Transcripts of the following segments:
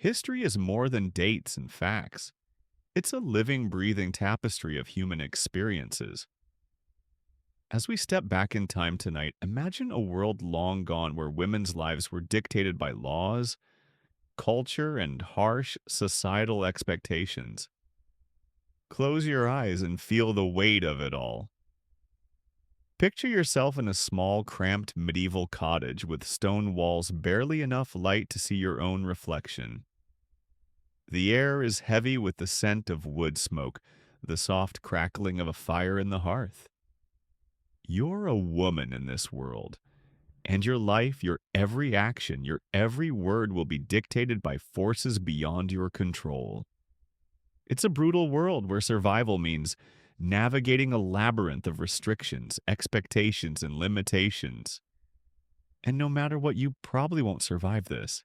History is more than dates and facts. It's a living, breathing tapestry of human experiences. As we step back in time tonight, imagine a world long gone where women's lives were dictated by laws, culture, and harsh societal expectations. Close your eyes and feel the weight of it all. Picture yourself in a small, cramped medieval cottage with stone walls, barely enough light to see your own reflection. The air is heavy with the scent of wood smoke, the soft crackling of a fire in the hearth. You're a woman in this world, and your life, your every action, your every word will be dictated by forces beyond your control. It's a brutal world where survival means navigating a labyrinth of restrictions, expectations, and limitations. And no matter what, you probably won't survive this.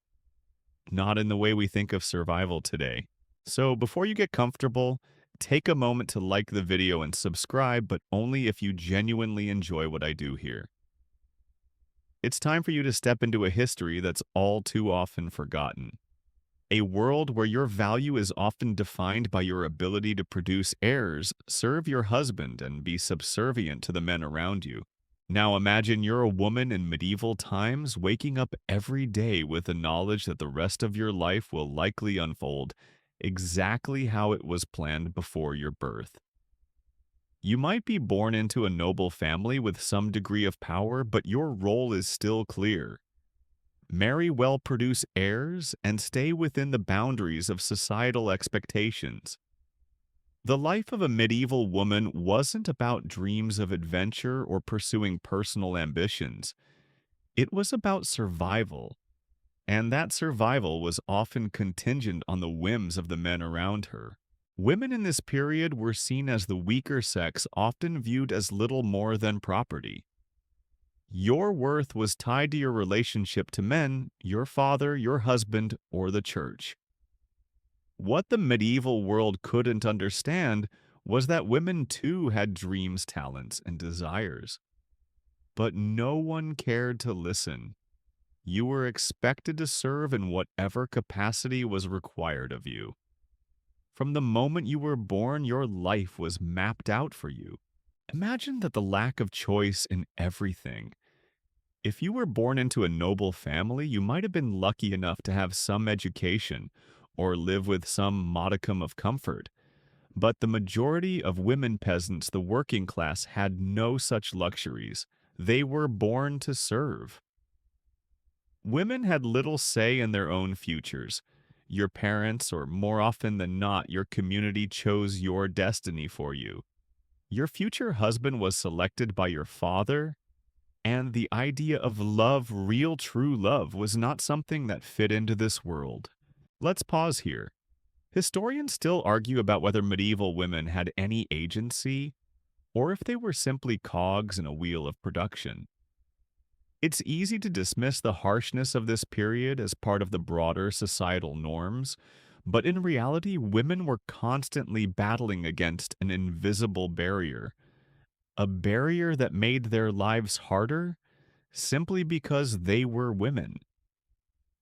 Not in the way we think of survival today. So before you get comfortable, take a moment to like the video and subscribe, but only if you genuinely enjoy what I do here. It's time for you to step into a history that's all too often forgotten. A world where your value is often defined by your ability to produce heirs, serve your husband, and be subservient to the men around you. Now imagine you're a woman in medieval times waking up every day with the knowledge that the rest of your life will likely unfold exactly how it was planned before your birth. You might be born into a noble family with some degree of power, but your role is still clear. Marry well-produced heirs and stay within the boundaries of societal expectations. The life of a medieval woman wasn't about dreams of adventure or pursuing personal ambitions. It was about survival, and that survival was often contingent on the whims of the men around her. Women in this period were seen as the weaker sex, often viewed as little more than property. Your worth was tied to your relationship to men, your father, your husband, or the church. What the medieval world couldn't understand was that women too had dreams, talents, and desires. But no one cared to listen. You were expected to serve in whatever capacity was required of you. From the moment you were born, your life was mapped out for you. Imagine that the lack of choice in everything. If you were born into a noble family, you might have been lucky enough to have some education or live with some modicum of comfort. But the majority of women peasants, the working class, had no such luxuries. They were born to serve. Women had little say in their own futures. Your parents, or more often than not, your community chose your destiny for you. Your future husband was selected by your father, and the idea of love, real true love, was not something that fit into this world. Let's pause here. Historians still argue about whether medieval women had any agency, or if they were simply cogs in a wheel of production. It's easy to dismiss the harshness of this period as part of the broader societal norms, but in reality, women were constantly battling against an invisible barrier, a barrier that made their lives harder simply because they were women.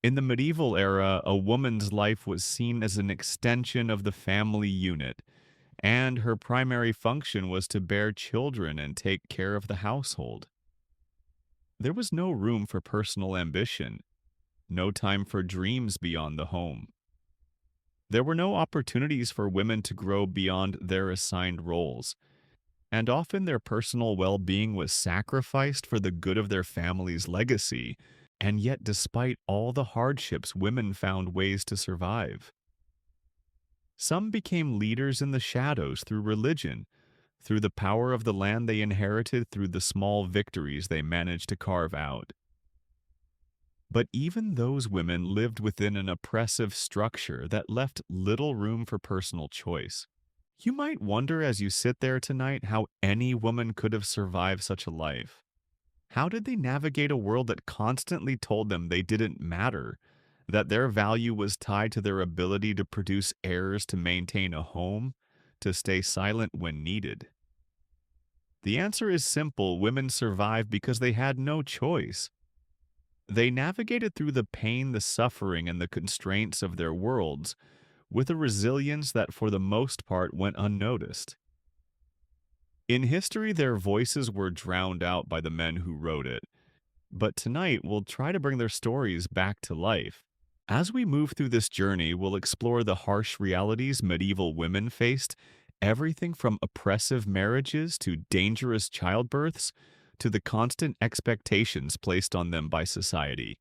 In the medieval era, a woman's life was seen as an extension of the family unit, and her primary function was to bear children and take care of the household. There was no room for personal ambition, no time for dreams beyond the home. There were no opportunities for women to grow beyond their assigned roles, and often their personal well-being was sacrificed for the good of their family's legacy, and yet despite all the hardships, women found ways to survive. Some became leaders in the shadows through religion, through the power of the land they inherited, through the small victories they managed to carve out. But even those women lived within an oppressive structure that left little room for personal choice. You might wonder as you sit there tonight how any woman could have survived such a life. How did they navigate a world that constantly told them they didn't matter, that their value was tied to their ability to produce heirs, to maintain a home, to stay silent when needed? The answer is simple: women survived because they had no choice. They navigated through the pain, the suffering, and the constraints of their worlds with a resilience that for the most part went unnoticed. In history, their voices were drowned out by the men who wrote it, but tonight we'll try to bring their stories back to life. As we move through this journey, we'll explore the harsh realities medieval women faced, everything from oppressive marriages to dangerous childbirths to the constant expectations placed on them by society.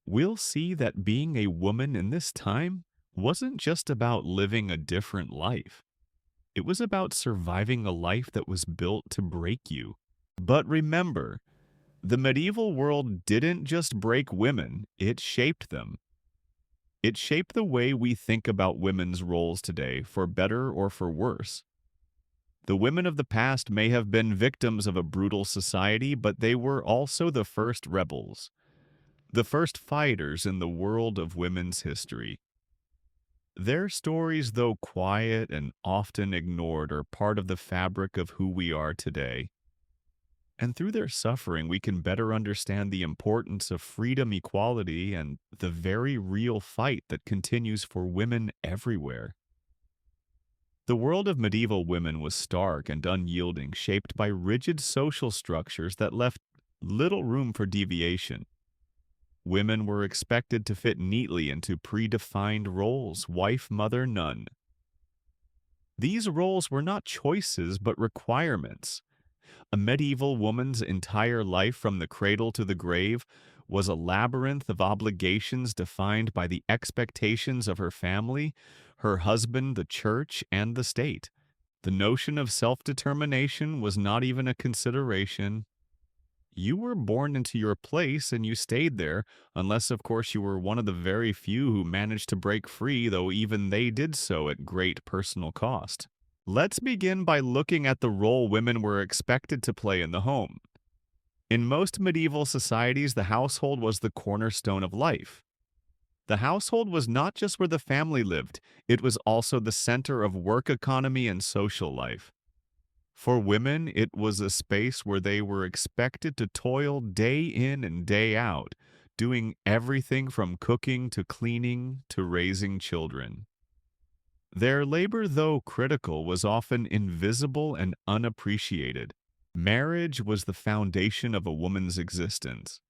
We'll see that being a woman in this time wasn't just about living a different life. It was about surviving a life that was built to break you. But remember, the medieval world didn't just break women, it shaped them. It shaped the way we think about women's roles today, for better or for worse. The women of the past may have been victims of a brutal society, but they were also the first rebels, the first fighters in the world of women's history. Their stories, though quiet and often ignored, are part of the fabric of who we are today. And through their suffering, we can better understand the importance of freedom, equality, and the very real fight that continues for women everywhere. The world of medieval women was stark and unyielding, shaped by rigid social structures that left little room for deviation. Women were expected to fit neatly into predefined roles: wife, mother, nun. These roles were not choices but requirements. A medieval woman's entire life from the cradle to the grave was a labyrinth of obligations defined by the expectations of her family, her husband, the church, and the state. The notion of self-determination was not even a consideration. You were born into your place and you stayed there, unless, of course, you were one of the very few who managed to break free, though even they did so at great personal cost. Let's begin by looking at the role women were expected to play in the home. In most medieval societies, the household was the cornerstone of life. The household was not just where the family lived, it was also the center of work economy and social life. For women, it was a space where they were expected to toil day in and day out, doing everything from cooking to cleaning to raising children. Their labor, though critical, was often invisible and unappreciated. Marriage was the foundation of a woman's existence.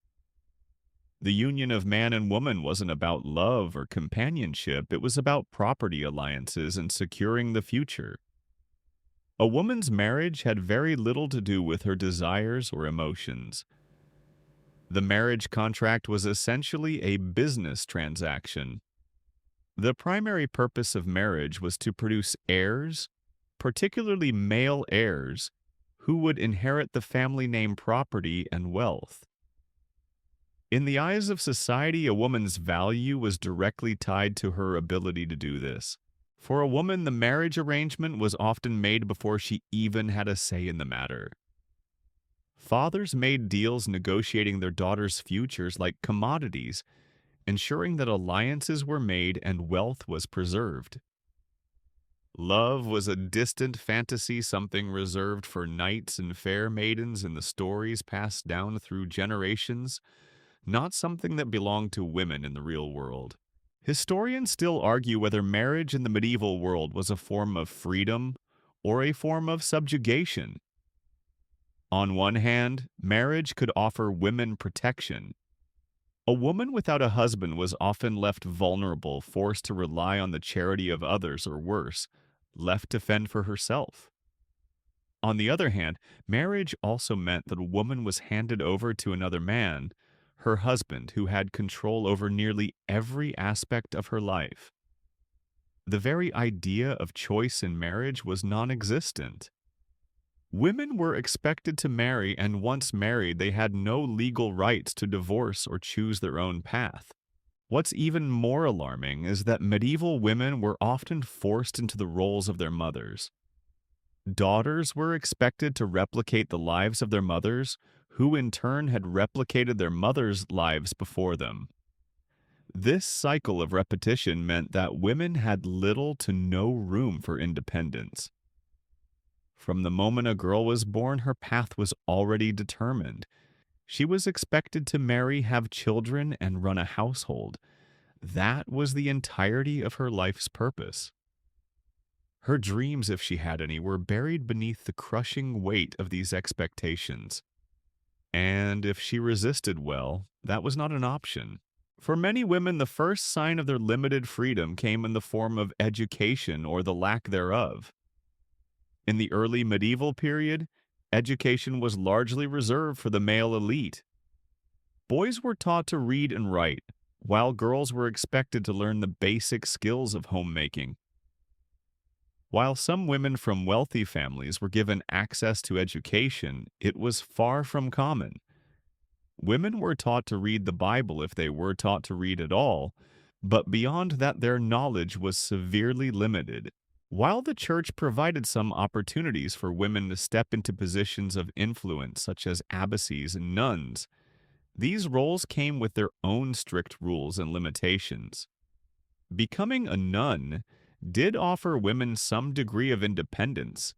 The union of man and woman wasn't about love or companionship, it was about property alliances and securing the future. A woman's marriage had very little to do with her desires or emotions. The marriage contract was essentially a business transaction. The primary purpose of marriage was to produce heirs, particularly male heirs, who would inherit the family name, property, and wealth. In the eyes of society, a woman's value was directly tied to her ability to do this. For a woman, the marriage arrangement was often made before she even had a say in the matter. Fathers made deals negotiating their daughters' futures like commodities, ensuring that alliances were made and wealth was preserved. Love was a distant fantasy, something reserved for knights and fair maidens in the stories passed down through generations, not something that belonged to women in the real world. Historians still argue whether marriage in the medieval world was a form of freedom or a form of subjugation. On one hand, marriage could offer women protection. A woman without a husband was often left vulnerable, forced to rely on the charity of others, or worse, left to fend for herself. On the other hand, marriage also meant that a woman was handed over to another man, her husband, who had control over nearly every aspect of her life. The very idea of choice in marriage was non-existent. Women were expected to marry, and once married, they had no legal rights to divorce or choose their own path. What's even more alarming is that medieval women were often forced into the roles of their mothers. Daughters were expected to replicate the lives of their mothers, who in turn had replicated their mothers' lives before them. This cycle of repetition meant that women had little to no room for independence. From the moment a girl was born, her path was already determined. She was expected to marry, have children, and run a household. That was the entirety of her life's purpose. Her dreams, if she had any, were buried beneath the crushing weight of these expectations. And if she resisted well, that was not an option. For many women, the first sign of their limited freedom came in the form of education or the lack thereof. In the early medieval period, education was largely reserved for the male elite. Boys were taught to read and write, while girls were expected to learn the basic skills of homemaking. While some women from wealthy families were given access to education, it was far from common. Women were taught to read the Bible if they were taught to read at all, but beyond that their knowledge was severely limited. While the church provided some opportunities for women to step into positions of influence, such as abbesses and nuns, these roles came with their own strict rules and limitations. Becoming a nun did offer women some degree of independence,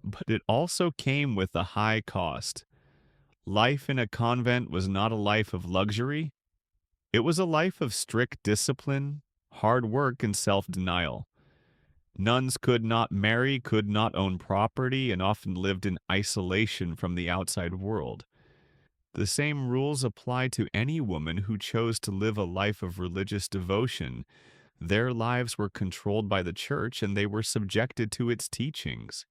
but it also came with a high cost. Life in a convent was not a life of luxury. It was a life of strict discipline, hard work, and self-denial. Nuns could not marry, could not own property, and often lived in isolation from the outside world. The same rules apply to any woman who chose to live a life of religious devotion. Their lives were controlled by the church and they were subjected to its teachings.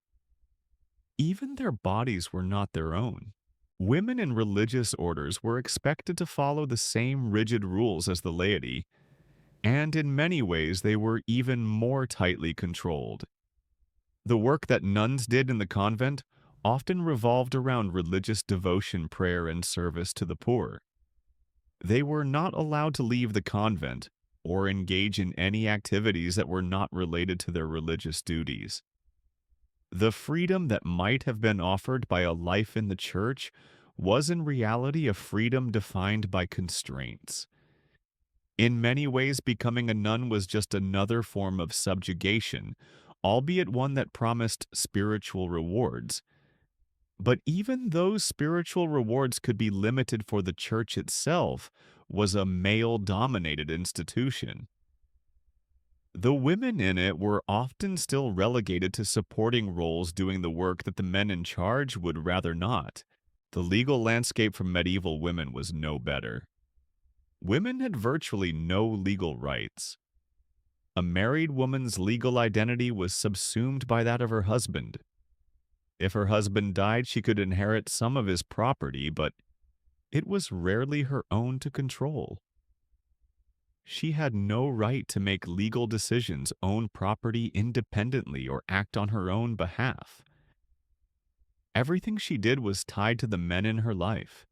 Even their bodies were not their own. Women in religious orders were expected to follow the same rigid rules as the laity, and in many ways they were even more tightly controlled. The work that nuns did in the convent often revolved around religious devotion, prayer, and service to the poor. They were not allowed to leave the convent or engage in any activities that were not related to their religious duties. The freedom that might have been offered by a life in the church was in reality a freedom defined by constraints. In many ways, becoming a nun was just another form of subjugation, albeit one that promised spiritual rewards. But even those spiritual rewards could be limited, for the church itself was a male-dominated institution. The women in it were often still relegated to supporting roles doing the work that the men in charge would rather not. The legal landscape for medieval women was no better. Women had virtually no legal rights. A married woman's legal identity was subsumed by that of her husband. If her husband died, she could inherit some of his property, but it was rarely her own to control. She had no right to make legal decisions, own property independently, or act on her own behalf. Everything she did was tied to the men in her life.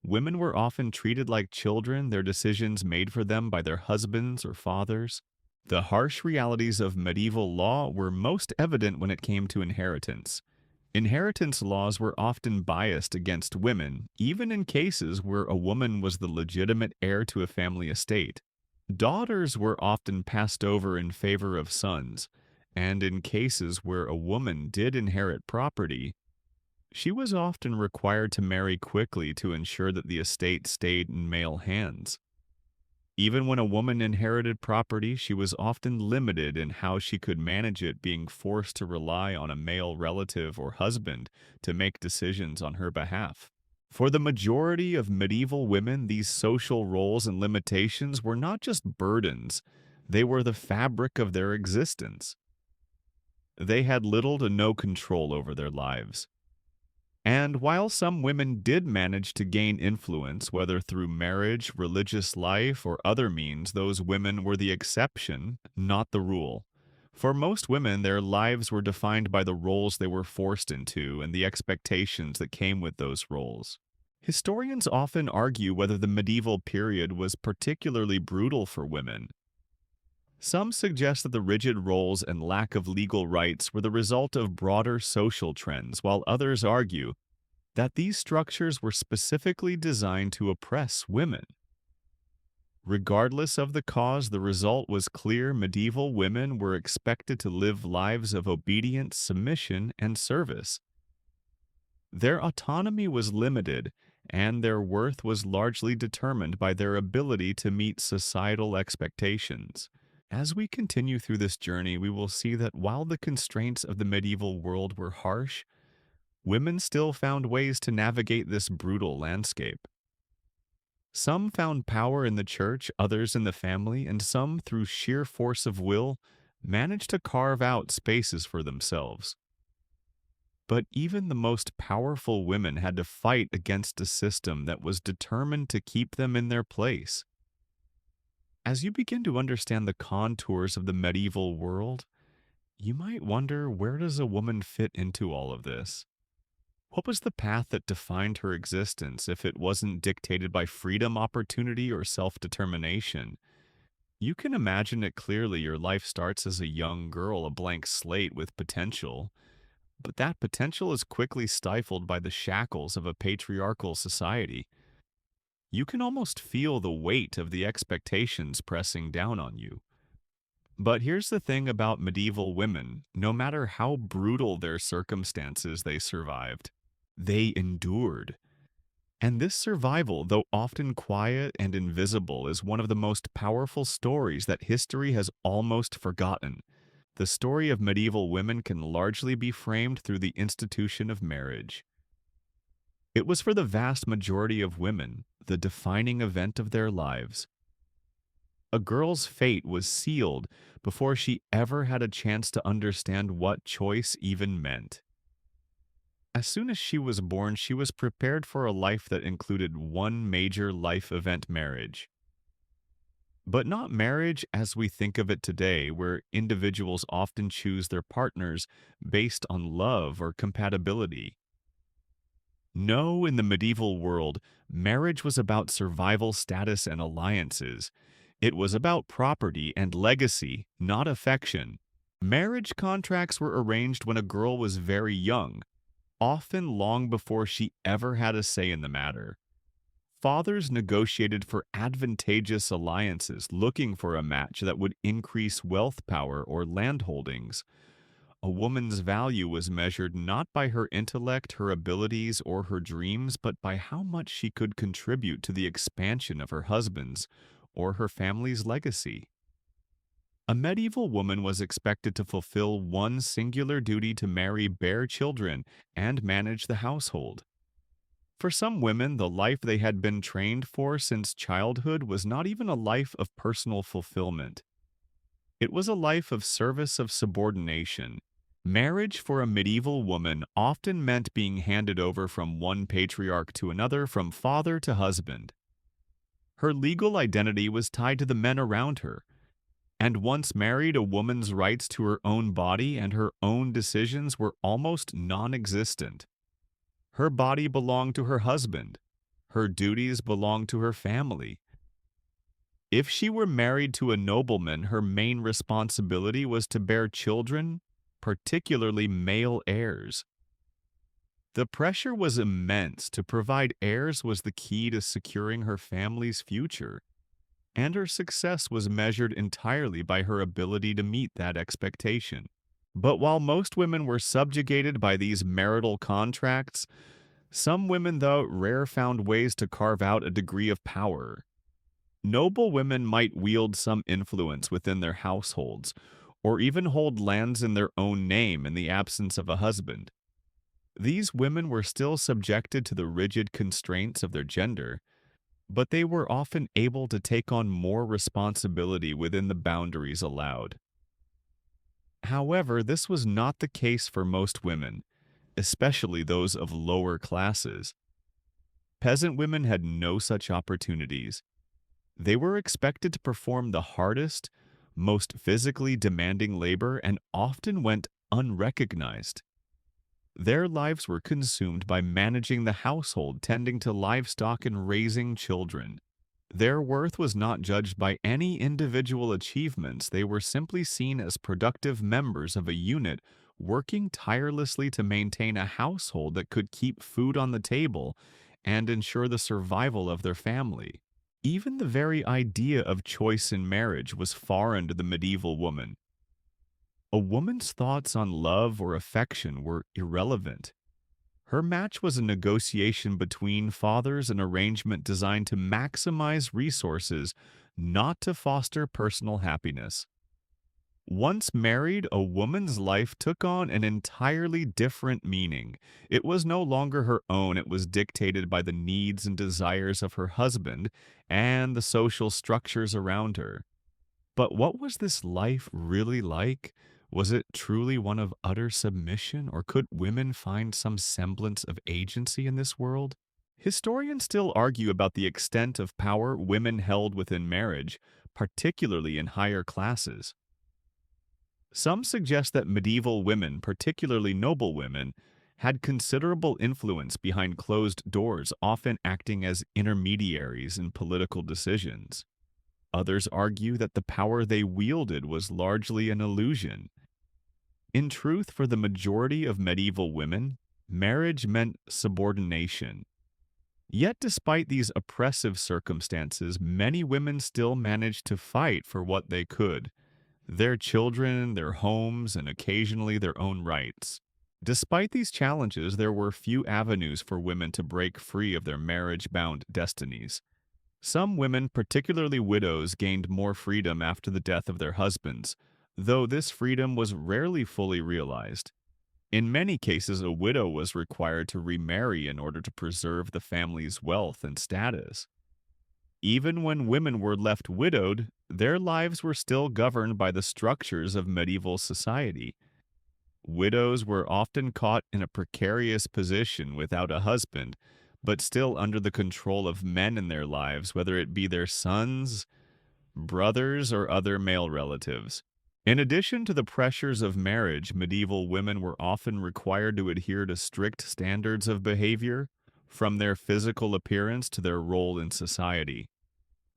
Women were often treated like children, their decisions made for them by their husbands or fathers. The harsh realities of medieval law were most evident when it came to inheritance. Inheritance laws were often biased against women, even in cases where a woman was the legitimate heir to a family estate. Daughters were often passed over in favor of sons, and in cases where a woman did inherit property, she was often required to marry quickly to ensure that the estate stayed in male hands. Even when a woman inherited property, she was often limited in how she could manage it, being forced to rely on a male relative or husband to make decisions on her behalf. For the majority of medieval women, these social roles and limitations were not just burdens, they were the fabric of their existence. They had little to no control over their lives. And while some women did manage to gain influence, whether through marriage, religious life, or other means, those women were the exception, not the rule. For most women, their lives were defined by the roles they were forced into and the expectations that came with those roles. Historians often argue whether the medieval period was particularly brutal for women. Some suggest that the rigid roles and lack of legal rights were the result of broader social trends, while others argue that these structures were specifically designed to oppress women. Regardless of the cause, the result was clear: medieval women were expected to live lives of obedience, submission, and service. Their autonomy was limited, and their worth was largely determined by their ability to meet societal expectations. As we continue through this journey, we will see that while the constraints of the medieval world were harsh, women still found ways to navigate this brutal landscape. Some found power in the church, others in the family, and some, through sheer force of will, managed to carve out spaces for themselves. But even the most powerful women had to fight against a system that was determined to keep them in their place. As you begin to understand the contours of the medieval world, you might wonder, where does a woman fit into all of this? What was the path that defined her existence if it wasn't dictated by freedom, opportunity, or self-determination? You can imagine it clearly. Your life starts as a young girl, a blank slate with potential, but that potential is quickly stifled by the shackles of a patriarchal society. You can almost feel the weight of the expectations pressing down on you. But here's the thing about medieval women: no matter how brutal their circumstances, they survived. They endured. And this survival, though often quiet and invisible, is one of the most powerful stories that history has almost forgotten. The story of medieval women can largely be framed through the institution of marriage. It was for the vast majority of women the defining event of their lives. A girl's fate was sealed before she ever had a chance to understand what choice even meant. As soon as she was born, she was prepared for a life that included one major life event: marriage. But not marriage as we think of it today, where individuals often choose their partners based on love or compatibility. No, in the medieval world, marriage was about survival, status, and alliances. It was about property and legacy, not affection. Marriage contracts were arranged when a girl was very young, often long before she ever had a say in the matter. Fathers negotiated for advantageous alliances, looking for a match that would increase wealth, power, or land holdings. A woman's value was measured not by her intellect, her abilities, or her dreams, but by how much she could contribute to the expansion of her husband's or her family's legacy. A medieval woman was expected to fulfill one singular duty: to marry, bear children, and manage the household. For some women, the life they had been trained for since childhood was not even a life of personal fulfillment. It was a life of service, of subordination. Marriage for a medieval woman often meant being handed over from one patriarch to another, from father to husband. Her legal identity was tied to the men around her, and once married, a woman's rights to her own body and her own decisions were almost non-existent. Her body belonged to her husband. Her duties belonged to her family. If she were married to a nobleman, her main responsibility was to bear children, particularly male heirs. The pressure was immense. To provide heirs was the key to securing her family's future, and her success was measured entirely by her ability to meet that expectation. But while most women were subjugated by these marital contracts, some women, though rare, found ways to carve out a degree of power. Noble women might wield some influence within their households, or even hold lands in their own name in the absence of a husband. These women were still subjected to the rigid constraints of their gender, but they were often able to take on more responsibility within the boundaries allowed. However, this was not the case for most women, especially those of lower classes. Peasant women had no such opportunities. They were expected to perform the hardest, most physically demanding labor, and often went unrecognized. Their lives were consumed by managing the household, tending to livestock, and raising children. Their worth was not judged by any individual achievements. They were simply seen as productive members of a unit working tirelessly to maintain a household that could keep food on the table and ensure the survival of their family. Even the very idea of choice in marriage was foreign to the medieval woman. A woman's thoughts on love or affection were irrelevant. Her match was a negotiation between fathers, an arrangement designed to maximize resources, not to foster personal happiness. Once married, a woman's life took on an entirely different meaning. It was no longer her own, it was dictated by the needs and desires of her husband and the social structures around her. But what was this life really like? Was it truly one of utter submission, or could women find some semblance of agency in this world? Historians still argue about the extent of power women held within marriage, particularly in higher classes. Some suggest that medieval women, particularly noble women, had considerable influence behind closed doors, often acting as intermediaries in political decisions. Others argue that the power they wielded was largely an illusion. In truth, for the majority of medieval women, marriage meant subordination. Yet, despite these oppressive circumstances, many women still managed to fight for what they could: their children, their homes, and occasionally their own rights. Despite these challenges, there were few avenues for women to break free of their marriage-bound destinies. Some women, particularly widows, gained more freedom after the death of their husbands, though this freedom was rarely fully realized. In many cases, a widow was required to remarry in order to preserve the family's wealth and status. Even when women were left widowed, their lives were still governed by the structures of medieval society. Widows were often caught in a precarious position without a husband, but still under the control of men in their lives, whether it be their sons, brothers, or other male relatives. In addition to the pressures of marriage, medieval women were often required to adhere to strict standards of behavior, from their physical appearance to their role in society.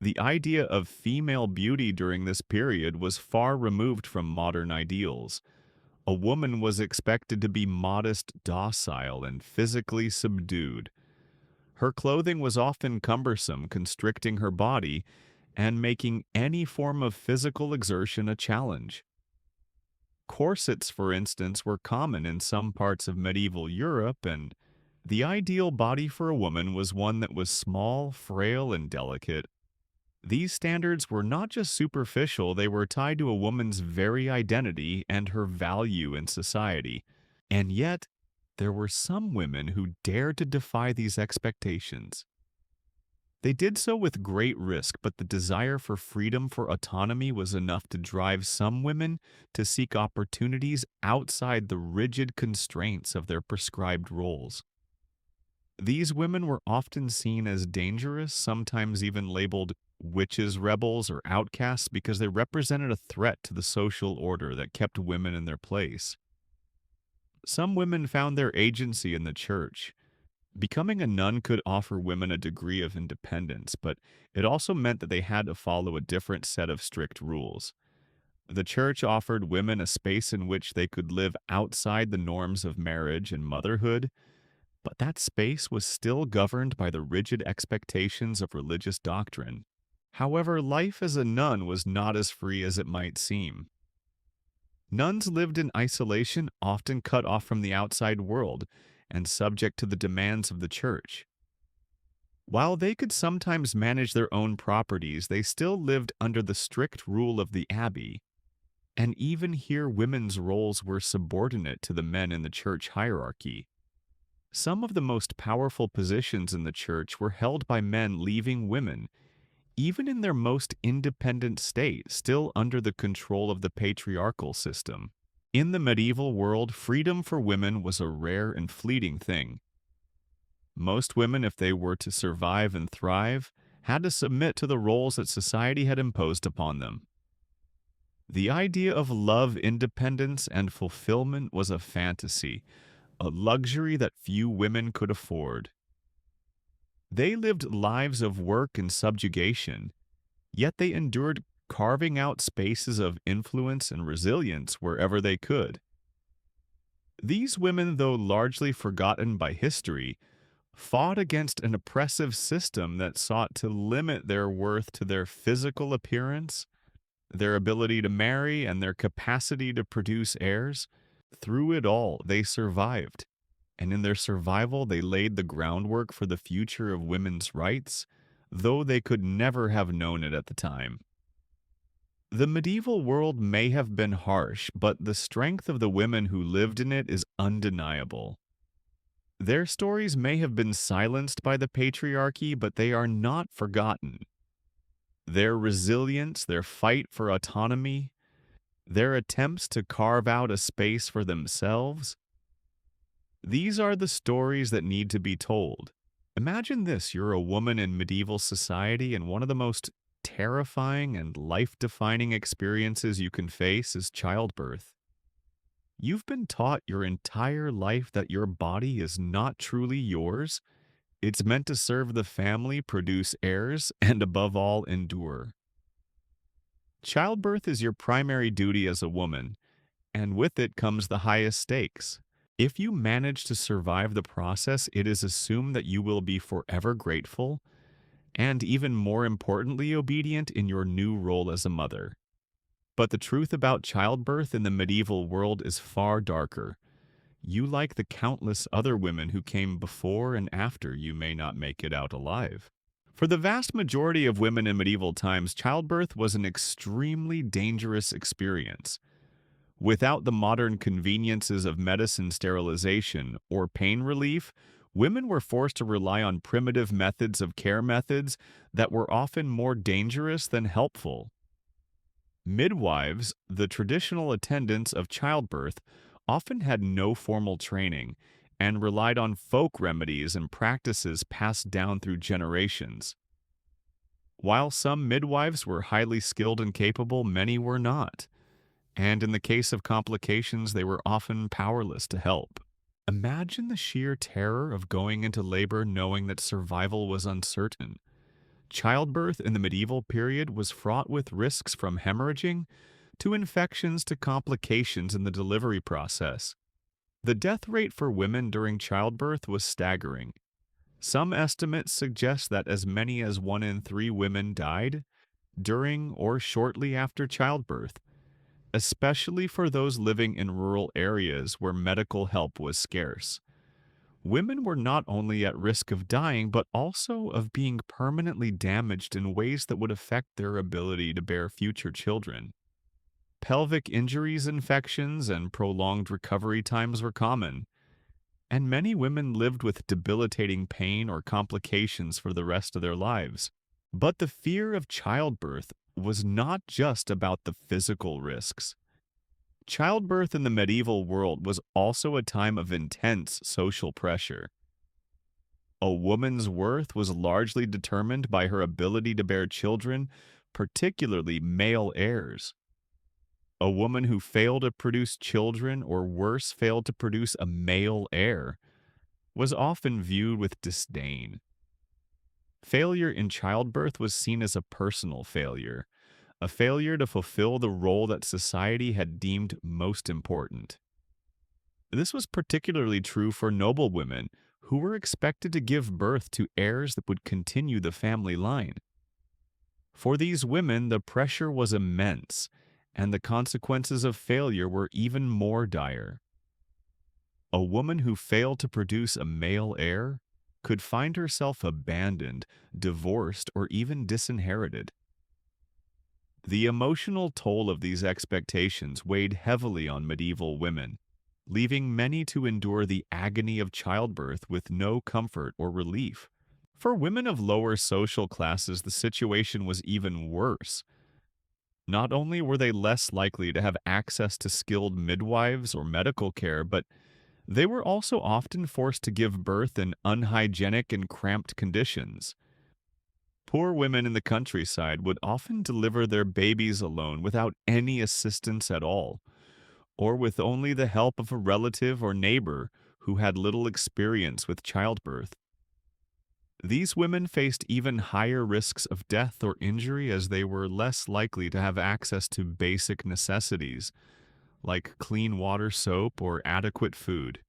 The idea of female beauty during this period was far removed from modern ideals. A woman was expected to be modest, docile, and physically subdued. Her clothing was often cumbersome, constricting her body and making any form of physical exertion a challenge. Corsets, for instance, were common in some parts of medieval Europe, and the ideal body for a woman was one that was small, frail, and delicate. These standards were not just superficial, they were tied to a woman's very identity and her value in society. And yet, there were some women who dared to defy these expectations. They did so with great risk, but the desire for freedom, for autonomy, was enough to drive some women to seek opportunities outside the rigid constraints of their prescribed roles. These women were often seen as dangerous, sometimes even labeled witches, rebels, or outcasts, because they represented a threat to the social order that kept women in their place. Some women found their agency in the church. Becoming a nun could offer women a degree of independence, but it also meant that they had to follow a different set of strict rules. The church offered women a space in which they could live outside the norms of marriage and motherhood, but that space was still governed by the rigid expectations of religious doctrine. However, life as a nun was not as free as it might seem. Nuns lived in isolation, often cut off from the outside world and subject to the demands of the church. While they could sometimes manage their own properties, they still lived under the strict rule of the abbey, and even here women's roles were subordinate to the men in the church hierarchy. Some of the most powerful positions in the church were held by men leaving women, even in their most independent state, still under the control of the patriarchal system. In the medieval world, freedom for women was a rare and fleeting thing. Most women, if they were to survive and thrive, had to submit to the roles that society had imposed upon them. The idea of love, independence, and fulfillment was a fantasy, a luxury that few women could afford. They lived lives of work and subjugation, yet they endured, carving out spaces of influence and resilience wherever they could. These women, though largely forgotten by history, fought against an oppressive system that sought to limit their worth to their physical appearance, their ability to marry, and their capacity to produce heirs. Through it all, they survived. and in their survival, they laid the groundwork for the future of women's rights, though they could never have known it at the time. The medieval world may have been harsh, but the strength of the women who lived in it is undeniable. Their stories may have been silenced by the patriarchy, but they are not forgotten. Their resilience, their fight for autonomy, their attempts to carve out a space for themselves, these are the stories that need to be told. Imagine this: you're a woman in medieval society, and one of the most terrifying and life defining experiences you can face is childbirth. You've been taught your entire life that your body is not truly yours. It's meant to serve the family, produce heirs, and above all, endure. Childbirth is your primary duty as a woman, and with it comes the highest stakes. If you manage to survive the process, it is assumed that you will be forever grateful and, even more importantly, obedient in your new role as a mother. But the truth about childbirth in the medieval world is far darker. You, like the countless other women who came before and after you, may not make it out alive. For the vast majority of women in medieval times, childbirth was an extremely dangerous experience. Without the modern conveniences of medicine sterilization or pain relief, women were forced to rely on primitive methods of care methods that were often more dangerous than helpful. Midwives, the traditional attendants of childbirth, often had no formal training and relied on folk remedies and practices passed down through generations. While some midwives were highly skilled and capable, many were not, and in the case of complications, they were often powerless to help. Imagine the sheer terror of going into labor knowing that survival was uncertain. Childbirth in the medieval period was fraught with risks from hemorrhaging to infections to complications in the delivery process. The death rate for women during childbirth was staggering. Some estimates suggest that as many as 1 in 3 women died during or shortly after childbirth, especially for those living in rural areas where medical help was scarce. Women were not only at risk of dying, but also of being permanently damaged in ways that would affect their ability to bear future children. Pelvic injuries, infections, and prolonged recovery times were common, and many women lived with debilitating pain or complications for the rest of their lives. But the fear of childbirth was not just about the physical risks. Childbirth in the medieval world was also a time of intense social pressure. A woman's worth was largely determined by her ability to bear children, particularly male heirs. A woman who failed to produce children, or worse, failed to produce a male heir, was often viewed with disdain. Failure in childbirth was seen as a personal failure, a failure to fulfill the role that society had deemed most important. This was particularly true for noble women, who were expected to give birth to heirs that would continue the family line. For these women, the pressure was immense, and the consequences of failure were even more dire. A woman who failed to produce a male heir could find herself abandoned, divorced, or even disinherited. The emotional toll of these expectations weighed heavily on medieval women, leaving many to endure the agony of childbirth with no comfort or relief. For women of lower social classes, the situation was even worse. Not only were they less likely to have access to skilled midwives or medical care, but they were also often forced to give birth in unhygienic and cramped conditions. Poor women in the countryside would often deliver their babies alone without any assistance at all, or with only the help of a relative or neighbor who had little experience with childbirth. These women faced even higher risks of death or injury, as they were less likely to have access to basic necessities like clean water, soap, or adequate food.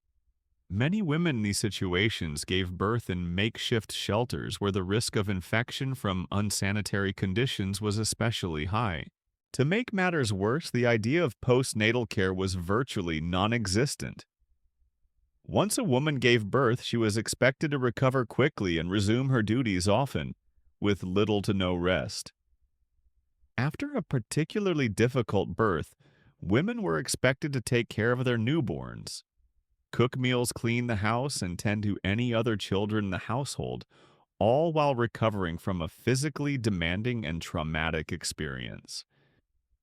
Many women in these situations gave birth in makeshift shelters where the risk of infection from unsanitary conditions was especially high. To make matters worse, the idea of postnatal care was virtually non-existent. Once a woman gave birth, she was expected to recover quickly and resume her duties often, with little to no rest. After a particularly difficult birth, women were expected to take care of their newborns, cook meals, clean the house, and tend to any other children in the household, all while recovering from a physically demanding and traumatic experience.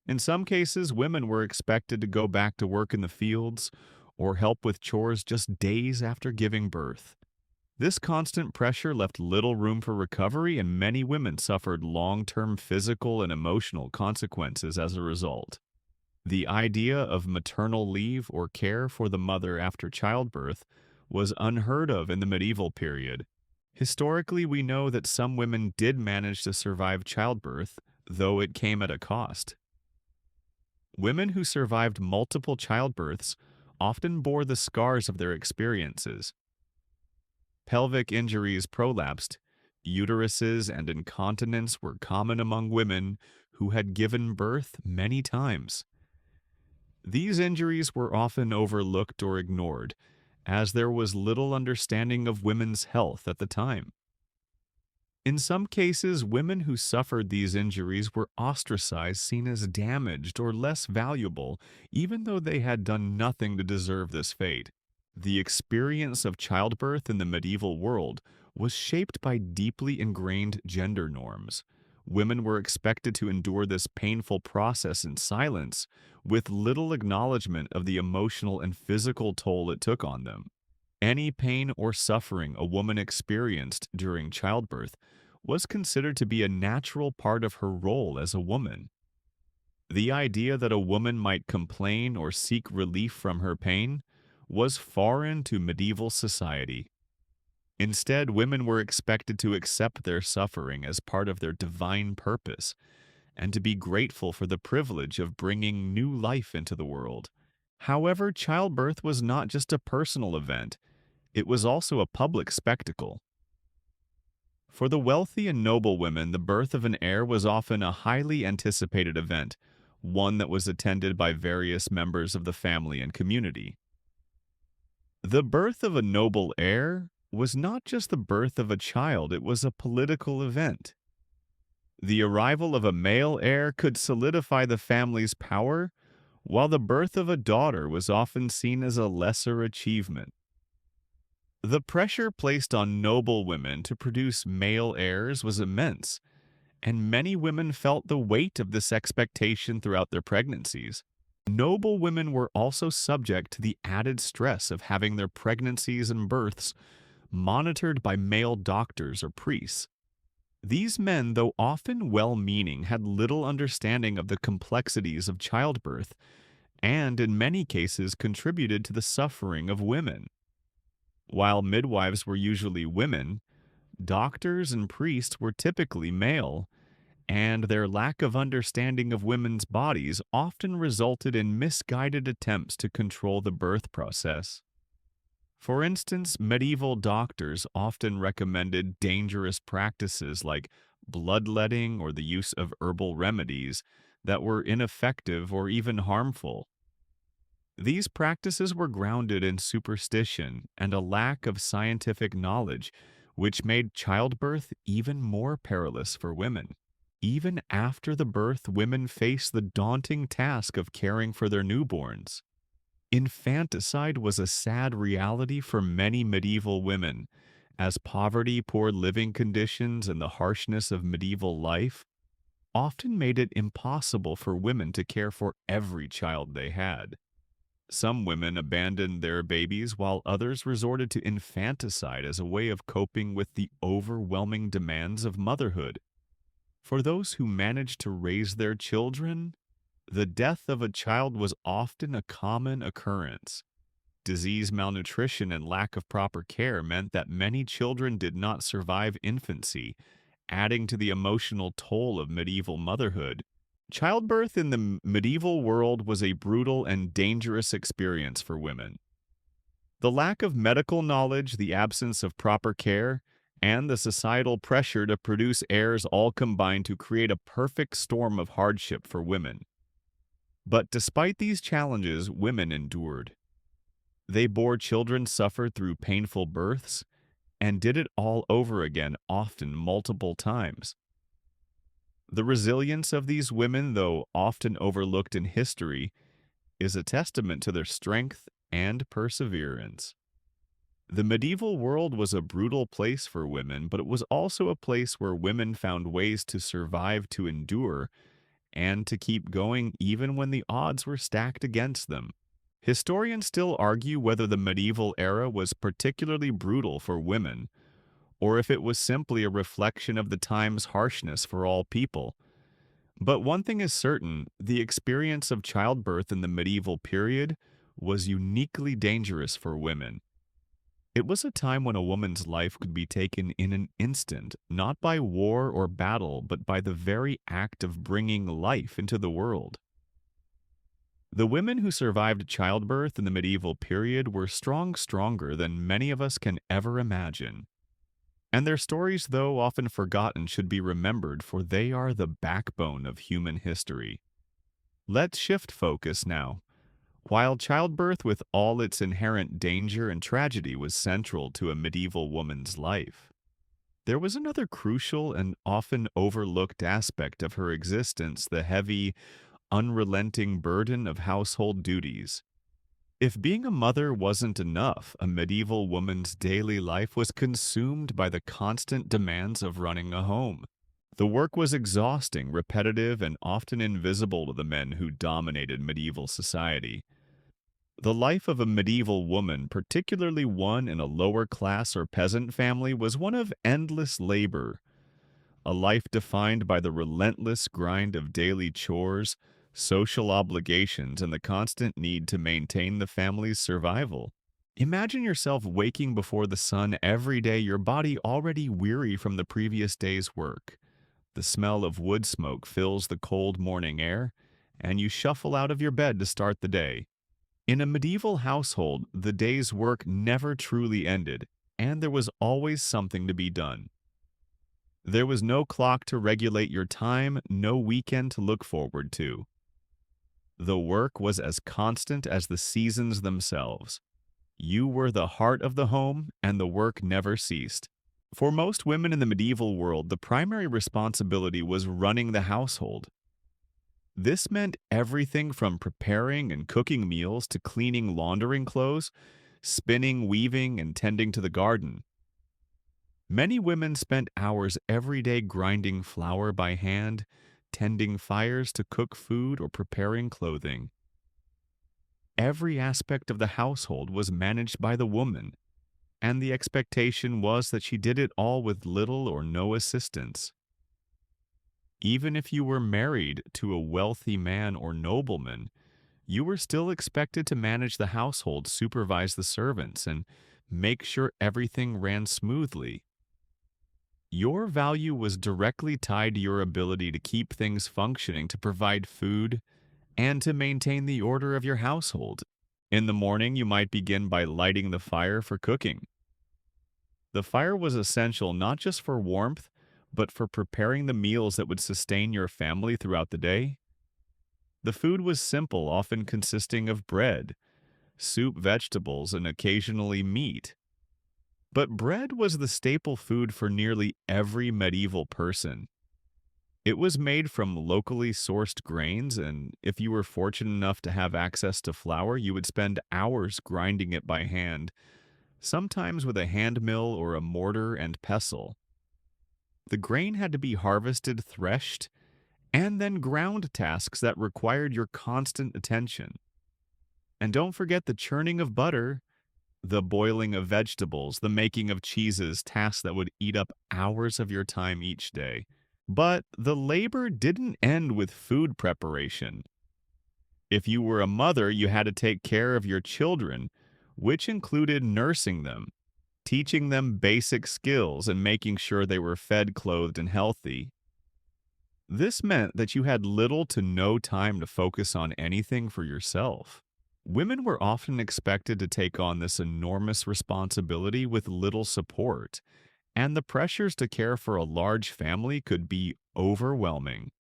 In some cases, women were expected to go back to work in the fields or help with chores just days after giving birth. This constant pressure left little room for recovery, and many women suffered long-term physical and emotional consequences as a result. The idea of maternal leave or care for the mother after childbirth was unheard of in the medieval period. Historically, we know that some women did manage to survive childbirth, though it came at a cost. Women who survived multiple childbirths often bore the scars of their experiences. Pelvic injuries prolapsed, uteruses and incontinence were common among women who had given birth many times. These injuries were often overlooked or ignored, as there was little understanding of women's health at the time. In some cases, women who suffered these injuries were ostracized, seen as damaged or less valuable, even though they had done nothing to deserve this fate. The experience of childbirth in the medieval world was shaped by deeply ingrained gender norms. Women were expected to endure this painful process in silence, with little acknowledgement of the emotional and physical toll it took on them. Any pain or suffering a woman experienced during childbirth was considered to be a natural part of her role as a woman. The idea that a woman might complain or seek relief from her pain was foreign to medieval society. Instead, women were expected to accept their suffering as part of their divine purpose and to be grateful for the privilege of bringing new life into the world. However, childbirth was not just a personal event, it was also a public spectacle. For the wealthy and noble women, the birth of an heir was often a highly anticipated event, one that was attended by various members of the family and community. The birth of a noble heir was not just the birth of a child, it was a political event. The arrival of a male heir could solidify the family's power, while the birth of a daughter was often seen as a lesser achievement. The pressure placed on noble women to produce male heirs was immense, and many women felt the weight of this expectation throughout their pregnancies. Noble women were also subject to the added stress of having their pregnancies and births monitored by male doctors or priests. These men, though often well-meaning, had little understanding of the complexities of childbirth and, in many cases, contributed to the suffering of women. While midwives were usually women, doctors and priests were typically male, and their lack of understanding of women's bodies often resulted in misguided attempts to control the birth process. For instance, medieval doctors often recommended dangerous practices like bloodletting or the use of herbal remedies that were ineffective or even harmful. These practices were grounded in superstition and a lack of scientific knowledge, which made childbirth even more perilous for women. Even after the birth, women faced the daunting task of caring for their newborns. Infanticide was a sad reality for many medieval women, as poverty, poor living conditions, and the harshness of medieval life often made it impossible for women to care for every child they had. Some women abandoned their babies, while others resorted to infanticide as a way of coping with the overwhelming demands of motherhood. For those who managed to raise their children, the death of a child was often a common occurrence. Disease, malnutrition, and lack of proper care meant that many children did not survive infancy, adding to the emotional toll of medieval motherhood. Childbirth in the medieval world was a brutal and dangerous experience for women. The lack of medical knowledge, the absence of proper care, and the societal pressure to produce heirs all combined to create a perfect storm of hardship for women. But despite these challenges, women endured. They bore children, suffered through painful births, and did it all over again, often multiple times. The resilience of these women, though often overlooked in history, is a testament to their strength and perseverance. The medieval world was a brutal place for women, but it was also a place where women found ways to survive, to endure, and to keep going even when the odds were stacked against them. Historians still argue whether the medieval era was particularly brutal for women, or if it was simply a reflection of the time's harshness for all people. But one thing is certain, the experience of childbirth in the medieval period was uniquely dangerous for women. It was a time when a woman's life could be taken in an instant, not by war or battle, but by the very act of bringing life into the world. The women who survived childbirth in the medieval period were stronger than many of us can ever imagine. And their stories, though often forgotten, should be remembered, for they are the backbone of human history. Let's shift focus now. While childbirth, with all its inherent danger and tragedy, was central to a medieval woman's life, there was another crucial and often overlooked aspect of her existence: the heavy, unrelenting burden of household duties. If being a mother wasn't enough, a medieval woman's daily life was consumed by the constant demands of running a home. The work was exhausting, repetitive, and often invisible to the men who dominated medieval society. The life of a medieval woman, particularly one in a lower class or peasant family, was one of endless labor, a life defined by the relentless grind of daily chores, social obligations, and the constant need to maintain the family's survival. Imagine yourself waking before the sun every day, your body already weary from the previous day's work. The smell of wood smoke fills the cold morning air, and you shuffle out of your bed to start the day. In a medieval household, the day's work never truly ended, and there was always something to be done. There was no clock to regulate your time, no weekend to look forward to. The work was as constant as the seasons themselves. You were the heart of the home, and the work never ceased. For most women in the medieval world, the primary responsibility was running the household. This meant everything from preparing and cooking meals to cleaning, laundering clothes, spinning, weaving, and tending to the garden. Many women spent hours every day grinding flour by hand, tending fires to cook food, or preparing clothing. Every aspect of the household was managed by the woman, and the expectation was that she did it all with little or no assistance. Even if you were married to a wealthy man or nobleman, you were still expected to manage the household, supervise the servants, and make sure everything ran smoothly. Your value was directly tied to your ability to keep things functioning, to provide food, and to maintain the order of your household. In the morning, you might begin by lighting the fire for cooking. The fire was essential not just for warmth, but for preparing the meals that would sustain your family throughout the day. The food was simple, often consisting of bread, soup, vegetables, and occasionally meat. But bread was the staple food for nearly every medieval person. It was made from locally sourced grains, and if you were fortunate enough to have access to flour, you would spend hours grinding it by hand, sometimes with a hand mill or a mortar and pestle. The grain had to be harvested, threshed, and then ground, tasks that required your constant attention. And don't forget the churning of butter, the boiling of vegetables, the making of cheeses, tasks that would eat up hours of your time each day. But the labor didn't end with food preparation. If you were a mother, you had to take care of your children, which included nursing them, teaching them basic skills, and making sure they were fed, clothed, and healthy. This meant that you had little to no time to focus on anything for yourself. Women were often expected to take on this enormous responsibility with little support, and the pressures to care for a large family could be overwhelming.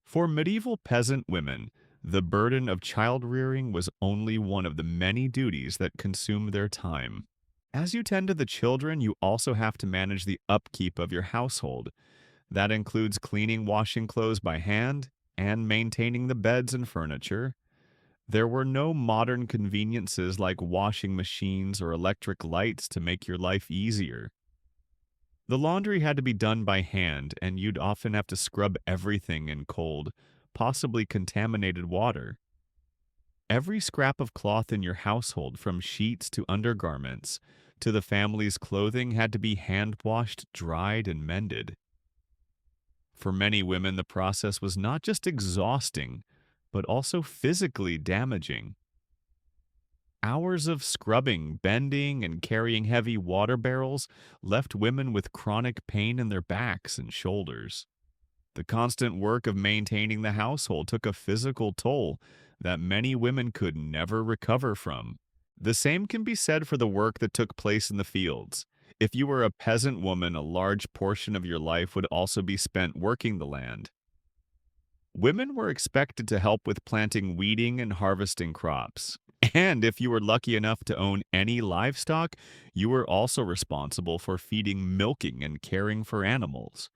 For medieval peasant women, The burden of child rearing was only one of the many duties that consumed their time. As you tend to the children, you also have to manage the upkeep of your household. That includes cleaning washing clothes by hand and maintaining the beds and furniture. There were no modern conveniences like washing machines or electric lights to make your life easier. The laundry had to be done by hand, and you'd often have to scrub everything in cold, possibly contaminated water. Every scrap of cloth in your household, from sheets to undergarments to the family's clothing, had to be hand washed, dried, and mended. For many women, the process was not just exhausting, but also physically damaging. Hours of scrubbing, bending, and carrying heavy water barrels left women with chronic pain in their backs and shoulders. The constant work of maintaining the household took a physical toll that many women could never recover from. The same can be said for the work that took place in the fields. If you were a peasant woman, a large portion of your life would also be spent working the land. Women were expected to help with planting, weeding, and harvesting crops. And if you were lucky enough to own any livestock, you were also responsible for feeding, milking, and caring for animals.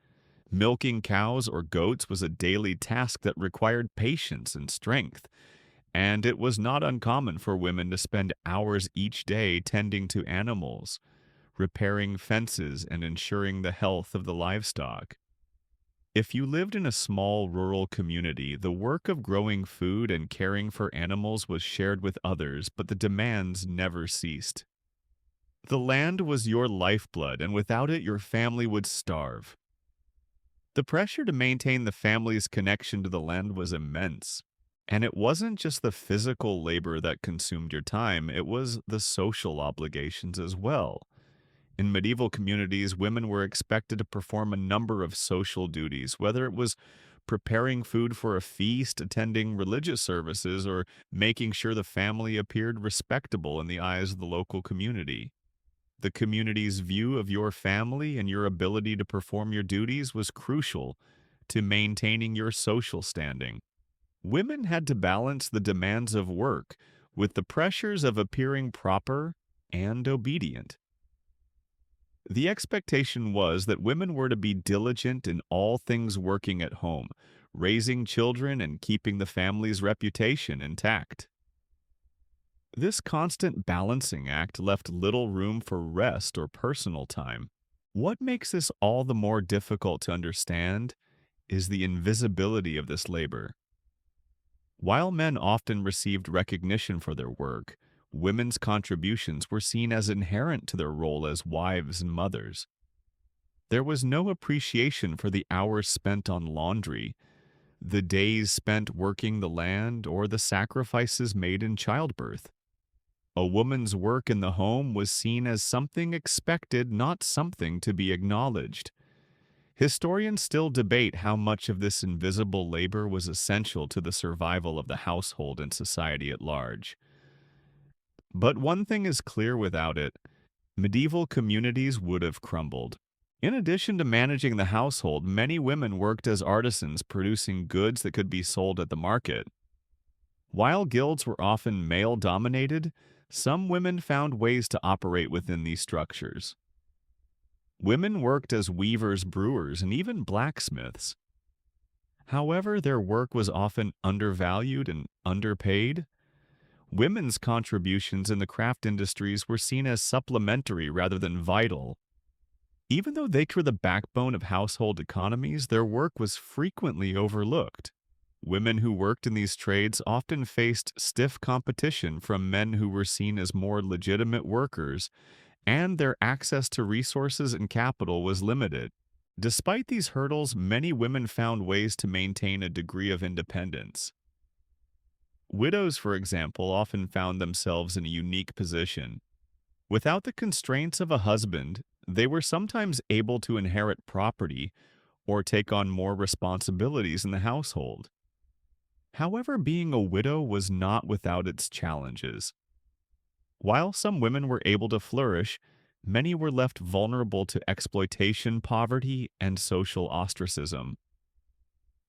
Milking cows or goats was a daily task that required patience and strength, and it was not uncommon for women to spend hours each day tending to animals, repairing fences, and ensuring the health of the livestock. If you lived in a small rural community, the work of growing food and caring for animals was shared with others, but the demands never ceased. The land was your lifeblood, and without it, your family would starve. The pressure to maintain the family's connection to the land was immense. And it wasn't just the physical labor that consumed your time, it was the social obligations as well. In medieval communities, women were expected to perform a number of social duties, whether it was preparing food for a feast, attending religious services, or making sure the family appeared respectable in the eyes of the local community. The community's view of your family and your ability to perform your duties was crucial to maintaining your social standing. Women had to balance the demands of work with the pressures of appearing proper and obedient. The expectation was that women were to be diligent in all things working at home, raising children and keeping the family's reputation intact. This constant balancing act left little room for rest or personal time. What makes this all the more difficult to understand is the invisibility of this labor. While men often received recognition for their work, women's contributions were seen as inherent to their role as wives and mothers. There was no appreciation for the hours spent on laundry, the days spent working the land, or the sacrifices made in childbirth. A woman's work in the home was seen as something expected, not something to be acknowledged. Historians still debate how much of this invisible labor was essential to the survival of the household and society at large. But one thing is clear: without it, medieval communities would have crumbled. In addition to managing the household, many women worked as artisans, producing goods that could be sold at the market. While guilds were often male-dominated, some women found ways to operate within these structures. Women worked as weavers, brewers, and even blacksmiths. However, their work was often undervalued and underpaid. Women's contributions in the craft industries were seen as supplementary rather than vital. Even though they were the backbone of household economies, their work was frequently overlooked. Women who worked in these trades often faced stiff competition from men who were seen as more legitimate workers, and their access to resources and capital was limited. Despite these hurdles, many women found ways to maintain a degree of independence. Widows, for example, often found themselves in a unique position. Without the constraints of a husband, they were sometimes able to inherit property or take on more responsibilities in the household. However, being a widow was not without its challenges. While some women were able to flourish, many were left vulnerable to exploitation, poverty, and social ostracism.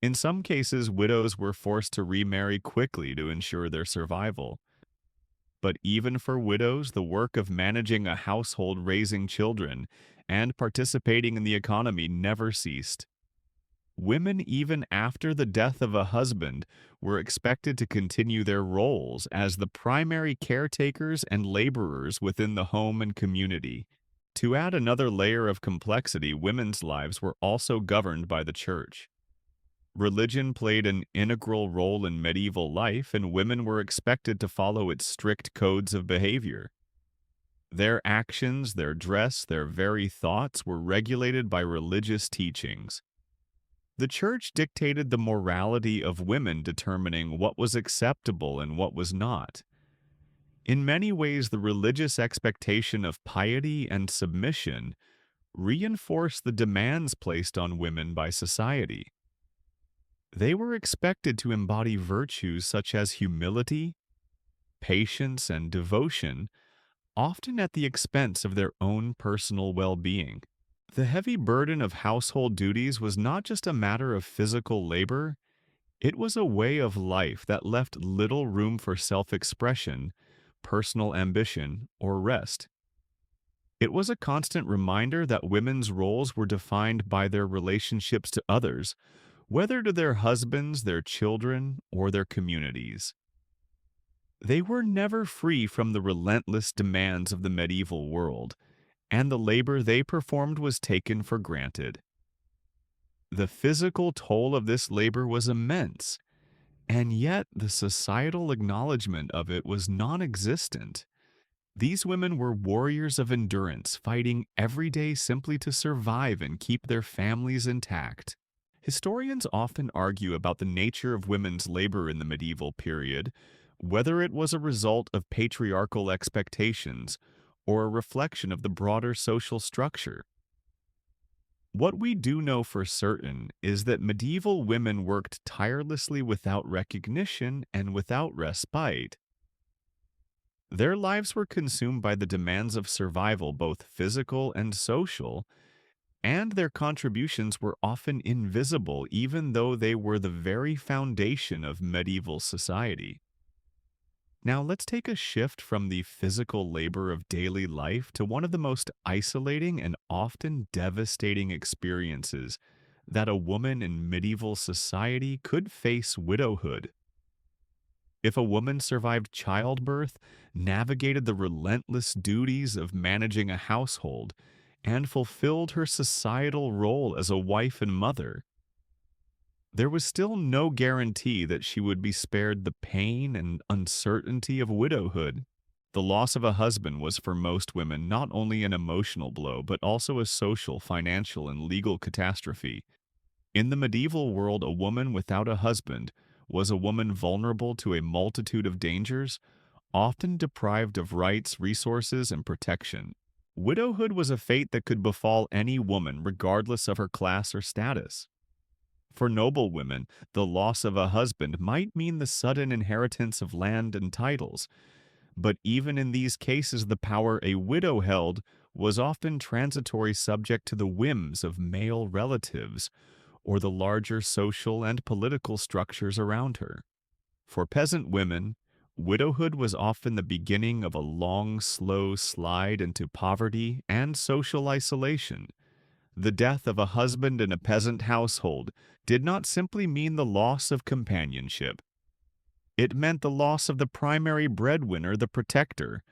In some cases, widows were forced to remarry quickly to ensure their survival. But even for widows, the work of managing a household, raising children, and participating in the economy never ceased. Women, even after the death of a husband, were expected to continue their roles as the primary caretakers and laborers within the home and community. To add another layer of complexity, women's lives were also governed by the church. Religion played an integral role in medieval life, and women were expected to follow its strict codes of behavior. Their actions, their dress, their very thoughts were regulated by religious teachings. The church dictated the morality of women, determining what was acceptable and what was not. In many ways, the religious expectation of piety and submission reinforced the demands placed on women by society. They were expected to embody virtues such as humility, patience, and devotion, often at the expense of their own personal well-being. The heavy burden of household duties was not just a matter of physical labor, it was a way of life that left little room for self-expression, personal ambition, or rest. It was a constant reminder that women's roles were defined by their relationships to others, whether to their husbands, their children, or their communities. They were never free from the relentless demands of the medieval world, and the labor they performed was taken for granted. The physical toll of this labor was immense, and yet the societal acknowledgement of it was non-existent. These women were warriors of endurance, fighting every day simply to survive and keep their families intact. Historians often argue about the nature of women's labor in the medieval period, whether it was a result of patriarchal expectations or a reflection of the broader social structure. What we do know for certain is that medieval women worked tirelessly without recognition and without respite. Their lives were consumed by the demands of survival, both physical and social, and their contributions were often invisible even though they were the very foundation of medieval society. Now let's take a shift from the physical labor of daily life to one of the most isolating and often devastating experiences that a woman in medieval society could face: widowhood. If a woman survived childbirth, navigated the relentless duties of managing a household, and fulfilled her societal role as a wife and mother, there was still no guarantee that she would be spared the pain and uncertainty of widowhood. The loss of a husband was for most women not only an emotional blow, but also a social, financial, and legal catastrophe. In the medieval world, a woman without a husband was a woman vulnerable to a multitude of dangers, often deprived of rights, resources, and protection. Widowhood was a fate that could befall any woman, regardless of her class or status. For noble women, the loss of a husband might mean the sudden inheritance of land and titles, but even in these cases, the power a widow held was often transitory, subject to the whims of male relatives or the larger social and political structures around her. For peasant women, widowhood was often the beginning of a long, slow slide into poverty and social isolation. The death of a husband in a peasant household did not simply mean the loss of companionship. It meant the loss of the primary breadwinner, the protector,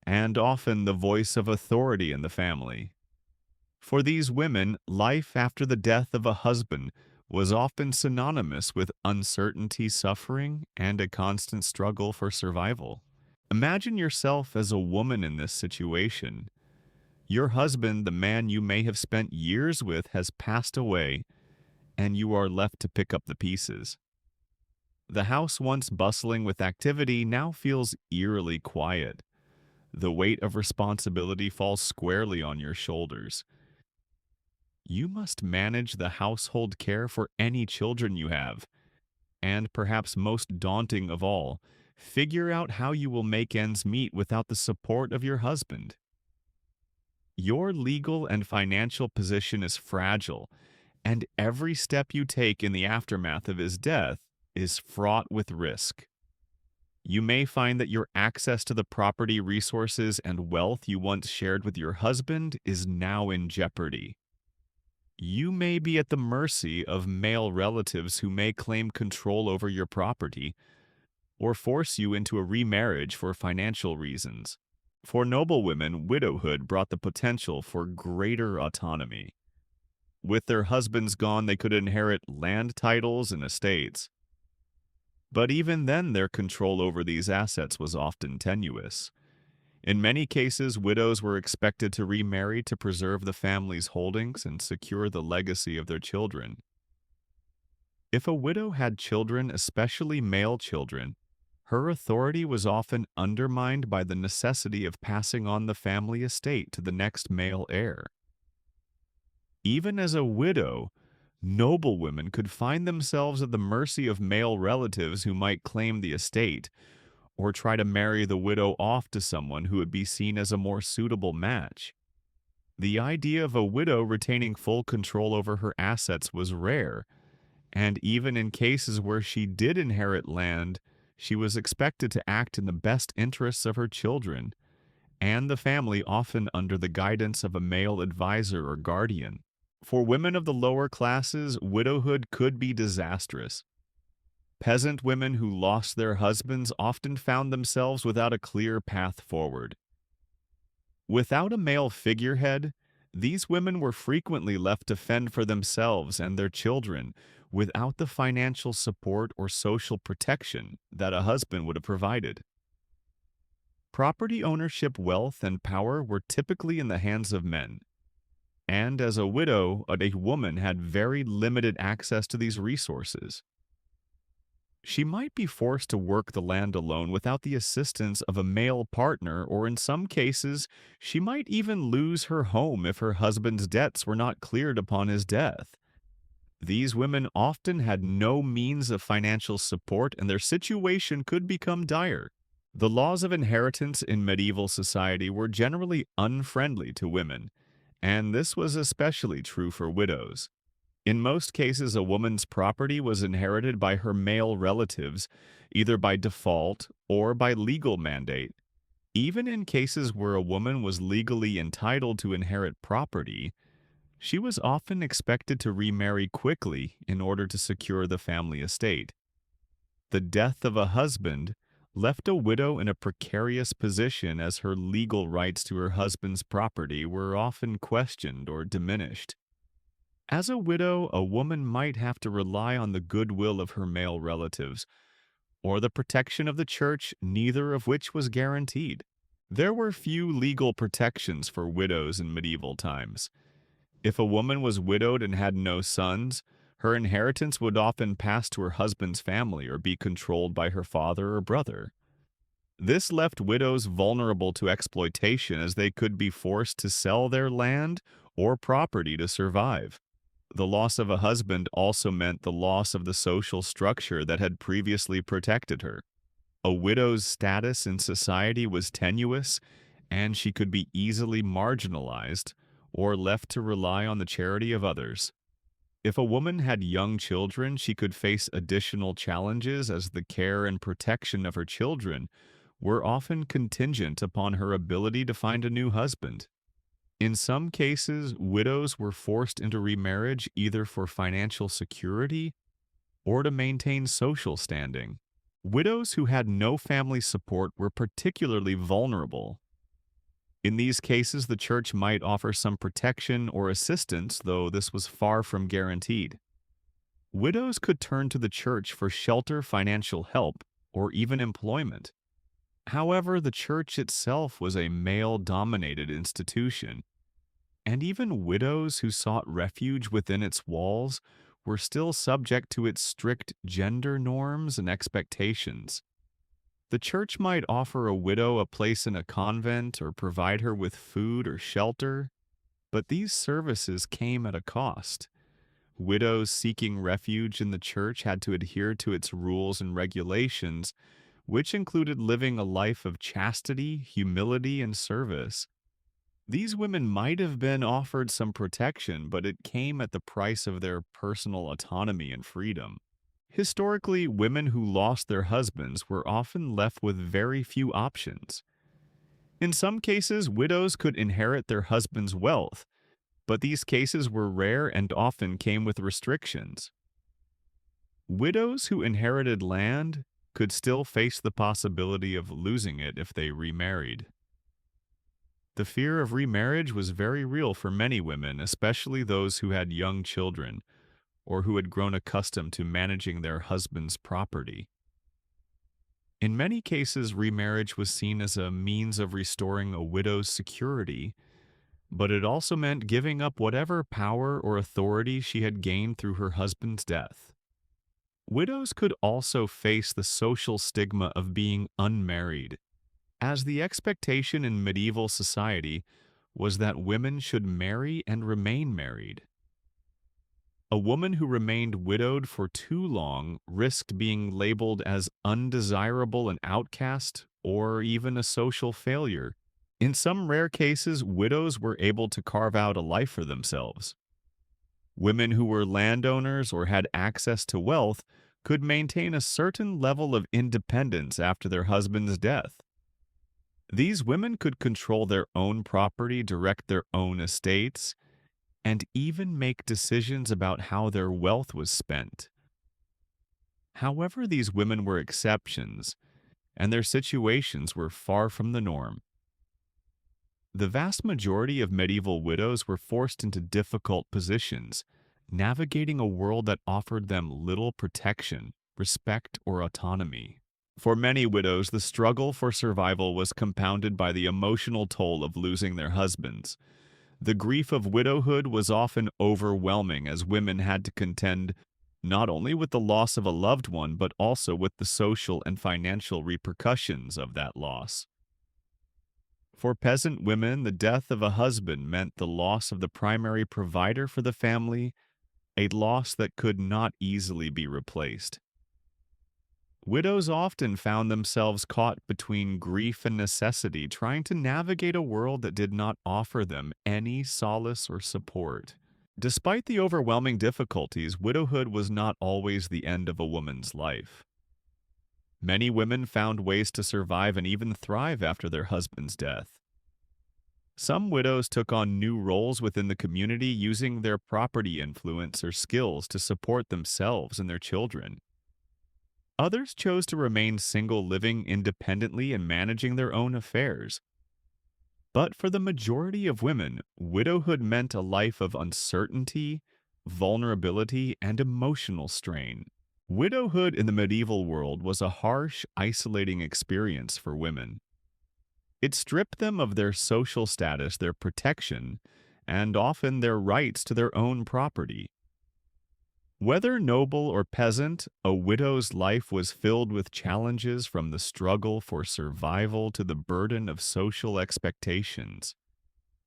and often the voice of authority in the family. For these women, life after the death of a husband was often synonymous with uncertainty, suffering, and a constant struggle for survival. Imagine yourself as a woman in this situation. Your husband, the man you may have spent years with, has passed away, and you are left to pick up the pieces. The house, once bustling with activity, now feels eerily quiet. The weight of responsibility falls squarely on your shoulders. You must manage the household care for any children you have, and perhaps most daunting of all, figure out how you will make ends meet without the support of your husband. Your legal and financial position is fragile, and every step you take in the aftermath of his death is fraught with risk. You may find that your access to the property, resources, and wealth you once shared with your husband is now in jeopardy. You may be at the mercy of male relatives who may claim control over your property or force you into a remarriage for financial reasons. For noble women, widowhood brought the potential for greater autonomy. With their husbands gone, they could inherit land titles and estates. But even then, their control over these assets was often tenuous. In many cases, widows were expected to remarry to preserve the family's holdings and secure the legacy of their children. If a widow had children, especially male children, her authority was often undermined by the necessity of passing on the family estate to the next male heir. Even as a widow, noble women could find themselves at the mercy of male relatives who might claim the estate, or try to marry the widow off to someone who would be seen as a more suitable match. The idea of a widow retaining full control over her assets was rare, and even in cases where she did inherit land, she was expected to act in the best interests of her children and the family, often under the guidance of a male advisor or guardian. For women of the lower classes, widowhood could be disastrous. Peasant women who lost their husbands often found themselves without a clear path forward. Without a male figurehead, these women were frequently left to fend for themselves and their children without the financial support or social protection that a husband would have provided. Property ownership, wealth, and power were typically in the hands of men, and as a widow, a woman had very limited access to these resources. She might be forced to work the land alone without the assistance of a male partner, or in some cases, she might even lose her home if her husband's debts were not cleared upon his death. These women often had no means of financial support, and their situation could become dire. The laws of inheritance in medieval society were generally unfriendly to women, and this was especially true for widows. In most cases, a woman's property was inherited by her male relatives, either by default or by legal mandate. Even in cases where a woman was legally entitled to inherit property, she was often expected to remarry quickly in order to secure the family estate. The death of a husband left a widow in a precarious position, as her legal rights to her husband's property were often questioned or diminished. As a widow, a woman might have to rely on the goodwill of her male relatives, or the protection of the church, neither of which was guaranteed. There were few legal protections for widows in medieval times. If a woman was widowed and had no sons, her inheritance would often pass to her husband's family or be controlled by her father or brother. This left widows vulnerable to exploitation, as they could be forced to sell their land or property to survive. The loss of a husband also meant the loss of the social structure that had previously protected her. A widow's status in society was tenuous, and she could be easily marginalized or left to rely on the charity of others. If a woman had young children, she could face additional challenges, as the care and protection of her children were often contingent upon her ability to find a new husband. In some cases, widows were forced into remarriage either for financial security or to maintain social standing. Widows who had no family support were particularly vulnerable. In these cases, the church might offer some protection or assistance, though this was far from guaranteed. Widows could turn to the church for shelter, financial help, or even employment. However, the church itself was a male-dominated institution, and even widows who sought refuge within its walls were still subject to its strict gender norms and expectations. The church might offer a widow a place in a convent or provide her with food or shelter, but these services came at a cost. Widows seeking refuge in the church had to adhere to its rules and regulations, which included living a life of chastity, humility, and service. These women might have been offered some protection, but it came at the price of their personal autonomy and freedom. Historically, women who lost their husbands were often left with very few options. In some cases, widows could inherit their husband's wealth, but these cases were rare and often came with restrictions. Widows who inherited land could still face the possibility of losing it if they remarried. The fear of remarriage was very real for many women, especially those who had young children or who had grown accustomed to managing their husband's property. In many cases, remarriage was seen as a means of restoring a widow's security, but it also meant giving up whatever power or authority she had gained through her husband's death. Widows could also face the social stigma of being unmarried, as the expectation in medieval society was that women should marry and remain married. A woman who remained widowed for too long risked being labeled as undesirable and outcast, or even a social failure. In some rare cases, widows were able to carve out a life for themselves. Women who were landowners or had access to wealth could maintain a certain level of independence after their husband's death. These women could control their own property, direct their own estates, and even make decisions about how their wealth was spent. However, these women were exceptions, and their situations were far from the norm. The vast majority of medieval widows were forced into difficult positions, navigating a world that offered them little protection, respect, or autonomy. For many widows, the struggle for survival was compounded by the emotional toll of losing their husbands. The grief of widowhood was often overwhelming as women had to contend not only with the loss of a loved one, but also with the social and financial repercussions of that loss. For peasant women, the death of a husband meant the loss of the primary provider for the family, a loss that could not easily be replaced. Widows often found themselves caught between grief and necessity, trying to navigate a world that did not offer them any solace or support. Despite the overwhelming difficulties, widowhood was not always the end of a woman's life. Many women found ways to survive and even thrive after their husband's death. Some widows took on new roles within the community, using their property influence or skills to support themselves and their children. Others chose to remain single, living independently and managing their own affairs. But for the majority of women, widowhood meant a life of uncertainty, vulnerability, and emotional strain. Widowhood in the medieval world was a harsh, isolating experience for women. It stripped them of their social status, their protection, and often their rights to their own property. Whether noble or peasant, a widow's life was filled with challenges, from the struggle for survival to the burden of social expectations.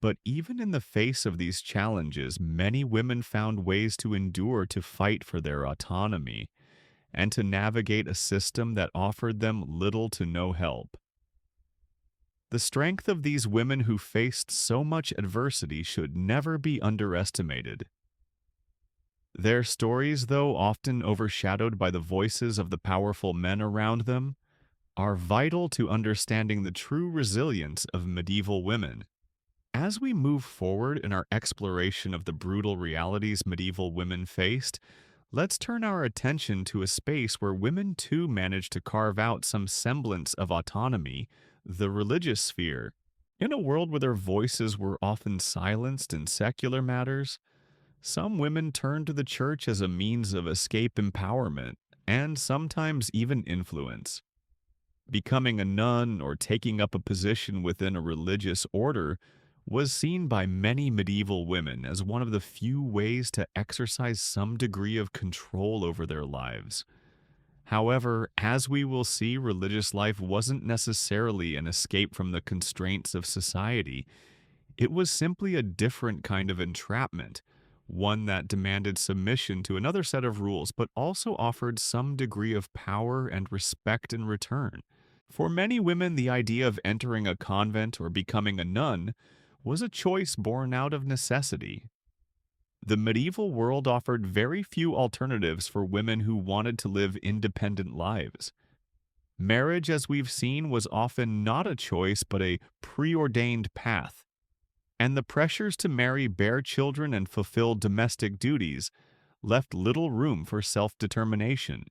But even in the face of these challenges, many women found ways to endure, to fight for their autonomy, and to navigate a system that offered them little to no help. The strength of these women who faced so much adversity should never be underestimated. Their stories, though often overshadowed by the voices of the powerful men around them, are vital to understanding the true resilience of medieval women. As we move forward in our exploration of the brutal realities medieval women faced, let's turn our attention to a space where women too managed to carve out some semblance of autonomy: the religious sphere. In a world where their voices were often silenced in secular matters, some women turned to the church as a means of escape, empowerment, and sometimes even influence. Becoming a nun or taking up a position within a religious order was seen by many medieval women as one of the few ways to exercise some degree of control over their lives. However, as we will see, religious life wasn't necessarily an escape from the constraints of society. It was simply a different kind of entrapment, one that demanded submission to another set of rules, but also offered some degree of power and respect in return. For many women, the idea of entering a convent or becoming a nun was a choice born out of necessity. The medieval world offered very few alternatives for women who wanted to live independent lives. Marriage, as we've seen, was often not a choice but a preordained path, and the pressures to marry, bear children, and fulfill domestic duties left little room for self-determination.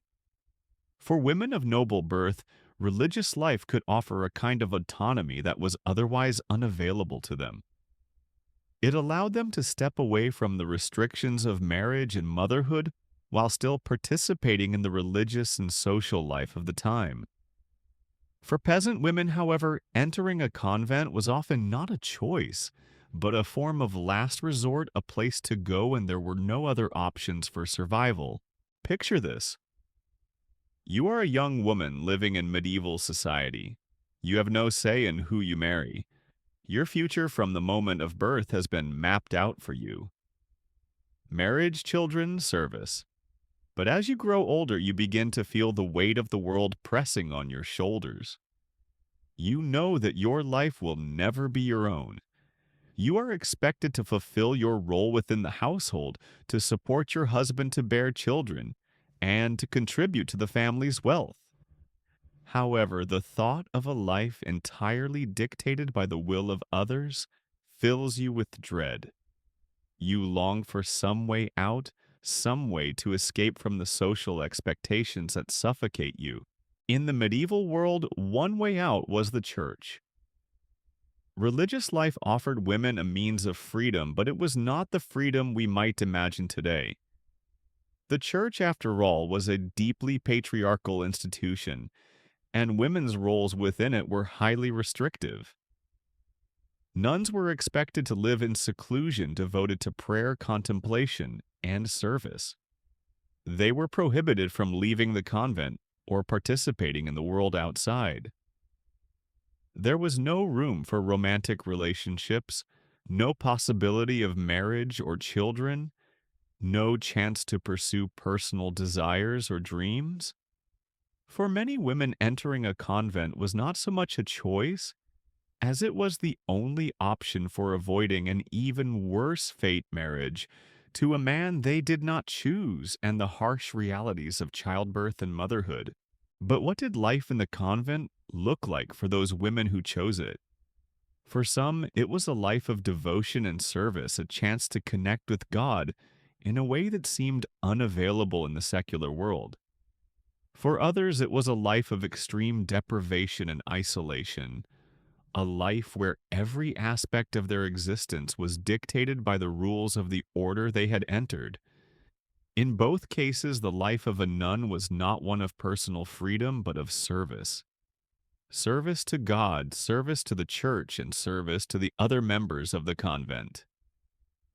For women of noble birth, religious life could offer a kind of autonomy that was otherwise unavailable to them. It allowed them to step away from the restrictions of marriage and motherhood while still participating in the religious and social life of the time. For peasant women, however, entering a convent was often not a choice, but a form of last resort, a place to go when there were no other options for survival. Picture this. You are a young woman living in medieval society. You have no say in who you marry. Your future from the moment of birth has been mapped out for you. Marriage, children, service. But as you grow older, you begin to feel the weight of the world pressing on your shoulders. You know that your life will never be your own. You are expected to fulfill your role within the household, to support your husband, to bear children, and to contribute to the family's wealth. However, the thought of a life entirely dictated by the will of others fills you with dread. You long for some way out, some way to escape from the social expectations that suffocate you. In the medieval world, one way out was the church. Religious life offered women a means of freedom, but it was not the freedom we might imagine today. The church, after all, was a deeply patriarchal institution, and women's roles within it were highly restrictive. Nuns were expected to live in seclusion devoted to prayer, contemplation, and service. They were prohibited from leaving the convent or participating in the world outside. There was no room for romantic relationships, no possibility of marriage or children, no chance to pursue personal desires or dreams. For many women, entering a convent was not so much a choice as it was the only option for avoiding an even worse fate, marriage to a man they did not choose, and the harsh realities of childbirth and motherhood. But what did life in the convent look like for those women who chose it? For some, it was a life of devotion and service, a chance to connect with God in a way that seemed unavailable in the secular world. For others, it was a life of extreme deprivation and isolation, a life where every aspect of their existence was dictated by the rules of the order they had entered. In both cases, the life of a nun was not one of personal freedom, but of service. Service to God, service to the church, and service to the other members of the convent.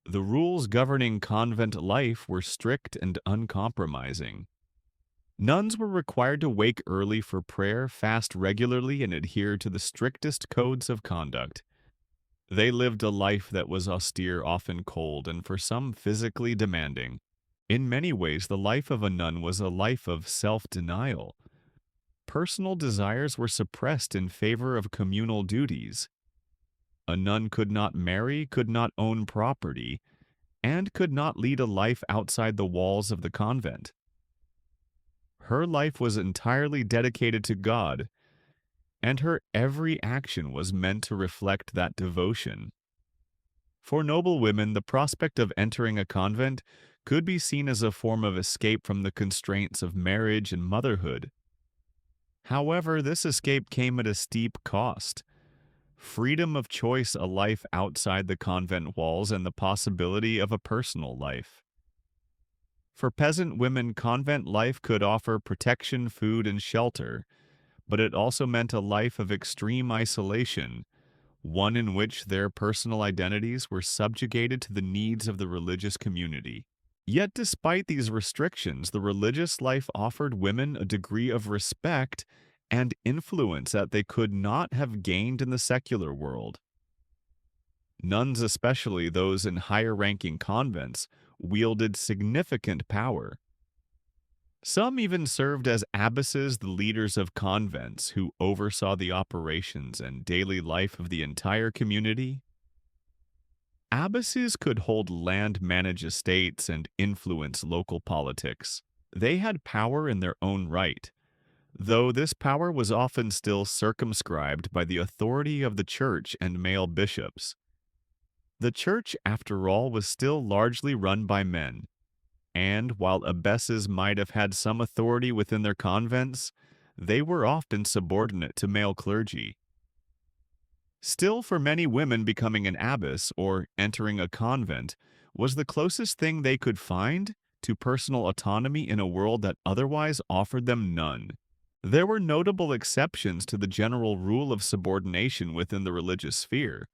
The rules governing convent life were strict and uncompromising. Nuns were required to wake early for prayer, fast regularly, and adhere to the strictest codes of conduct. They lived a life that was austere, often cold, and for some physically demanding. In many ways, the life of a nun was a life of self-denial. Personal desires were suppressed in favor of communal duties. A nun could not marry, could not own property, and could not lead a life outside the walls of the convent. Her life was entirely dedicated to God, and her every action was meant to reflect that devotion. For noble women, the prospect of entering a convent could be seen as a form of escape from the constraints of marriage and motherhood. However, this escape came at a steep cost. Freedom of choice, a life outside the convent walls, and the possibility of a personal life. For peasant women, convent life could offer protection, food, and shelter, but it also meant a life of extreme isolation, one in which their personal identities were subjugated to the needs of the religious community. Yet despite these restrictions, the religious life offered women a degree of respect and influence that they could not have gained in the secular world. Nuns, especially those in higher-ranking convents, wielded significant power. Some even served as abbesses, the leaders of convents, who oversaw the operations and daily life of the entire community. Abbesses could hold land, manage estates, and influence local politics. They had power in their own right, though this power was often still circumscribed by the authority of the church and male bishops. The church, after all, was still largely run by men, and while abbesses might have had some authority within their convents, they were often subordinate to male clergy. Still, for many women, becoming an abbess or entering a convent was the closest thing they could find to personal autonomy in a world that otherwise offered them none. There were notable exceptions to the general rule of subordination within the religious sphere.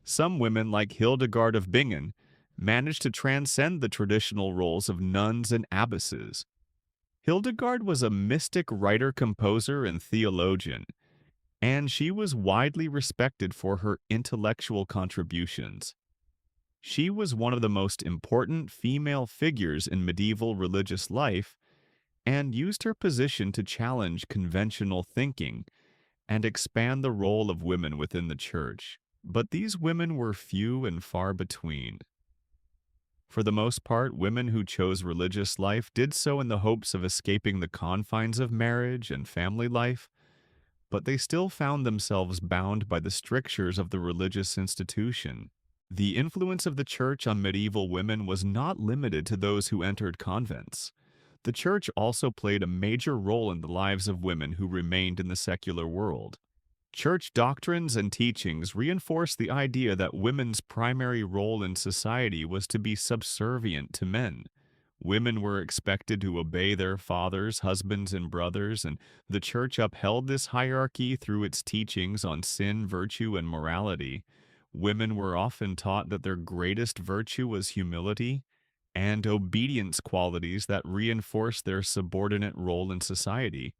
Some women, like Hildegard of Bingen, managed to transcend the traditional roles of nuns and abbesses. Hildegard was a mystic writer, composer, and theologian, and she was widely respected for her intellectual contributions. She was one of the most important female figures in medieval religious life and used her position to challenge conventional thinking and expand the role of women within the church. But these women were few and far between. For the most part, women who chose religious life did so in the hopes of escaping the confines of marriage and family life, but they still found themselves bound by the strictures of the religious institution. The influence of the church on medieval women was not limited to those who entered convents. The church also played a major role in the lives of women who remained in the secular world. Church doctrines and teachings reinforced the idea that women's primary role in society was to be subservient to men. Women were expected to obey their fathers, husbands, and brothers, and the church upheld this hierarchy through its teachings on sin, virtue, and morality. Women were often taught that their greatest virtue was humility and obedience, qualities that reinforced their subordinate role in society.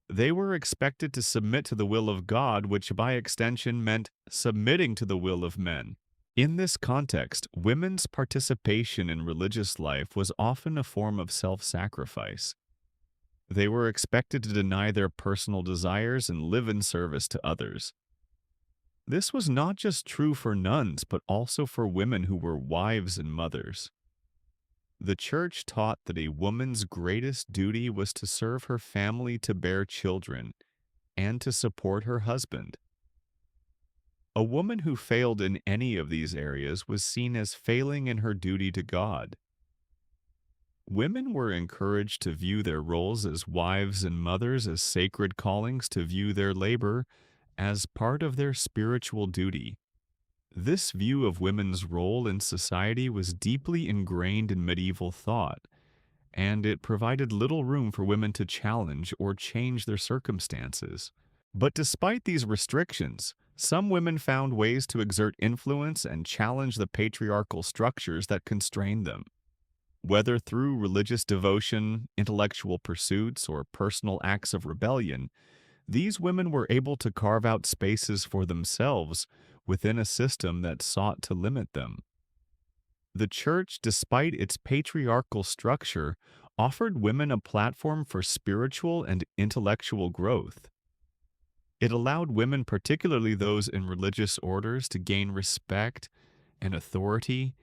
They were expected to submit to the will of God, which by extension meant submitting to the will of men. In this context, women's participation in religious life was often a form of self-sacrifice. They were expected to deny their personal desires and live in service to others. This was not just true for nuns, but also for women who were wives and mothers. The church taught that a woman's greatest duty was to serve her family, to bear children, and to support her husband. A woman who failed in any of these areas was seen as failing in her duty to God. Women were encouraged to view their roles as wives and mothers as sacred callings, to view their labor as part of their spiritual duty. This view of women's role in society was deeply ingrained in medieval thought, and it provided little room for women to challenge or change their circumstances. But despite these restrictions, some women found ways to exert influence and challenge the patriarchal structures that constrained them. Whether through religious devotion, intellectual pursuits, or personal acts of rebellion, these women were able to carve out spaces for themselves within a system that sought to limit them. The church, despite its patriarchal structure, offered women a platform for spiritual and intellectual growth. It allowed women, particularly those in religious orders, to gain respect and authority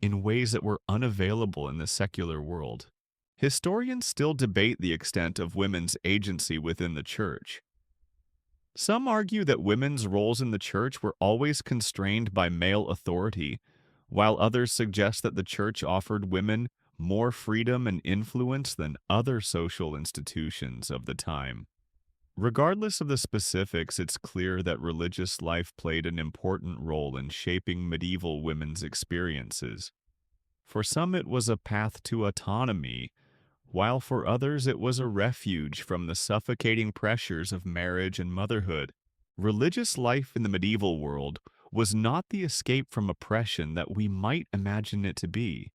in ways that were unavailable in the secular world. Historians still debate the extent of women's agency within the church. Some argue that women's roles in the church were always constrained by male authority, while others suggest that the church offered women more freedom and influence than other social institutions of the time. Regardless of the specifics, it's clear that religious life played an important role in shaping medieval women's experiences. For some, it was a path to autonomy, while for others it was a refuge from the suffocating pressures of marriage and motherhood. Religious life in the medieval world was not the escape from oppression that we might imagine it to be.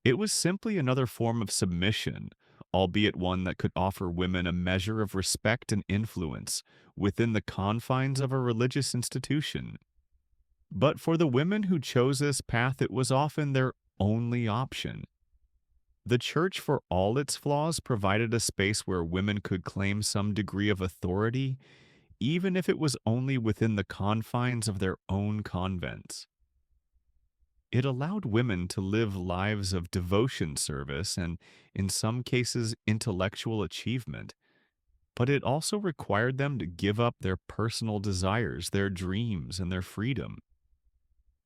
It was simply another form of submission, albeit one that could offer women a measure of respect and influence within the confines of a religious institution. But for the women who chose this path, it was often their only option. The church, for all its flaws, provided a space where women could claim some degree of authority, even if it was only within the confines of their own convents. It allowed women to live lives of devotion service and, in some cases, intellectual achievement, but it also required them to give up their personal desires, their dreams, and their freedom.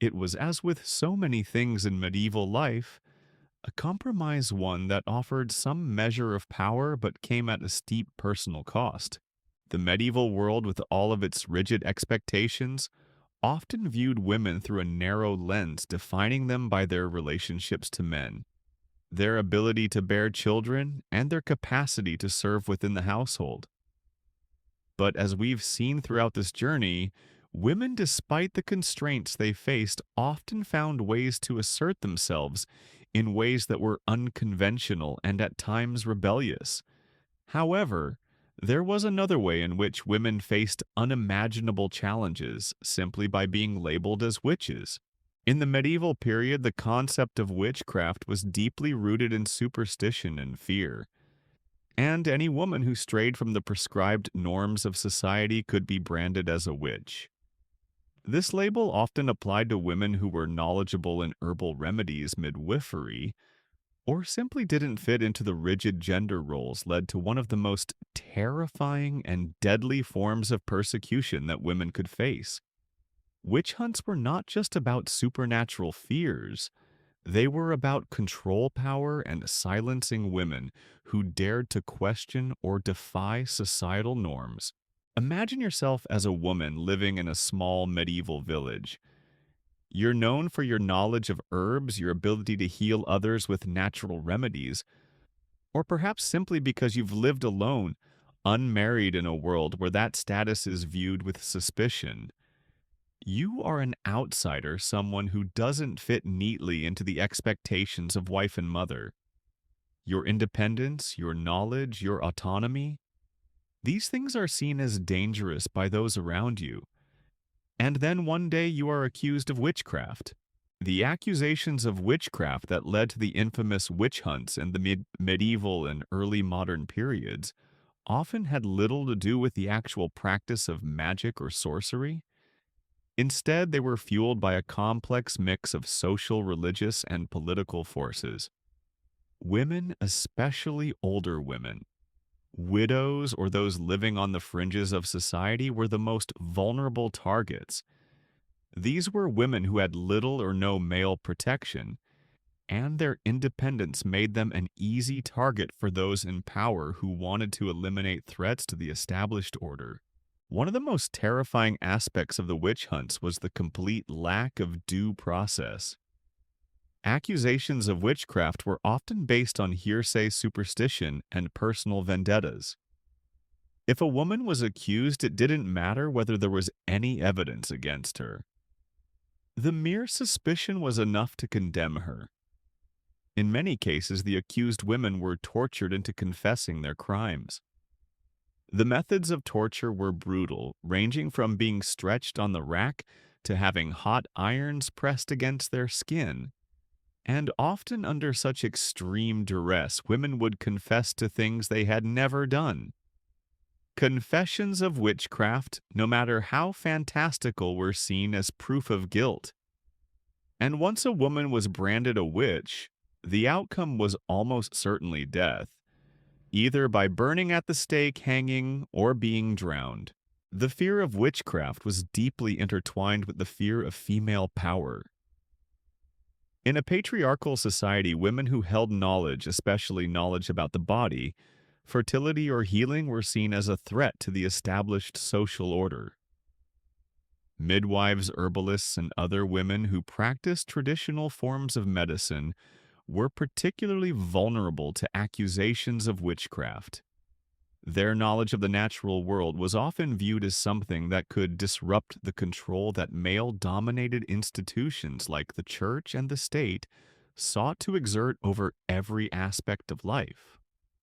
It was, as with so many things in medieval life, a compromise, one that offered some measure of power but came at a steep personal cost. The medieval world, with all of its rigid expectations, often viewed women through a narrow lens, defining them by their relationships to men, their ability to bear children, and their capacity to serve within the household. But as we've seen throughout this journey, women, despite the constraints they faced, often found ways to assert themselves in ways that were unconventional and at times rebellious. However, there was another way in which women faced unimaginable challenges simply by being labeled as witches. In the medieval period, the concept of witchcraft was deeply rooted in superstition and fear, and any woman who strayed from the prescribed norms of society could be branded as a witch. This label often applied to women who were knowledgeable in herbal remedies, midwifery, or simply didn't fit into the rigid gender roles, led to one of the most terrifying and deadly forms of persecution that women could face. Witch hunts were not just about supernatural fears, they were about control power and silencing women who dared to question or defy societal norms. Imagine yourself as a woman living in a small medieval village. You're known for your knowledge of herbs, your ability to heal others with natural remedies, or perhaps simply because you've lived alone, unmarried in a world where that status is viewed with suspicion. You are an outsider, someone who doesn't fit neatly into the expectations of wife and mother. Your independence, your knowledge, your autonomy, these things are seen as dangerous by those around you. And then one day you are accused of witchcraft. The accusations of witchcraft that led to the infamous witch hunts in the medieval and early modern periods often had little to do with the actual practice of magic or sorcery. Instead, they were fueled by a complex mix of social, religious, and political forces. Women, especially older women, widows, or those living on the fringes of society, were the most vulnerable targets. These were women who had little or no male protection, and their independence made them an easy target for those in power who wanted to eliminate threats to the established order. One of the most terrifying aspects of the witch hunts was the complete lack of due process. Accusations of witchcraft were often based on hearsay, superstition, and personal vendettas. If a woman was accused, it didn't matter whether there was any evidence against her. The mere suspicion was enough to condemn her. In many cases, the accused women were tortured into confessing their crimes. The methods of torture were brutal, ranging from being stretched on the rack to having hot irons pressed against their skin. And often under such extreme duress, women would confess to things they had never done. Confessions of witchcraft, no matter how fantastical, were seen as proof of guilt. And once a woman was branded a witch, the outcome was almost certainly death, either by burning at the stake, hanging, or being drowned. The fear of witchcraft was deeply intertwined with the fear of female power. In a patriarchal society, women who held knowledge, especially knowledge about the body, fertility, or healing, were seen as a threat to the established social order. Midwives, herbalists, and other women who practiced traditional forms of medicine were particularly vulnerable to accusations of witchcraft. Their knowledge of the natural world was often viewed as something that could disrupt the control that male-dominated institutions like the church and the state sought to exert over every aspect of life.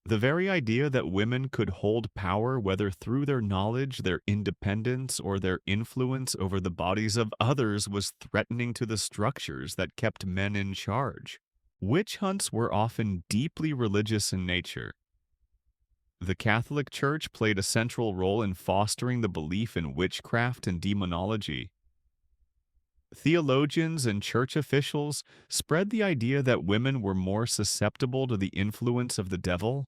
The very idea that women could hold power, whether through their knowledge, their independence, or their influence over the bodies of others, was threatening to the structures that kept men in charge. Witch hunts were often deeply religious in nature. The Catholic Church played a central role in fostering the belief in witchcraft and demonology. Theologians and church officials spread the idea that women were more susceptible to the influence of the devil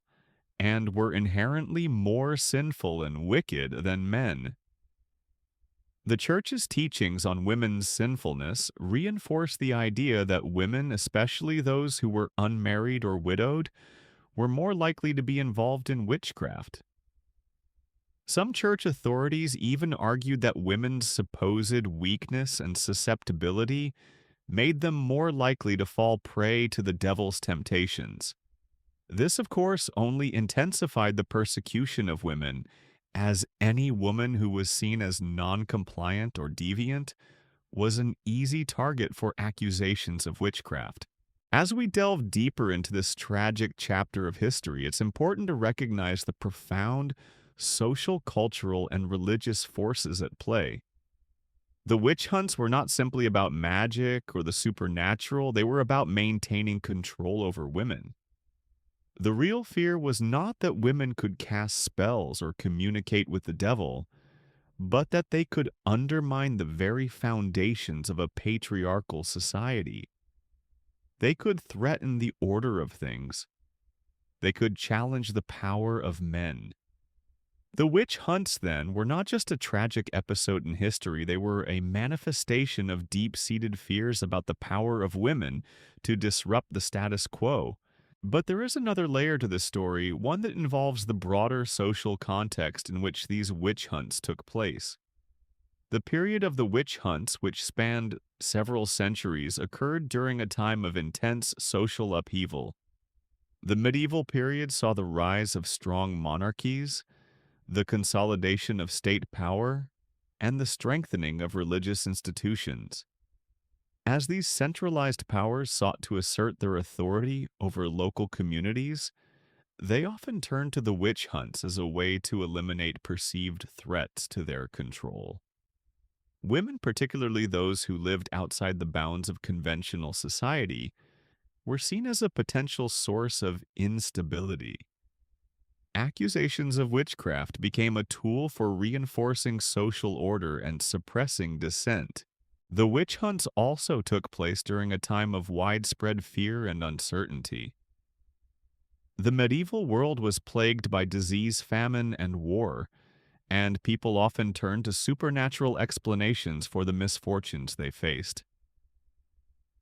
and were inherently more sinful and wicked than men. The church's teachings on women's sinfulness reinforce the idea that women, especially those who were unmarried or widowed, were more likely to be involved in witchcraft. Some church authorities even argued that women's supposed weakness and susceptibility made them more likely to fall prey to the devil's temptations. This, of course, only intensified the persecution of women, as any woman who was seen as non-compliant or deviant was an easy target for accusations of witchcraft. As we delve deeper into this tragic chapter of history, it's important to recognize the profound social, cultural, and religious forces at play. The witch hunts were not simply about magic or the supernatural, they were about maintaining control over women. The real fear was not that women could cast spells or communicate with the devil, but that they could undermine the very foundations of a patriarchal society. They could threaten the order of things. They could challenge the power of men. The witch hunts, then, were not just a tragic episode in history, they were a manifestation of deep-seated fears about the power of women to disrupt the status quo. But there is another layer to this story, one that involves the broader social context in which these witch hunts took place. The period of the witch hunts, which spanned several centuries, occurred during a time of intense social upheaval. The medieval period saw the rise of strong monarchies, the consolidation of state power, and the strengthening of religious institutions. As these centralized powers sought to assert their authority over local communities, they often turned to the witch hunts as a way to eliminate perceived threats to their control. Women, particularly those who lived outside the bounds of conventional society, were seen as a potential source of instability. Accusations of witchcraft became a tool for reinforcing social order and suppressing dissent. The witch hunts also took place during a time of widespread fear and uncertainty. The medieval world was plagued by disease, famine, and war, and people often turned to supernatural explanations for the misfortunes they faced.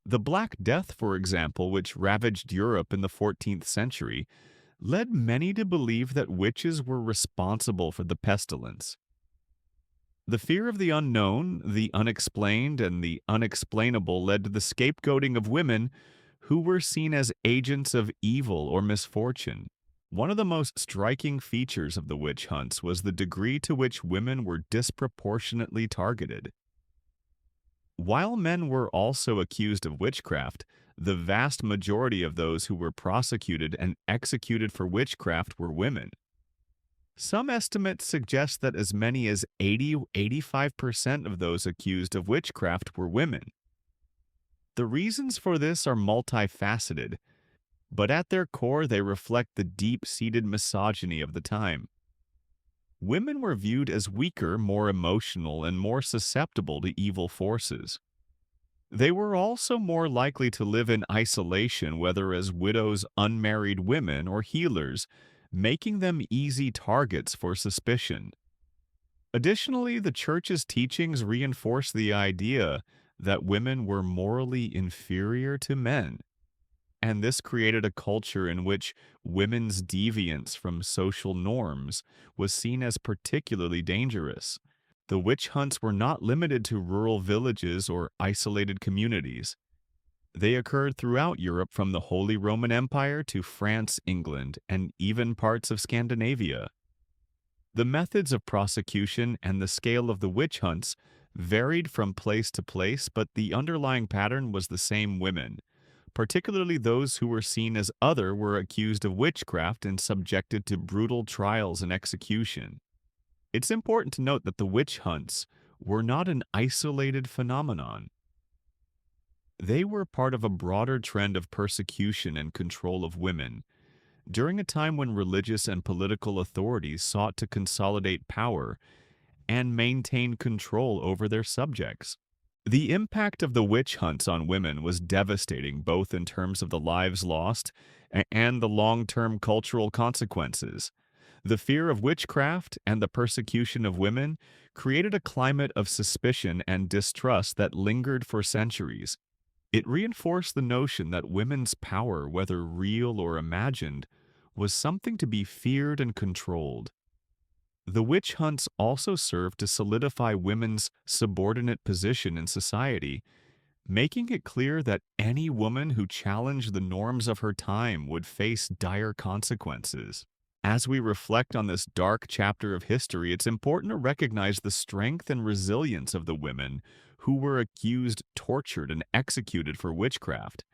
The Black Death, for example, which ravaged Europe in the 14th century, led many to believe that witches were responsible for the pestilence. The fear of the unknown, the unexplained, and the unexplainable led to the scapegoating of women who were seen as agents of evil or misfortune. One of the most striking features of the witch hunts was the degree to which women were disproportionately targeted. While men were also accused of witchcraft, the vast majority of those who were prosecuted and executed for witchcraft were women. Some estimates suggest that as many as 85% of those accused of witchcraft were women. The reasons for this are multifaceted, but at their core they reflect the deep-seated misogyny of the time. Women were viewed as weaker, more emotional, and more susceptible to evil forces. They were also more likely to live in isolation, whether as widows, unmarried women, or healers, making them easy targets for suspicion. Additionally, the church's teachings reinforce the idea that women were morally inferior to men, and this created a culture in which women's deviance from social norms was seen as particularly dangerous. The witch hunts were not limited to rural villages or isolated communities. They occurred throughout Europe, from the Holy Roman Empire to France, England, and even parts of Scandinavia. The methods of prosecution and the scale of the witch hunts varied from place to place, but the underlying pattern was the same: women, particularly those who were seen as other, were accused of witchcraft and subjected to brutal trials and execution. It's important to note that the witch hunts were not an isolated phenomenon. They were part of a broader trend of persecution and control of women, during a time when religious and political authorities sought to consolidate power and maintain control over their subjects. The impact of the witch hunts on women was devastating, both in terms of the lives lost and the long-term cultural consequences. The fear of witchcraft and the persecution of women created a climate of suspicion and distrust that lingered for centuries. It reinforced the notion that women's power, whether real or imagined, was something to be feared and controlled. The witch hunts also served to solidify women's subordinate position in society, making it clear that any woman who challenged the norms of her time would face dire consequences. As we reflect on this dark chapter of history, it's important to recognize the strength and resilience of the women who were accused, tortured, and executed for witchcraft.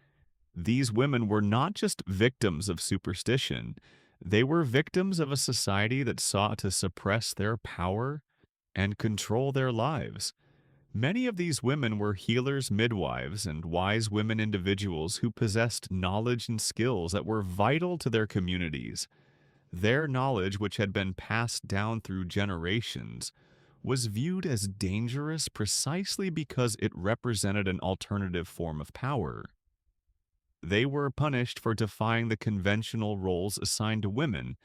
These women were not just victims of superstition, they were victims of a society that sought to suppress their power and control their lives. Many of these women were healers, midwives, and wise women individuals who possessed knowledge and skills that were vital to their communities. Their knowledge, which had been passed down through generations, was viewed as dangerous precisely because it represented an alternative form of power. They were punished for defying the conventional roles assigned to women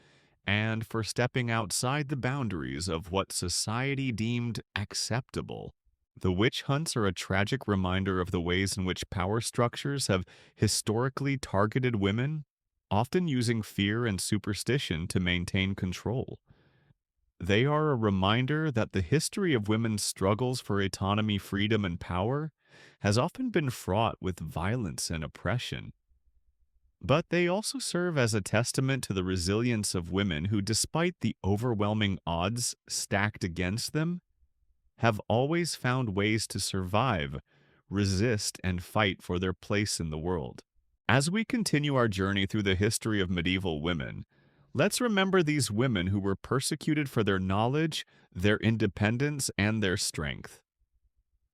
and for stepping outside the boundaries of what society deemed acceptable. The witch hunts are a tragic reminder of the ways in which power structures have historically targeted women, often using fear and superstition to maintain control. They are a reminder that the history of women's struggles for autonomy, freedom, and power has often been fraught with violence and oppression. But they also serve as a testament to the resilience of women who, despite the overwhelming odds stacked against them, have always found ways to survive, resist, and fight for their place in the world. As we continue our journey through the history of medieval women, let's remember these women who were persecuted for their knowledge, their independence, and their strength.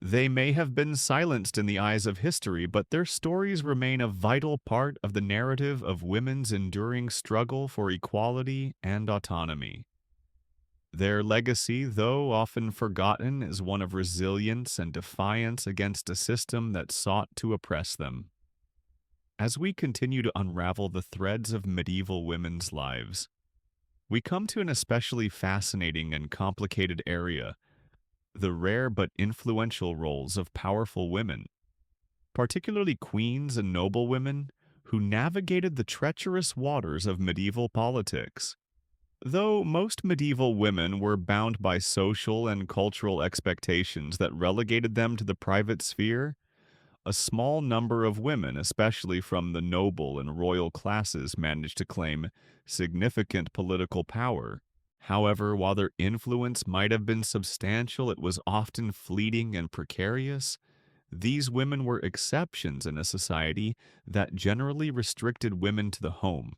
They may have been silenced in the eyes of history, but their stories remain a vital part of the narrative of women's enduring struggle for equality and autonomy. Their legacy, though often forgotten, is one of resilience and defiance against a system that sought to oppress them. As we continue to unravel the threads of medieval women's lives, we come to an especially fascinating and complicated area: the rare but influential roles of powerful women, particularly queens and noblewomen who navigated the treacherous waters of medieval politics. Though most medieval women were bound by social and cultural expectations that relegated them to the private sphere, a small number of women, especially from the noble and royal classes, managed to claim significant political power. However, while their influence might have been substantial, it was often fleeting and precarious. These women were exceptions in a society that generally restricted women to the home.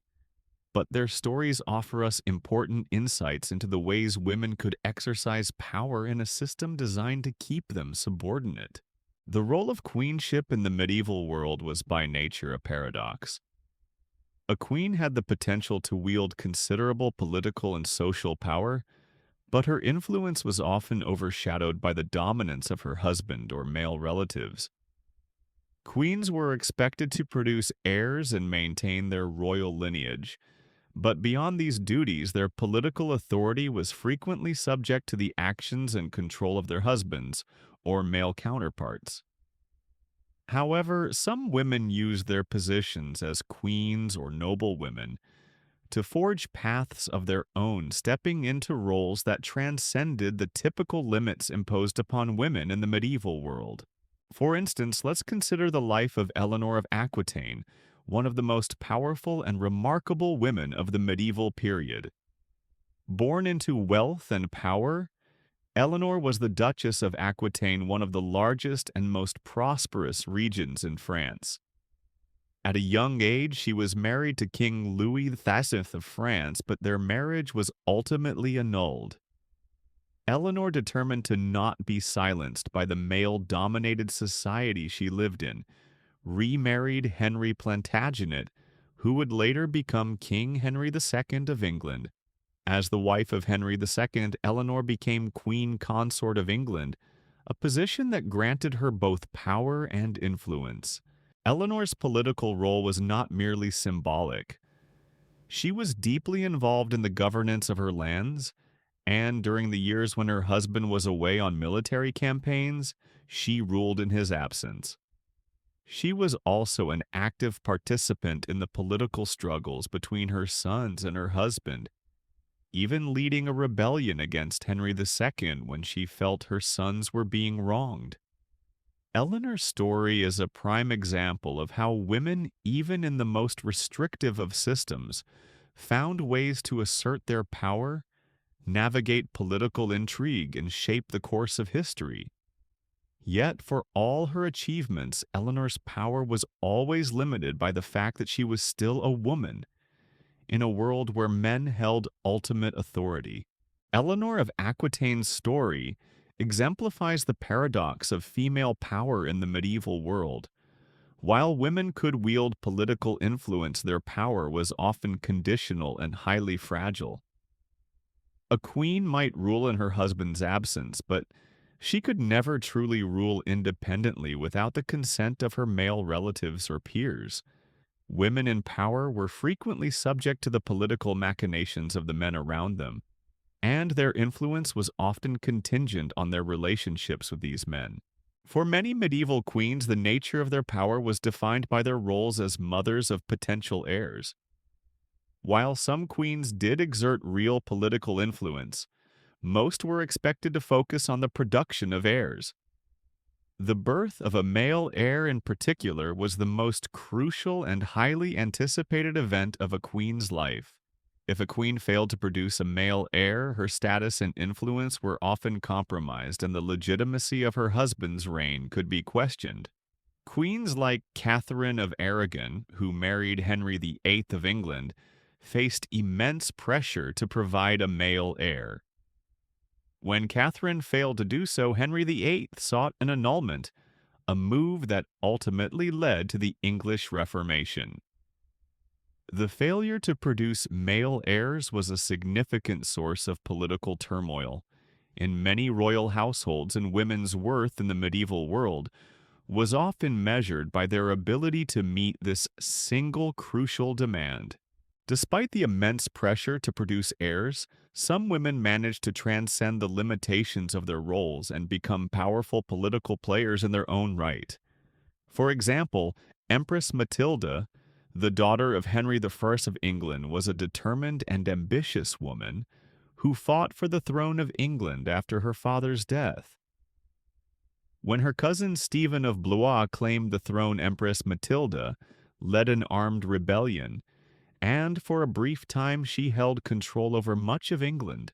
But their stories offer us important insights into the ways women could exercise power in a system designed to keep them subordinate. The role of queenship in the medieval world was by nature a paradox. A queen had the potential to wield considerable political and social power, but her influence was often overshadowed by the dominance of her husband or male relatives. Queens were expected to produce heirs and maintain their royal lineage, but beyond these duties, their political authority was frequently subject to the actions and control of their husbands or male counterparts. However, some women used their positions as queens or noblewomen to forge paths of their own, stepping into roles that transcended the typical limits imposed upon women in the medieval world. For instance, let's consider the life of Eleanor of Aquitaine, one of the most powerful and remarkable women of the medieval period. Born into wealth and power, Eleanor was the Duchess of Aquitaine, one of the largest and most prosperous regions in France. At a young age, she was married to King Louis XIII of France, but their marriage was ultimately annulled. Eleanor determined to not be silenced by the male-dominated society she lived in, remarried Henry Plantagenet, who would later become King Henry II of England. As the wife of Henry II, Eleanor became Queen Consort of England, a position that granted her both power and influence. Eleanor's political role was not merely symbolic. She was deeply involved in the governance of her lands, and during the years when her husband was away on military campaigns, she ruled in his absence. She was also an active participant in the political struggles between her sons and her husband, even leading a rebellion against Henry II when she felt her sons were being wronged. Eleanor's story is a prime example of how women, even in the most restrictive of systems, found ways to assert their power, navigate political intrigue, and shape the course of history. Yet, for all her achievements, Eleanor's power was always limited by the fact that she was still a woman in a world where men held ultimate authority. Eleanor of Aquitaine's story exemplifies the paradox of female power in the medieval world. While women could wield political influence, their power was often conditional and highly fragile. A queen might rule in her husband's absence, but she could never truly rule independently without the consent of her male relatives or peers. Women in power were frequently subject to the political machinations of the men around them, and their influence was often contingent on their relationships with these men. For many medieval queens, the nature of their power was defined by their roles as mothers of potential heirs. While some queens did exert real political influence, most were expected to focus on the production of heirs. The birth of a male heir in particular was the most crucial and highly anticipated event of a queen's life. If a queen failed to produce a male heir, her status and influence were often compromised, and the legitimacy of her husband's reign could be questioned. Queens like Catherine of Aragon, who married Henry VIII of England, faced immense pressure to provide a male heir. When Catherine failed to do so, Henry VIII sought an annulment, a move that ultimately led to the English Reformation. The failure to produce male heirs was a significant source of political turmoil. In many royal households, and women's worth in the medieval world was often measured by their ability to meet this single crucial demand. Despite the immense pressure to produce heirs, some women managed to transcend the limitations of their roles and become powerful political players in their own right. For example, Empress Matilda, the daughter of Henry I of England, was a determined and ambitious woman who fought for the throne of England after her father's death. When her cousin Stephen of Blois claimed the throne, Empress Matilda led an armed rebellion, and for a brief time she held control over much of England.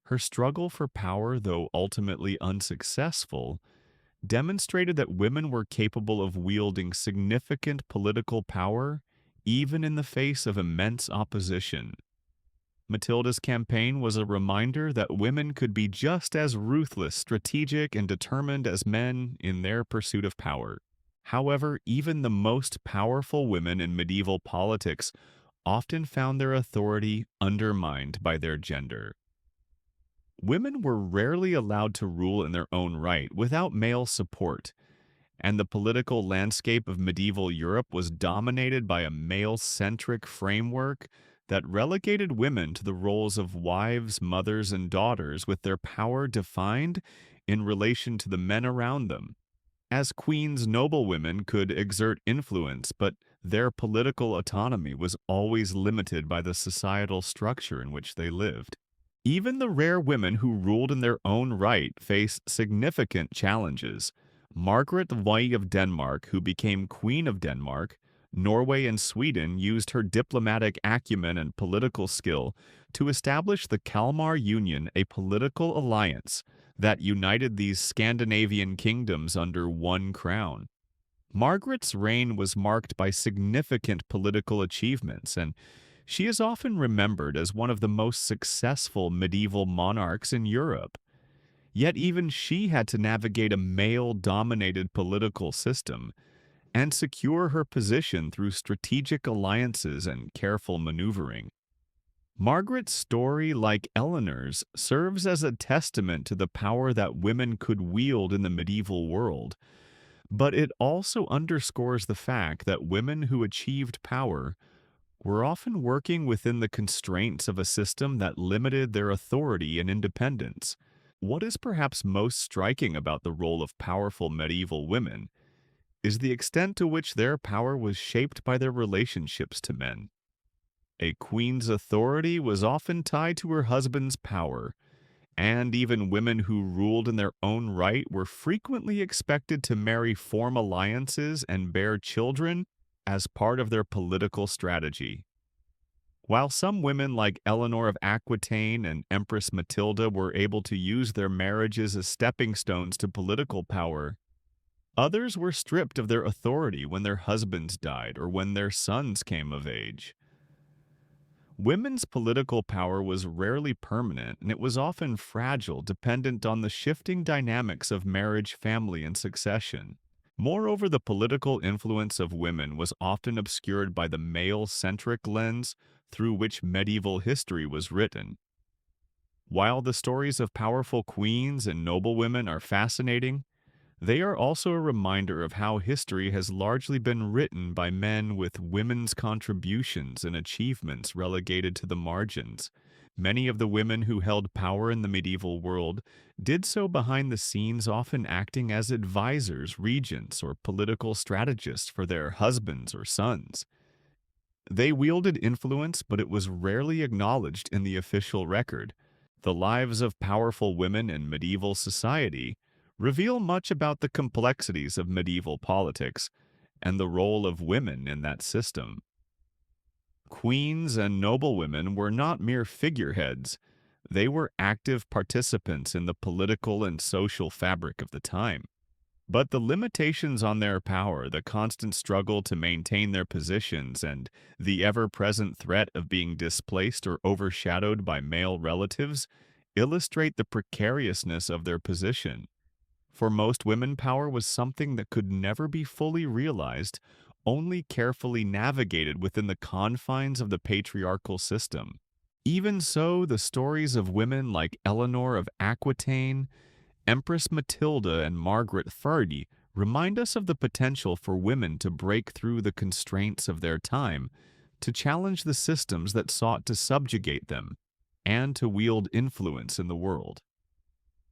Her struggle for power, though ultimately unsuccessful, demonstrated that women were capable of wielding significant political power even in the face of immense opposition. Matilda's campaign was a reminder that women could be just as ruthless, strategic, and determined as men in their pursuit of power. However, even the most powerful women in medieval politics often found their authority undermined by their gender. Women were rarely allowed to rule in their own right without male support, and the political landscape of medieval Europe was dominated by a male-centric framework that relegated women to the roles of wives, mothers, and daughters, with their power defined in relation to the men around them. As queens, noblewomen could exert influence, but their political autonomy was always limited by the societal structure in which they lived. Even the rare women who ruled in their own right faced significant challenges. Margaret I of Denmark, who became Queen of Denmark, Norway and Sweden used her diplomatic acumen and political skill to establish the Kalmar Union, a political alliance that united these Scandinavian kingdoms under one crown. Margaret's reign was marked by significant political achievements, and she is often remembered as one of the most successful medieval monarchs in Europe. Yet even she had to navigate a male-dominated political system and secure her position through strategic alliances and careful maneuvering. Margaret's story, like Eleanor's, serves as a testament to the power that women could wield in the medieval world, but it also underscores the fact that women who achieved power were often working within the constraints of a system that limited their authority and independence. What is perhaps most striking about the role of powerful medieval women is the extent to which their power was shaped by their relationships to men. A queen's authority was often tied to her husband's power, and even women who ruled in their own right were frequently expected to marry, form alliances, and bear children as part of their political strategy. While some women like Eleanor of Aquitaine and Empress Matilda were able to use their marriages as stepping stones to political power, others were stripped of their authority when their husbands died or when their sons came of age. Women's political power was rarely permanent, and it was often fragile, dependent on the shifting dynamics of marriage, family, and succession. Moreover, the political influence of women was often obscured by the male-centric lens through which medieval history was written. While the stories of powerful queens and noblewomen are fascinating, they are also a reminder of how history has largely been written by men, with women's contributions and achievements relegated to the margins. Many of the women who held power in the medieval world did so behind the scenes, often acting as advisors, regents, or political strategists for their husbands or sons. They wielded influence, but it was rarely acknowledged in the official record. The lives of powerful women in medieval society reveal much about the complexities of medieval politics and the role of women in that system. Queens and noblewomen were not mere figureheads. They were active participants in the political and social fabric of the time. But the limitations on their power, the constant struggle to maintain their positions, and the ever-present threat of being displaced or overshadowed by male relatives illustrate the precariousness of their position. For most women, power was something that could never be fully realized, only carefully navigated within the confines of the patriarchal system. Even so, the stories of women like Eleanor of Aquitaine, Empress Matilda, and Margaret Ferdy remind us of the potential for women to break through the constraints of their time, to challenge the systems that sought to subjugate them, and to wield influence in the world.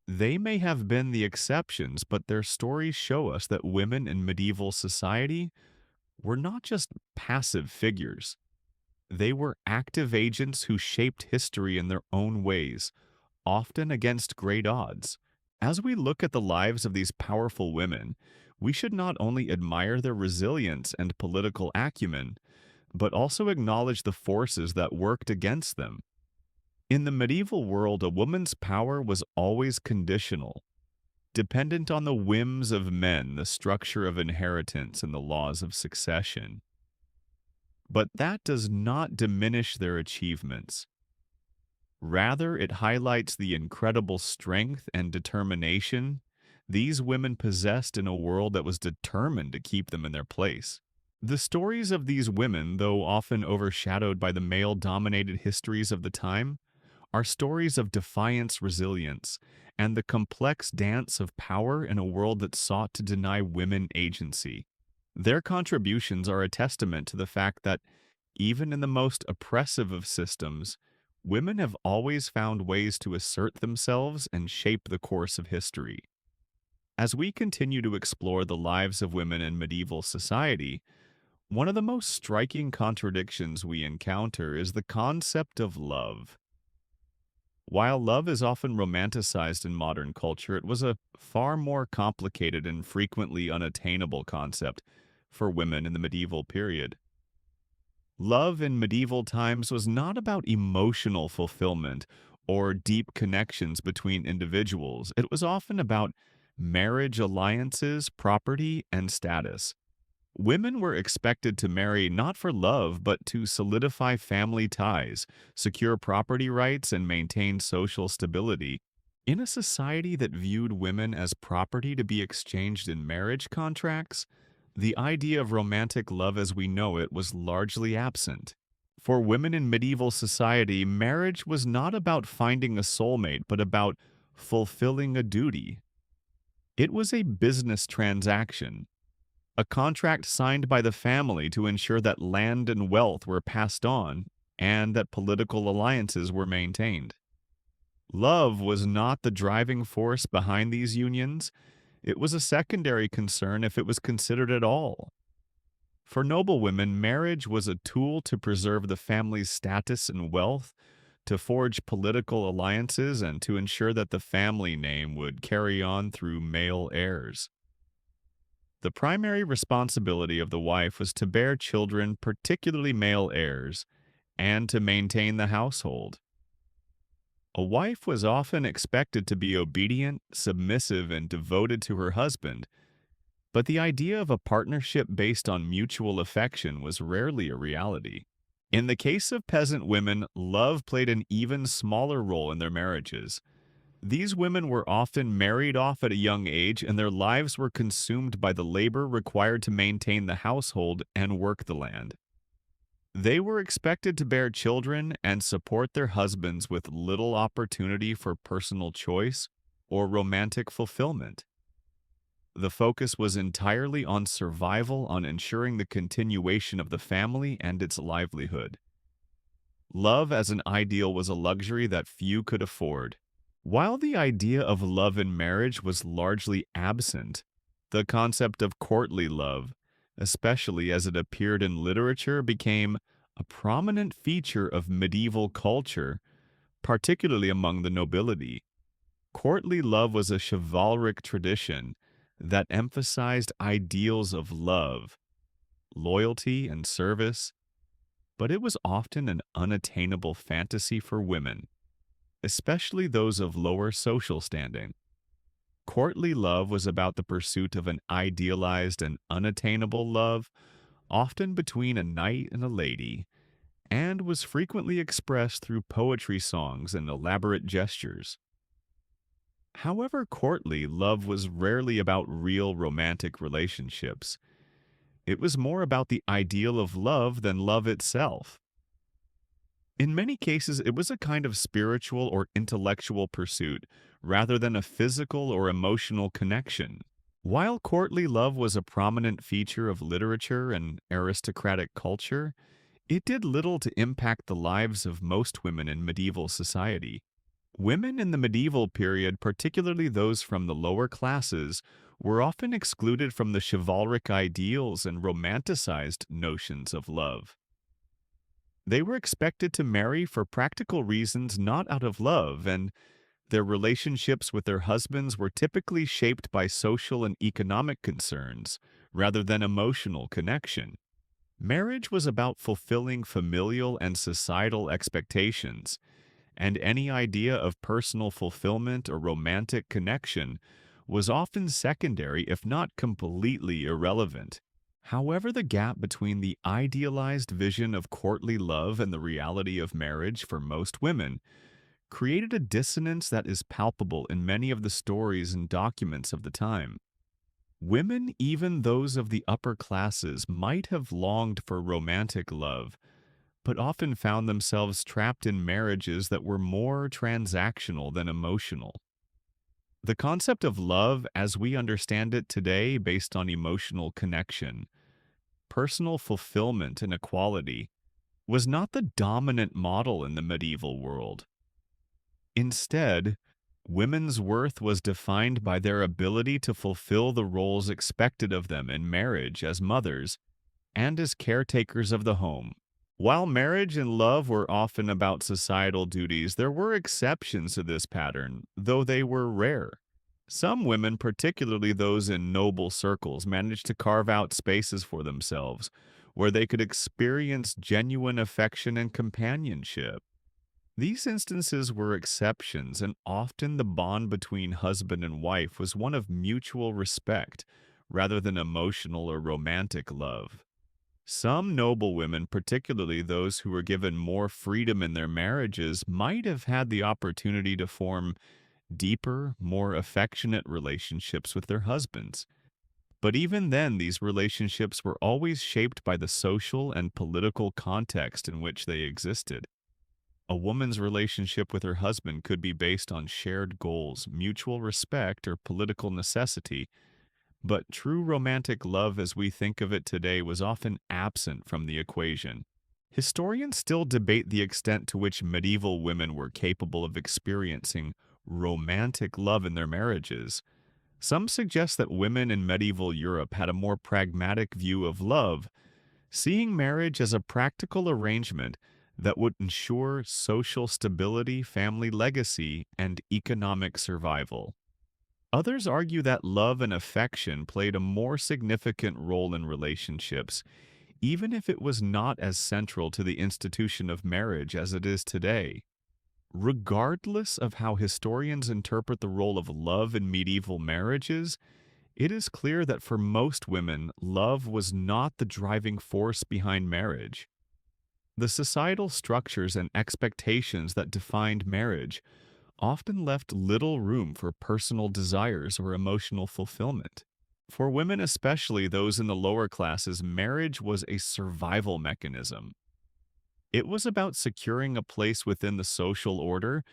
They may have been the exceptions, but their stories show us that women in medieval society were not just passive figures. They were active agents who shaped history in their own ways, often against great odds. As we look at the lives of these powerful women, we should not only admire their resilience and political acumen, but also acknowledge the forces that worked against them. In the medieval world, a woman's power was always conditional, dependent on the whims of men, the structure of inheritance, and the laws of succession. But that does not diminish their achievements. Rather, it highlights the incredible strength and determination these women possessed in a world that was determined to keep them in their place. The stories of these women, though often overshadowed by the male-dominated histories of the time, are stories of defiance, resilience, and the complex dance of power in a world that sought to deny women agency. Their contributions are a testament to the fact that, even in the most oppressive of systems, women have always found ways to assert themselves and shape the course of history. As we continue to explore the lives of women in medieval society, one of the most striking contradictions we encounter is the concept of love. While love is often romanticized in modern culture, it was a far more complicated and frequently unattainable concept for women in the medieval period. Love in medieval times was not about emotional fulfillment or deep connections between individuals. It was often about marriage alliances, property, and status. Women were expected to marry not for love, but to solidify family ties, secure property rights, and maintain social stability. In a society that viewed women as property to be exchanged in marriage contracts, the idea of romantic love as we know it was largely absent. For women in medieval society, marriage was not about finding a soulmate, but about fulfilling a duty. It was a business transaction, a contract signed by the family to ensure that land and wealth were passed on and that political alliances were maintained. Love was not the driving force behind these unions. It was a secondary concern if it was considered at all. For noble women, marriage was a tool to preserve the family's status and wealth, to forge political alliances, and to ensure that the family name would carry on through male heirs. The primary responsibility of the wife was to bear children, particularly male heirs, and to maintain the household. A wife was often expected to be obedient, submissive, and devoted to her husband, but the idea of a partnership based on mutual affection was rarely a reality. In the case of peasant women, love played an even smaller role in their marriages. These women were often married off at a young age, and their lives were consumed by the labor required to maintain the household and work the land. They were expected to bear children and support their husbands with little opportunity for personal choice or romantic fulfillment. The focus was entirely on survival, on ensuring the continuation of the family and its livelihood. Love as an ideal was a luxury that few could afford. While the idea of love in marriage was largely absent, the concept of courtly love, especially as it appeared in literature, became a prominent feature of medieval culture, particularly among the nobility. Courtly love was a chivalric tradition that emphasized ideals of love, loyalty, and service, but it was often an unattainable fantasy for women, especially those of lower social standing. Courtly love was about the pursuit of an idealized and unattainable love, often between a knight and a lady, and was frequently expressed through poetry songs and elaborate gestures. However, courtly love was rarely about real romantic relationships. It was more about the ideal of love than love itself. In many cases, it was a kind of spiritual or intellectual pursuit, rather than a physical or emotional connection. While courtly love was a prominent feature of literature and aristocratic culture, it did little to impact the lives of most women in medieval society. Women in the medieval period, particularly those from the lower classes, were often excluded from the chivalric ideals and romanticized notions of love. They were expected to marry for practical reasons, not out of love, and their relationships with their husbands were typically shaped by social and economic concerns rather than emotional connection. Marriage was about fulfilling familial and societal expectations, and any idea of personal fulfillment or romantic connection was often secondary, if not completely irrelevant. However, the gap between the idealized vision of courtly love and the reality of marriage for most women created a dissonance that is palpable in many of the stories and documents of the time. Women, even those of the upper classes, might have longed for romantic love, but often found themselves trapped in marriages that were more transactional than emotional. The concept of love, as we understand it today, based on emotional connection, personal fulfillment, and equality, was not the dominant model in the medieval world. Instead, women's worth was defined by their ability to fulfill the roles expected of them in marriage as mothers and as caretakers of the home. While marriage and love were often about societal duties, there were exceptions to this pattern, though they were rare. Some women, particularly those in noble circles, managed to carve out spaces for themselves where they could experience genuine affection and companionship. These instances were exceptions, and often the bond between husband and wife was one of mutual respect rather than emotional or romantic love. Some noble women, particularly those who were given more freedom in their marriages, might have had the opportunity to form deeper, more affectionate relationships with their husbands. But even then, these relationships were always shaped by the social and political context in which they existed. A woman's relationship with her husband could be based on shared goals, mutual respect, or political necessity, but true romantic love as we think of it today was often absent from the equation. Historians still debate the extent to which medieval women were capable of experiencing romantic love in their marriages. Some suggest that women in medieval Europe had a more pragmatic view of love, seeing marriage as a practical arrangement that would ensure social stability, family legacy, and economic survival. Others argue that love and affection played a more significant role in relationships, even if it was not as central to the institution of marriage as it is today. Regardless of how historians interpret the role of love in medieval marriages, it is clear that for most women, love was not the driving force behind marriage. The societal structures and expectations that defined marriage often left little room for personal desires or emotional fulfillment. For women, especially those in the lower classes, marriage was a survival mechanism. It was about securing a place within the social order,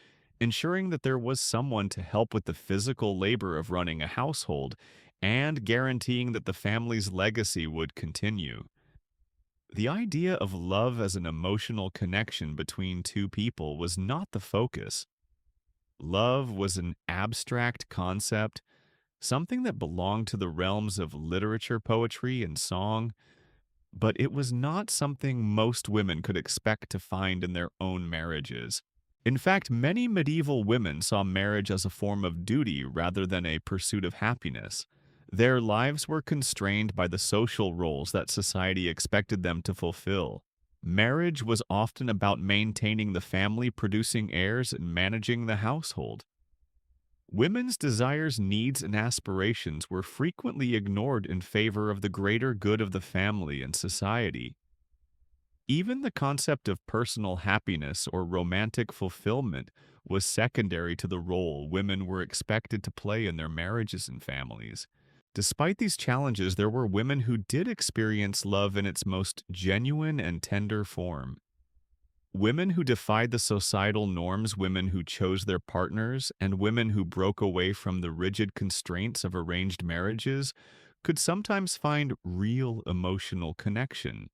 ensuring that there was someone to help with the physical labor of running a household, and guaranteeing that the family's legacy would continue. The idea of love as an emotional connection between two people was not the focus. Love was an abstract concept, something that belonged to the realms of literature, poetry, and song, but it was not something most women could expect to find in their own marriages. In fact, many medieval women saw marriage as a form of duty rather than a pursuit of happiness. Their lives were constrained by the social roles that society expected them to fulfill. Marriage was often about maintaining the family, producing heirs, and managing the household. Women's desires, needs, and aspirations were frequently ignored in favor of the greater good of the family and society. Even the concept of personal happiness or romantic fulfillment was secondary to the role women were expected to play in their marriages and families. Despite these challenges, there were women who did experience love in its most genuine and tender form. Women who defied the societal norms, women who chose their partners, and women who broke away from the rigid constraints of arranged marriages could sometimes find real emotional connection.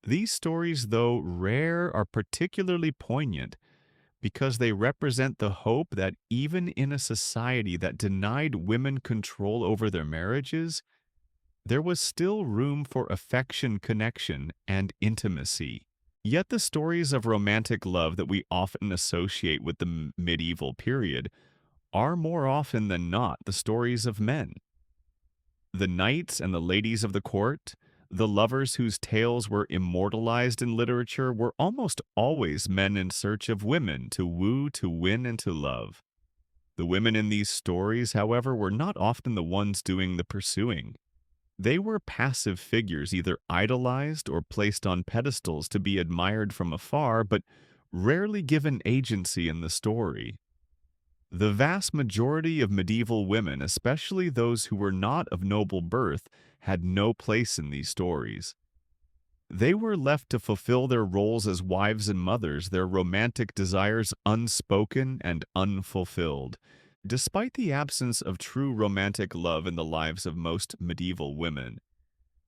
These stories, though rare, are particularly poignant because they represent the hope that even in a society that denied women control over their marriages, there was still room for affection, connection, and intimacy. Yet the stories of romantic love that we often associate with the medieval period are more often than not the stories of men. The knights and the ladies of the court, the lovers whose tales were immortalized in literature, were almost always men in search of women to woo, to win, and to love. The women in these stories, however, were not often the ones doing the pursuing. They were passive figures, either idolized or placed on pedestals to be admired from afar, but rarely given agency in the story. The vast majority of medieval women, especially those who were not of noble birth, had no place in these stories. They were left to fulfill their roles as wives and mothers, their romantic desires unspoken and unfulfilled. Despite the absence of true romantic love in the lives of most medieval women,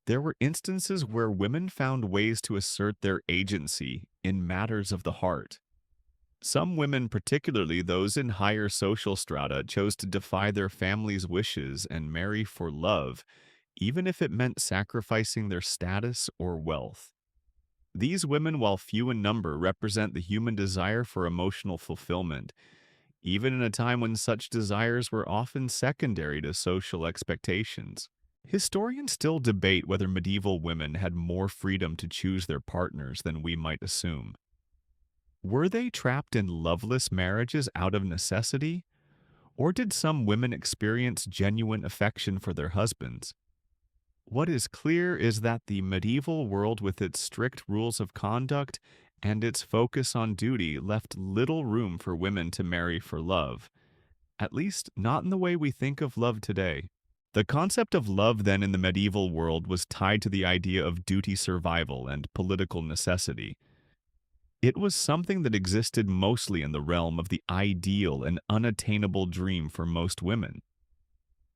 there were instances where women found ways to assert their agency in matters of the heart. Some women, particularly those in higher social strata, chose to defy their families' wishes and marry for love, even if it meant sacrificing their status or wealth. These women, while few in number, represent the human desire for emotional fulfillment, even in a time when such desires were often secondary to social expectations. Historians still debate whether medieval women had more freedom to choose their partners than we might assume. Were they trapped in loveless marriages out of necessity? Or did some women experience genuine affection for their husbands? What is clear is that the medieval world, with its strict rules of conduct and its focus on duty, left little room for women to marry for love, at least not in the way we think of love today. The concept of love then in the medieval world was tied to the idea of duty survival and political necessity. It was something that existed mostly in the realm of the ideal and unattainable dream for most women.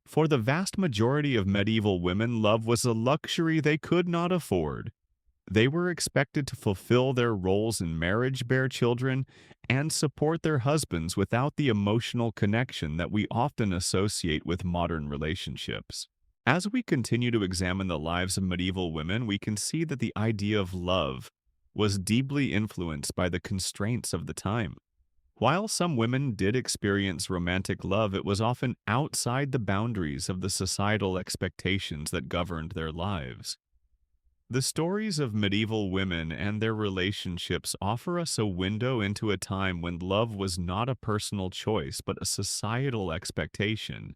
For the vast majority of medieval women, love was a luxury they could not afford. They were expected to fulfill their roles in marriage, bear children, and support their husbands without the emotional connection that we often associate with modern relationships. As we continue to examine the lives of medieval women, we can see that the idea of love was deeply influenced by the constraints of the time. While some women did experience romantic love, it was often outside the boundaries of the societal expectations that governed their lives. The stories of medieval women and their relationships offer us a window into a time when love was not a personal choice but a societal expectation,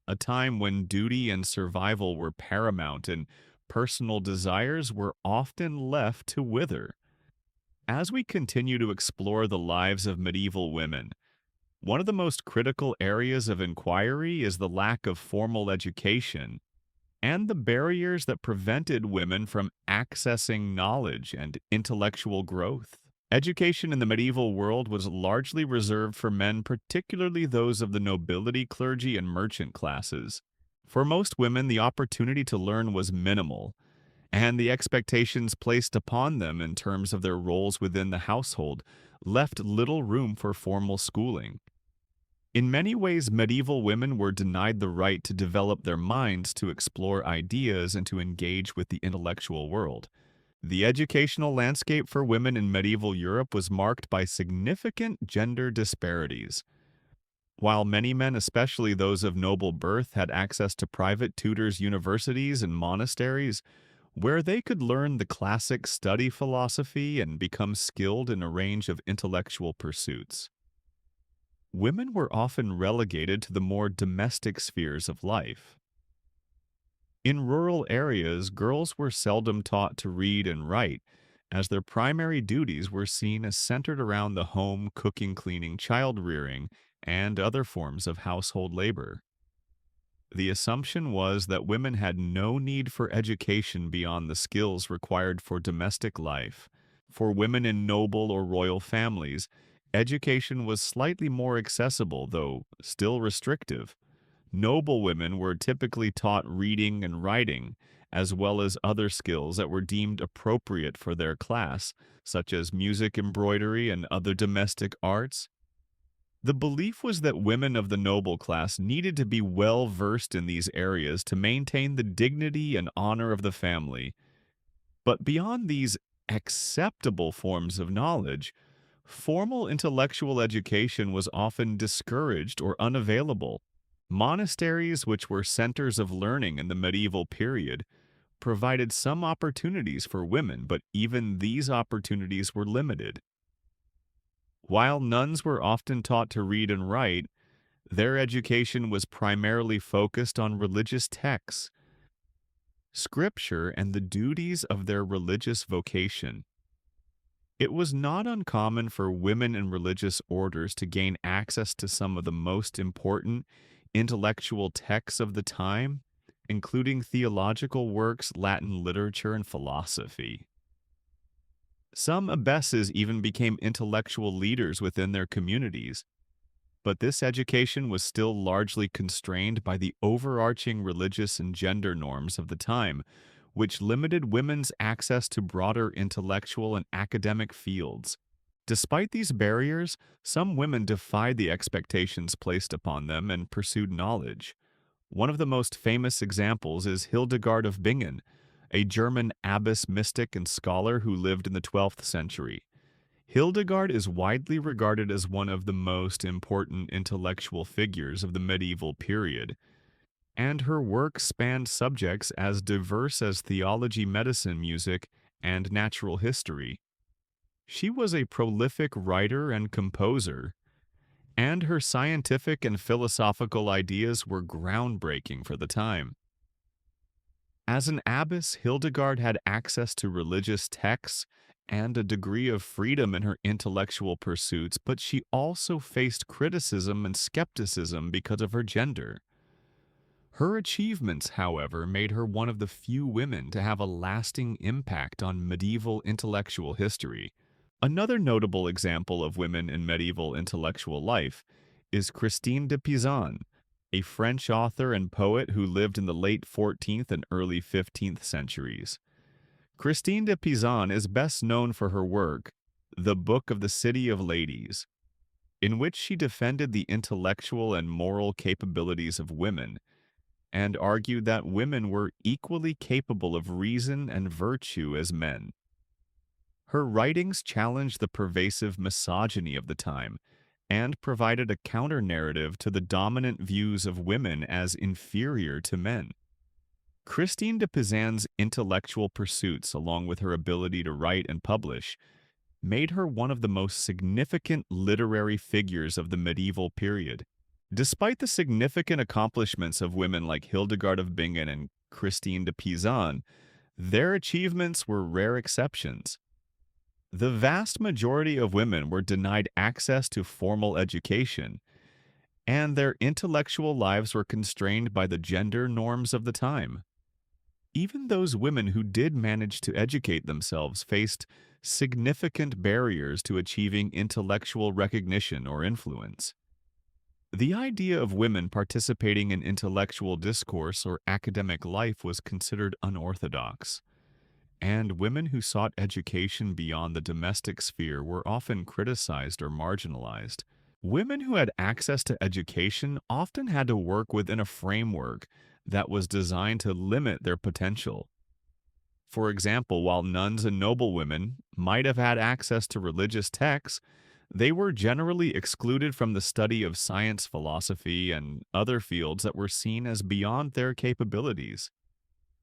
a time when duty and survival were paramount and personal desires were often left to wither. As we continue to explore the lives of medieval women, one of the most critical areas of inquiry is the lack of formal education and the barriers that prevented women from accessing knowledge and intellectual growth. Education in the medieval world was largely reserved for men, particularly those of the nobility, clergy, and merchant classes. For most women, the opportunity to learn was minimal, and the expectations placed upon them in terms of their roles within the household left little room for formal schooling. In many ways, medieval women were denied the right to develop their minds to explore ideas and to engage with the intellectual world. The educational landscape for women in medieval Europe was marked by significant gender disparities. While many men, especially those of noble birth, had access to private tutors, universities, and monasteries, where they could learn the classics, study philosophy, and become skilled in a range of intellectual pursuits, women were often relegated to the more domestic spheres of life. In rural areas, girls were seldom taught to read and write, as their primary duties were seen as centered around the home, cooking, cleaning, child rearing, and other forms of household labor. The assumption was that women had no need for education beyond the skills required for domestic life. For women in noble or royal families, education was slightly more accessible, though still restrictive. Noble women were typically taught reading and writing, as well as other skills that were deemed appropriate for their class, such as music, embroidery, and other domestic arts. The belief was that women of the noble class needed to be well versed in these areas to maintain the dignity and honor of the family. But beyond these acceptable forms of knowledge, formal intellectual education was often discouraged or unavailable. Monasteries, which were centers of learning in the medieval period, provided some opportunities for women, but even these opportunities were limited. While nuns were often taught to read and write, their education was primarily focused on religious texts, scripture, and the duties of their religious vocation. It was not uncommon for women in religious orders to gain access to some of the most important intellectual texts of the time, including theological works, Latin literature, and philosophy. Some abbesses even became intellectual leaders within their communities, but this education was still largely constrained by the overarching religious and gender norms of the time, which limited women's access to broader intellectual and academic fields. Despite these barriers, some women defied the expectations placed upon them and pursued knowledge. One of the most famous examples is Hildegard of Bingen, a German abbess mystic and scholar who lived in the 12th century. Hildegard is widely regarded as one of the most important intellectual figures of the medieval period, and her work spanned subjects as diverse as theology, medicine, music, and natural history. She was a prolific writer and composer, and her scientific and philosophical ideas were groundbreaking for the time. As an abbess, Hildegard had access to religious texts and a degree of freedom in her intellectual pursuits, but she also faced criticism and skepticism because of her gender. Her achievements, however, made her one of the few women to have a lasting impact on medieval intellectual history. Another notable example of women in medieval intellectual life is Christine de Pizan, a French author and poet who lived in the late 14th and early 15th centuries. Christine de Pizan is best known for her work, The Book of the City of Ladies, in which she defended the intellectual and moral capabilities of women and argued that women were equally capable of reason and virtue as men. Her writings challenged the pervasive misogyny of the time and provided a counter-narrative to the dominant views of women as inferior to men. Christine de Pizan's intellectual pursuits, along with her ability to write and publish, made her one of the most significant literary figures of the medieval period. Despite the significant accomplishments of women like Hildegard of Bingen and Christine de Pizan, their achievements were rare exceptions. The vast majority of women were denied access to formal education, and their intellectual lives were constrained by the gender norms of the time. Even those women who did manage to educate themselves faced significant barriers to achieving intellectual recognition or influence. The idea of women participating in intellectual discourse or academic life was considered unorthodox, and women who sought education beyond the domestic sphere were often criticized or marginalized. Women who had access to education often had to work within a framework that was designed to limit their potential. For example, while nuns and noblewomen might have had access to religious texts, they were generally excluded from the study of science, philosophy, and other fields that were seen as beyond their capabilities.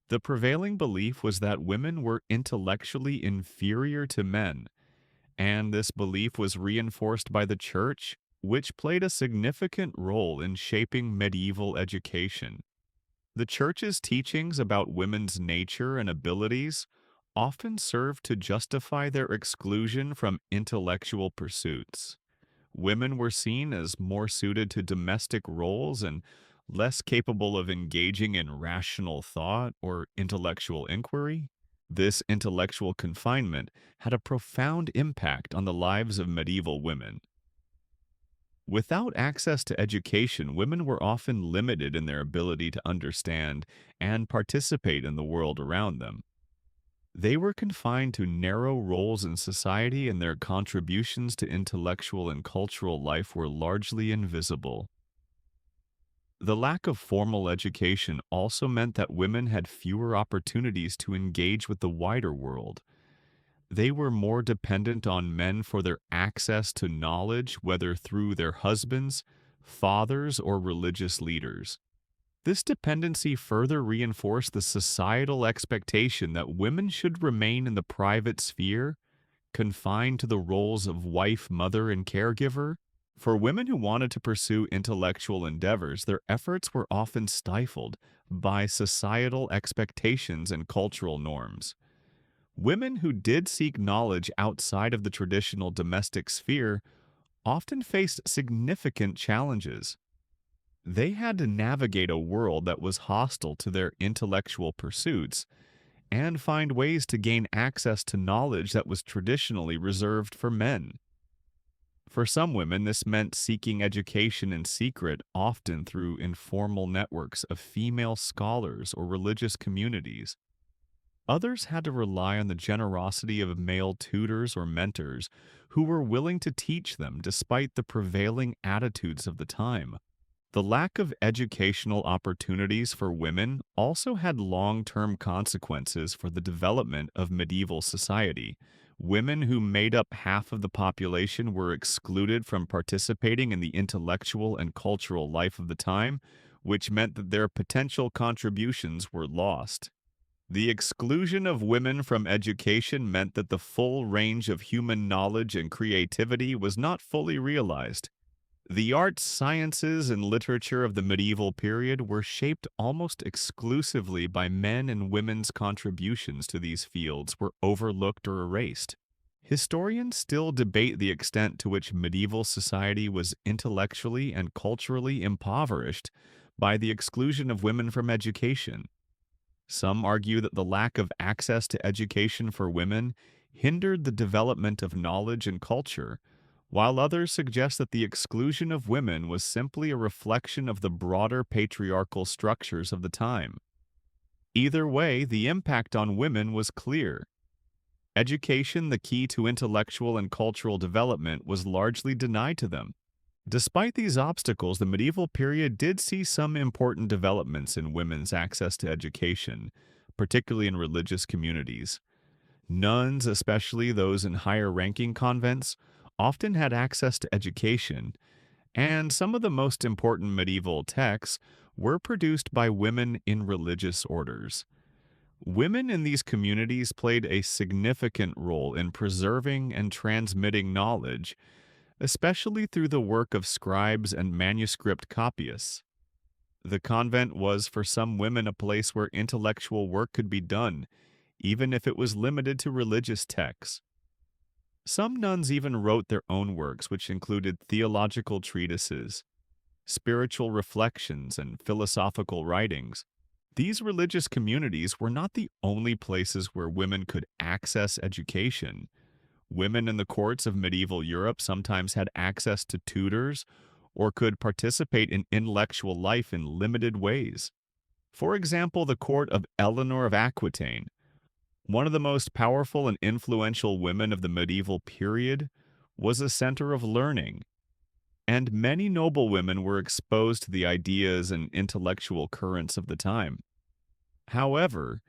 The prevailing belief was that women were intellectually inferior to men, and this belief was reinforced by the Church, which played a significant role in shaping medieval education. The Church's teachings about women's nature and abilities often served to justify their exclusion from intellectual pursuits. Women were seen as more suited to domestic roles and less capable of engaging in rational thought or intellectual inquiry. This intellectual confinement had a profound impact on the lives of medieval women. Without access to education, women were often limited in their ability to understand and participate in the world around them. They were confined to narrow roles in society, and their contributions to intellectual and cultural life were largely invisible. The lack of formal education also meant that women had fewer opportunities to engage with the wider world. They were more dependent on men for their access to knowledge, whether through their husbands, fathers, or religious leaders. This dependency further reinforced the societal expectation that women should remain in the private sphere, confined to the roles of wife, mother, and caregiver. For women who wanted to pursue intellectual endeavors, their efforts were often stifled by societal expectations and cultural norms. Women who did seek knowledge outside of the traditional domestic sphere often faced significant challenges. They had to navigate a world that was hostile to their intellectual pursuits and find ways to gain access to knowledge that was traditionally reserved for men. For some women, this meant seeking education in secret, often through informal networks of female scholars or religious communities. Others had to rely on the generosity of male tutors or mentors who were willing to teach them despite the prevailing attitudes of the time. The lack of educational opportunities for women also had long-term consequences for the development of medieval society. Women who made up half of the population were excluded from participating in the intellectual and cultural life of the time, which meant that their potential contributions were lost. The exclusion of women from education meant that the full range of human knowledge and creativity was not fully realized. The arts, sciences, and literature of the medieval period were shaped almost exclusively by men, and women's contributions to these fields were overlooked or erased. Historians still debate the extent to which medieval society was intellectually and culturally impoverished, by the exclusion of women from education. Some argue that the lack of access to education for women hindered the development of knowledge and culture, while others suggest that the exclusion of women was simply a reflection of the broader patriarchal structures of the time. Either way, the impact on women was clear. Education, the key to intellectual and cultural development, was largely denied to them. Despite these obstacles, the medieval period did see some important developments in women's access to education, particularly in religious communities. Nuns, especially those in higher ranking convents, often had access to education, and some of the most important medieval texts were produced by women in religious orders. Women in these communities played a significant role in preserving and transmitting knowledge, especially through the work of scribes and manuscript copyists. The convent was for some women a place where intellectual work could be done, even if it was limited to religious texts. Some nuns even wrote their own works, which included theological treatises, spiritual reflections, and philosophical writings. These religious communities were not the only places where women could access education. Women in the courts of medieval Europe sometimes had access to tutors or could participate in intellectual life in limited ways. For example, the court of Eleanor of Aquitaine, one of the most powerful and influential women of the medieval period, was a center of learning, and many noble women were exposed to the ideas and intellectual currents of the time. However,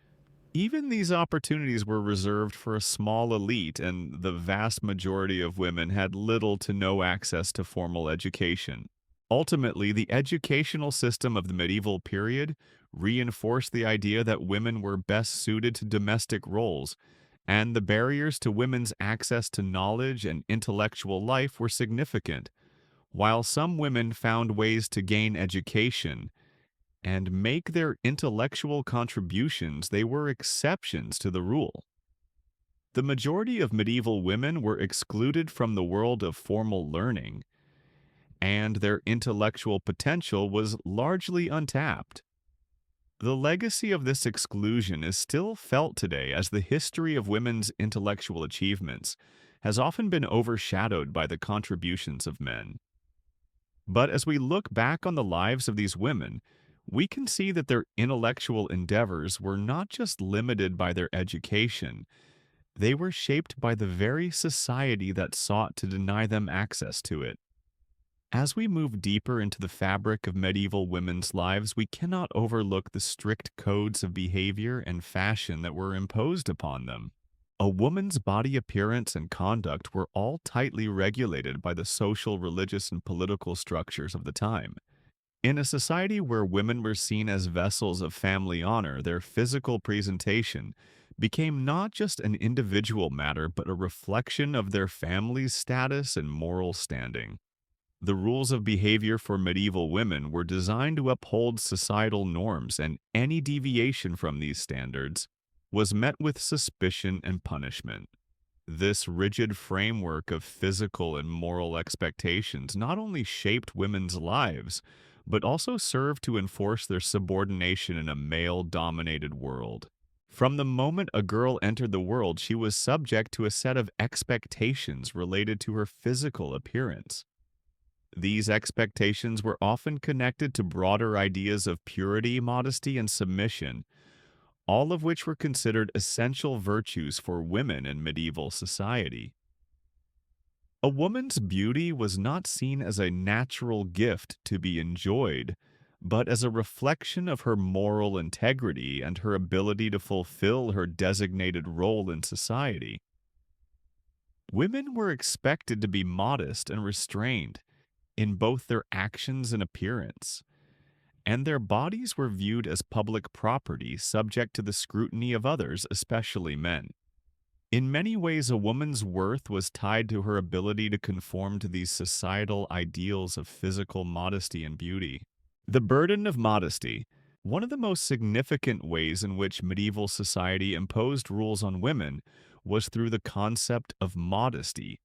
even these opportunities were reserved for a small elite, and the vast majority of women had little to no access to formal education. Ultimately, the educational system of the medieval period reinforced the idea that women were best suited to domestic roles, and the barriers to women's access to knowledge and intellectual life were significant. While some women found ways to gain education and make their intellectual contributions, they were exceptions to the rule. The majority of medieval women were excluded from the world of formal learning, and their intellectual potential was largely untapped. The legacy of this exclusion is still felt today, as the history of women's intellectual achievements has often been overshadowed by the contributions of men. But as we look back on the lives of these women, we can see that their intellectual endeavors were not just limited by their education, they were shaped by the very society that sought to deny them access to it. As we move deeper into the fabric of medieval women's lives, we cannot overlook the strict codes of behavior and fashion that were imposed upon them. A woman's body appearance and conduct were all tightly regulated by the social, religious, and political structures of the time. In a society where women were seen as vessels of family honor, their physical presentation became not just an individual matter but a reflection of their family's status and moral standing. The rules of behavior for medieval women were designed to uphold societal norms, and any deviation from these standards was met with suspicion and punishment. This rigid framework of physical and moral expectations not only shaped women's lives, but also served to enforce their subordination in a male-dominated world. From the moment a girl entered the world, she was subject to a set of expectations related to her physical appearance. These expectations were often connected to broader ideas of purity, modesty, and submission, all of which were considered essential virtues for women in medieval society. A woman's beauty was not seen as a natural gift to be enjoyed, but as a reflection of her moral integrity and her ability to fulfill her designated role in society. Women were expected to be modest and restrained in both their actions and appearance, and their bodies were viewed as public property subject to the scrutiny of others, especially men. In many ways, a woman's worth was tied to her ability to conform to these societal ideals of physical modesty and beauty. The burden of modesty. One of the most significant ways in which medieval society imposed rules on women was through the concept of modesty.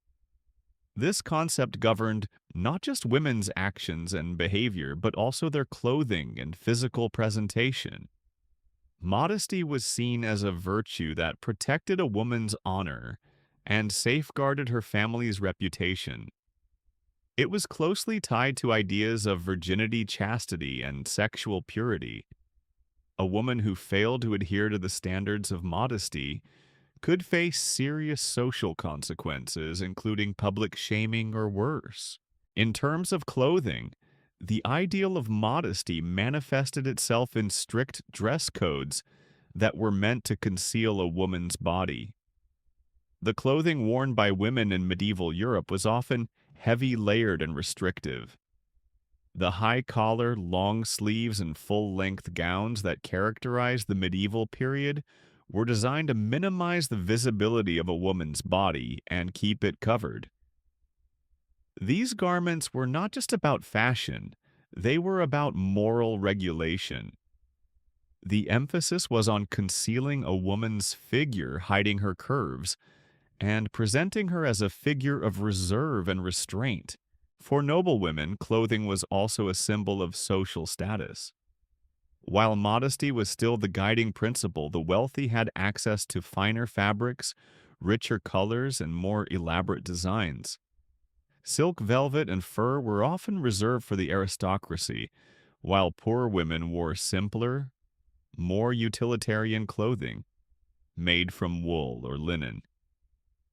This concept governed not just women's actions and behavior, but also their clothing and physical presentation. Modesty was seen as a virtue that protected a woman's honor and safeguarded her family's reputation. It was closely tied to ideas of virginity, chastity, and sexual purity. A woman who failed to adhere to the standards of modesty could face serious social consequences, including public shaming or worse. In terms of clothing, the ideal of modesty manifested itself in strict dress codes that were meant to conceal a woman's body. The clothing worn by women in medieval Europe was often heavy layered and restrictive. The high collar, long sleeves, and full length gowns that characterized the medieval period were designed to minimize the visibility of a woman's body and keep it covered. These garments were not just about fashion, they were about moral regulation. The emphasis was on concealing a woman's figure, hiding her curves, and presenting her as a figure of reserve and restraint. For noble women, clothing was also a symbol of social status. While modesty was still the guiding principle, the wealthy had access to finer fabrics, richer colors, and more elaborate designs. Silk, velvet, and fur were often reserved for the aristocracy, while poor women wore simpler, more utilitarian clothing, made from wool or linen.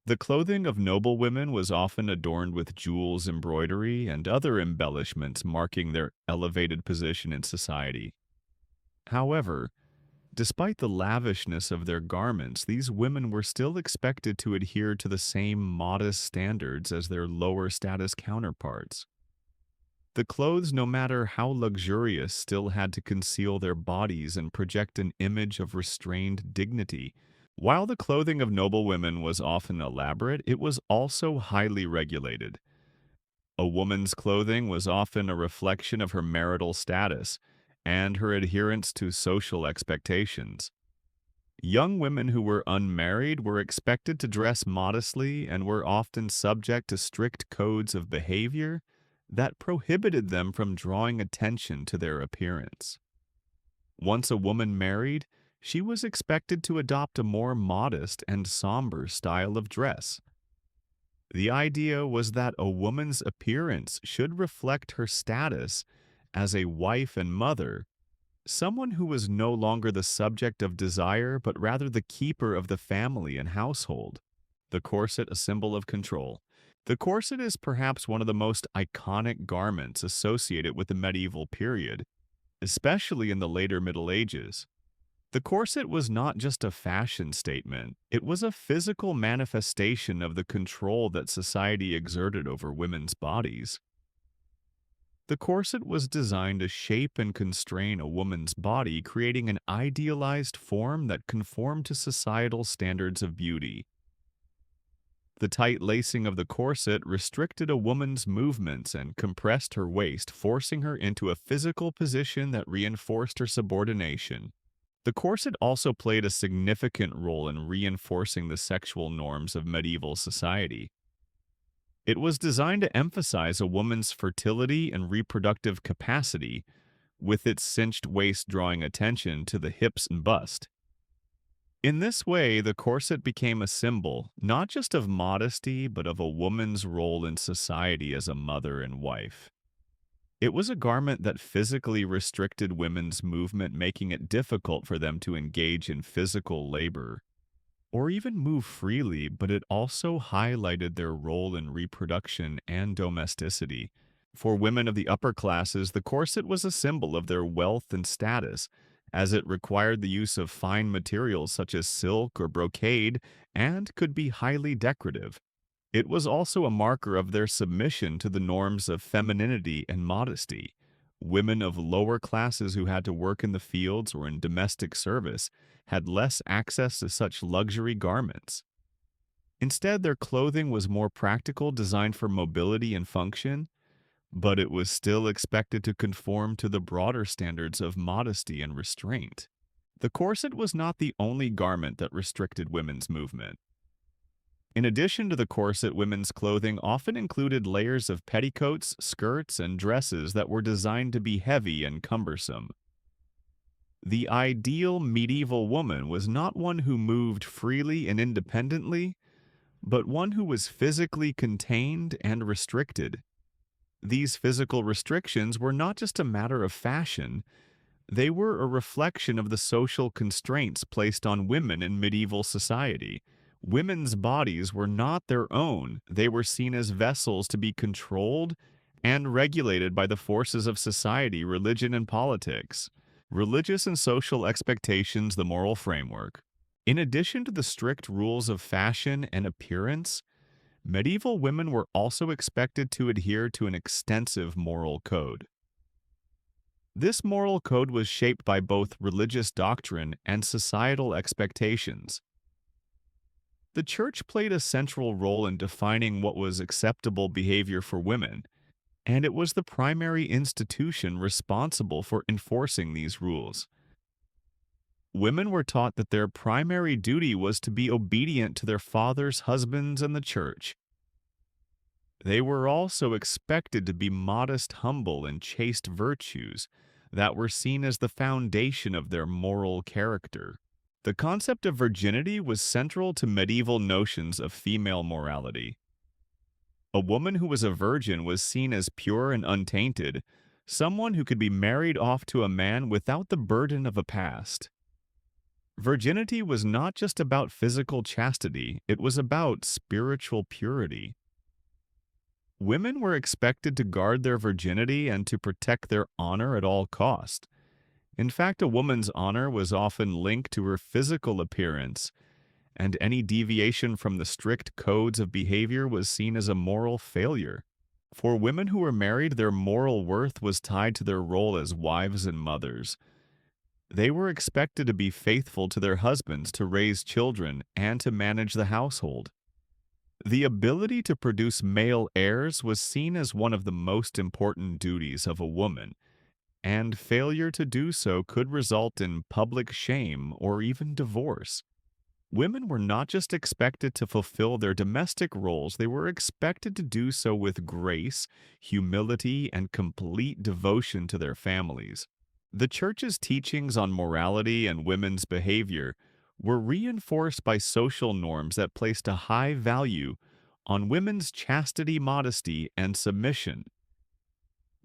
The clothing of noble women was often adorned with jewels, embroidery, and other embellishments marking their elevated position in society. However, despite the lavishness of their garments, these women were still expected to adhere to the same modest standards as their lower status counterparts. The clothes, no matter how luxurious, still had to conceal their bodies and project an image of restrained dignity. While the clothing of noble women was often elaborate, it was also highly regulated. A woman's clothing was often a reflection of her marital status and her adherence to social expectations. Young women who were unmarried were expected to dress modestly and were often subject to strict codes of behavior that prohibited them from drawing attention to their appearance. Once a woman married, she was expected to adopt a more modest and somber style of dress. The idea was that a woman's appearance should reflect her status as a wife and mother, someone who was no longer the subject of desire but rather the keeper of the family and household. The corset, a symbol of control. The corset is perhaps one of the most iconic garments associated with the medieval period, especially in the later Middle Ages. The corset was not just a fashion statement, it was a physical manifestation of the control that society exerted over women's bodies. The corset was designed to shape and constrain a woman's body, creating an idealized form that conformed to societal standards of beauty. The tight lacing of the corset restricted a woman's movements and compressed her waist, forcing her into a physical position that reinforced her subordination. The corset also played a significant role in reinforcing the sexual norms of medieval society. It was designed to emphasize a woman's fertility and reproductive capacity, with its cinched waist drawing attention to the hips and bust. In this way, the corset became a symbol not just of modesty, but of a woman's role in society as a mother and wife. It was a garment that physically restricted women's movement, making it difficult for them to engage in physical labor or even move freely, but it also highlighted their role in reproduction and domesticity. For women of the upper classes, the corset was a symbol of their wealth and status, as it required the use of fine materials such as silk or brocade and could be highly decorative. It was also a marker of their submission to the norms of femininity and modesty. Women of lower classes who had to work in the fields or in domestic service had less access to such luxury garments. Instead, their clothing was more practical, designed for mobility and function, but it was still expected to conform to the broader standards of modesty and restraint. The corset was not the only garment that restricted women's movement. In addition to the corset, women's clothing often included layers of petticoats, skirts, and dresses that were designed to be heavy and cumbersome. The ideal medieval woman was not one who moved freely and independently, but one who was physically contained and restricted. These physical restrictions were not just a matter of fashion, they were a reflection of the social constraints placed on women in medieval society. Women's bodies were not their own, they were seen as vessels to be controlled and regulated by the forces of society, religion, and politics. Religious and social expectations, the moral framework. In addition to the strict rules of fashion and appearance, medieval women were also expected to adhere to an extensive moral code. This moral code was shaped by both religious doctrine and societal expectations. The church played a central role in defining what was acceptable behavior for women, and it was the primary institution responsible for enforcing these rules. Women were taught that their primary duty was to be obedient to their fathers, husbands, and the church. They were also expected to be modest, humble, and chaste virtues that were seen as the foundation of their moral character. The concept of virginity was central to medieval notions of female morality. A woman who was a virgin was seen as pure and untainted, someone who could be married off to a man without the burden of a past. Virginity was not just about physical chastity, it was about spiritual purity. Women were expected to guard their virginity and to protect their honor at all cost. In fact, a woman's honor was often linked to her physical appearance, and any deviation from the strict codes of behavior was seen as a moral failure. For women who were married, their moral worth was tied to their role as wives and mothers. They were expected to be faithful to their husbands, to raise children, and to manage the household. The ability to produce male heirs was seen as one of the most important duties of a woman, and failure to do so could result in public shame or even divorce. Women were not just expected to fulfill their domestic roles, they were expected to do so with grace, humility, and complete devotion to their families. The Church's teachings on morality and women's behavior were reinforced by social norms that placed a high value on women's chastity, modesty, and submission.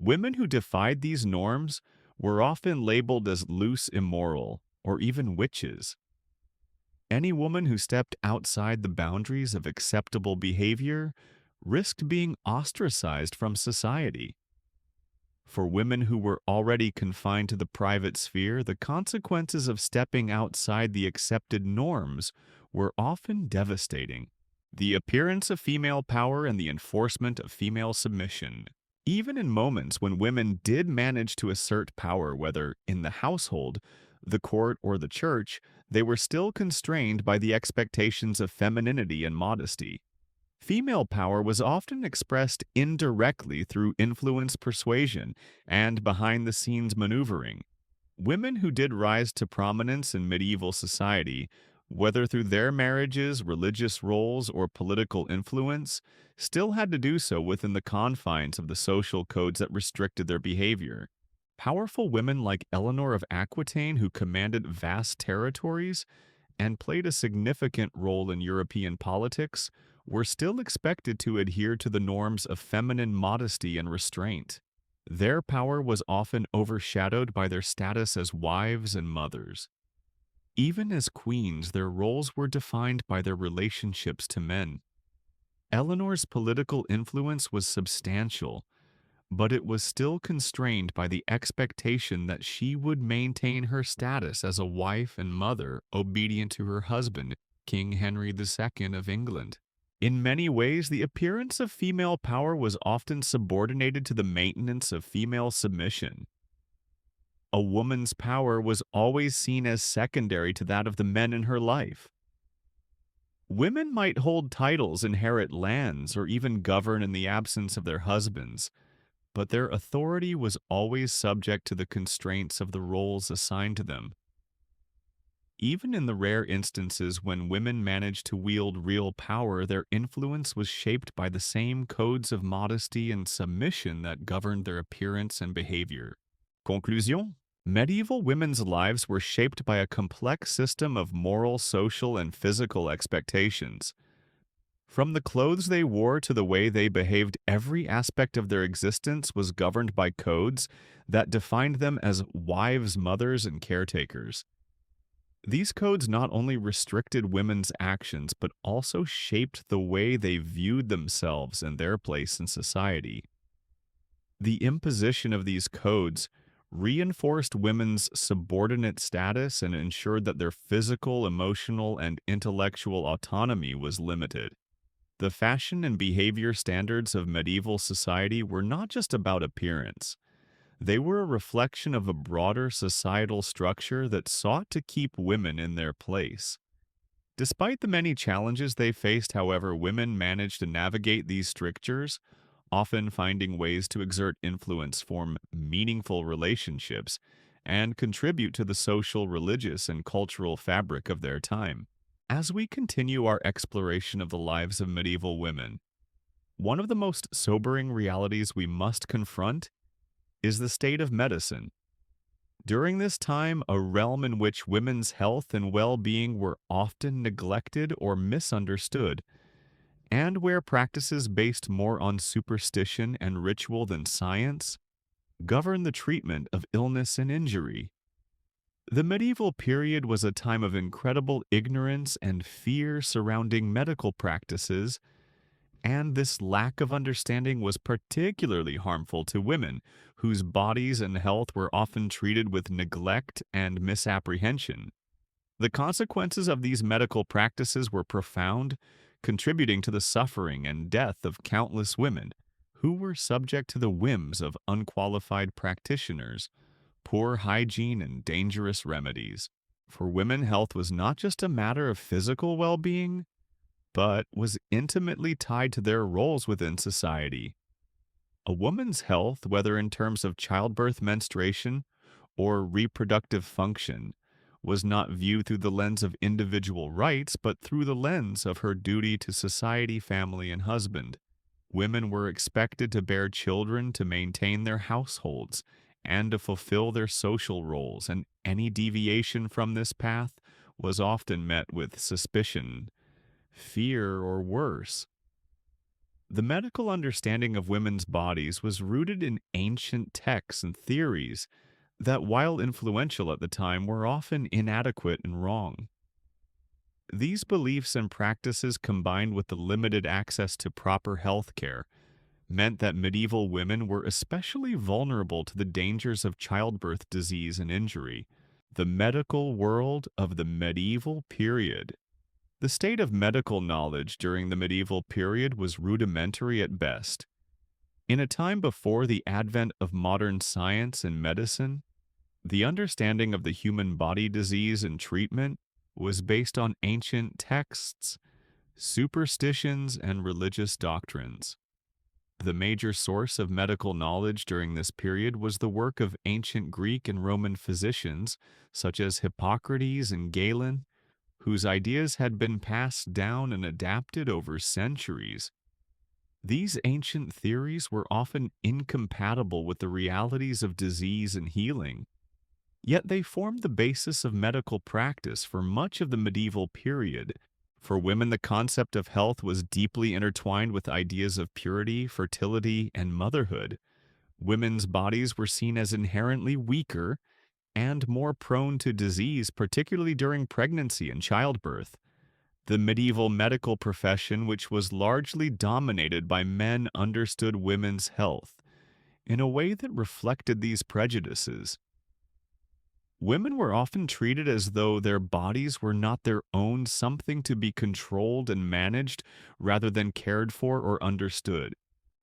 Women who defied these norms were often labeled as loose immoral or even witches. Any woman who stepped outside the boundaries of acceptable behavior risked being ostracized from society. For women who were already confined to the private sphere, the consequences of stepping outside the accepted norms were often devastating. The appearance of female power and the enforcement of female submission. Even in moments when women did manage to assert power, whether in the household, the court, or the church, they were still constrained by the expectations of femininity and modesty. Female power was often expressed indirectly through influence, persuasion, and behind-the-scenes maneuvering. Women who did rise to prominence in medieval society, whether through their marriages, religious roles, or political influence, still had to do so within the confines of the social codes that restricted their behavior. Powerful women like Eleanor of Aquitaine, who commanded vast territories and played a significant role in European politics, were still expected to adhere to the norms of feminine modesty and restraint. Their power was often overshadowed by their status as wives and mothers. Even as queens, their roles were defined by their relationships to men. Eleanor's political influence was substantial, but it was still constrained by the expectation that she would maintain her status as a wife and mother, obedient to her husband, King Henry II of England. In many ways, the appearance of female power was often subordinated to the maintenance of female submission. A woman's power was always seen as secondary to that of the men in her life. Women might hold titles, inherit lands, or even govern in the absence of their husbands, but their authority was always subject to the constraints of the roles assigned to them. Even in the rare instances when women managed to wield real power, their influence was shaped by the same codes of modesty and submission that governed their appearance and behavior. Conclusion: medieval women's lives were shaped by a complex system of moral, social, and physical expectations. From the clothes they wore to the way they behaved, every aspect of their existence was governed by codes that defined them as wives, mothers, and caretakers. These codes not only restricted women's actions, but also shaped the way they viewed themselves and their place in society. The imposition of these codes reinforced women's subordinate status and ensured that their physical, emotional, and intellectual autonomy was limited. The fashion and behavior standards of medieval society were not just about appearance. They were a reflection of a broader societal structure that sought to keep women in their place. Despite the many challenges they faced, however, women managed to navigate these strictures, often finding ways to exert influence, form meaningful relationships, and contribute to the social, religious, and cultural fabric of their time. As we continue our exploration of the lives of medieval women, one of the most sobering realities we must confront is the state of medicine. During this time, a realm in which women's health and well-being were often neglected or misunderstood, and where practices based more on superstition and ritual than science governed the treatment of illness and injury. The medieval period was a time of incredible ignorance and fear surrounding medical practices, and this lack of understanding was particularly harmful to women, whose bodies and health were often treated with neglect and misapprehension. The consequences of these medical practices were profound, contributing to the suffering and death of countless women who were subject to the whims of unqualified practitioners, poor hygiene, and dangerous remedies. For women, health was not just a matter of physical well-being, but was intimately tied to their roles within society. A woman's health, whether in terms of childbirth, menstruation, or reproductive function, was not viewed through the lens of individual rights, but through the lens of her duty to society, family, and husband. Women were expected to bear children, to maintain their households, and to fulfill their social roles, and any deviation from this path was often met with suspicion, fear, or worse. The medical understanding of women's bodies was rooted in ancient texts and theories that, while influential at the time, were often inadequate and wrong. These beliefs and practices, combined with the limited access to proper health care, meant that medieval women were especially vulnerable to the dangers of childbirth, disease, and injury. The medical world of the medieval period. The state of medical knowledge during the medieval period was rudimentary at best. In a time before the advent of modern science and medicine, the understanding of the human body, disease, and treatment was based on ancient texts, superstitions, and religious doctrines. The major source of medical knowledge during this period was the work of ancient Greek and Roman physicians, such as Hippocrates and Galen, whose ideas had been passed down and adapted over centuries. These ancient theories were often incompatible with the realities of disease and healing, yet they formed the basis of medical practice for much of the medieval period. For women, the concept of health was deeply intertwined with ideas of purity, fertility, and motherhood. Women's bodies were seen as inherently weaker and more prone to disease, particularly during pregnancy and childbirth. The medieval medical profession, which was largely dominated by men, understood women's health in a way that reflected these prejudices. Women were often treated as though their bodies were not their own, something to be controlled and managed rather than cared for or understood.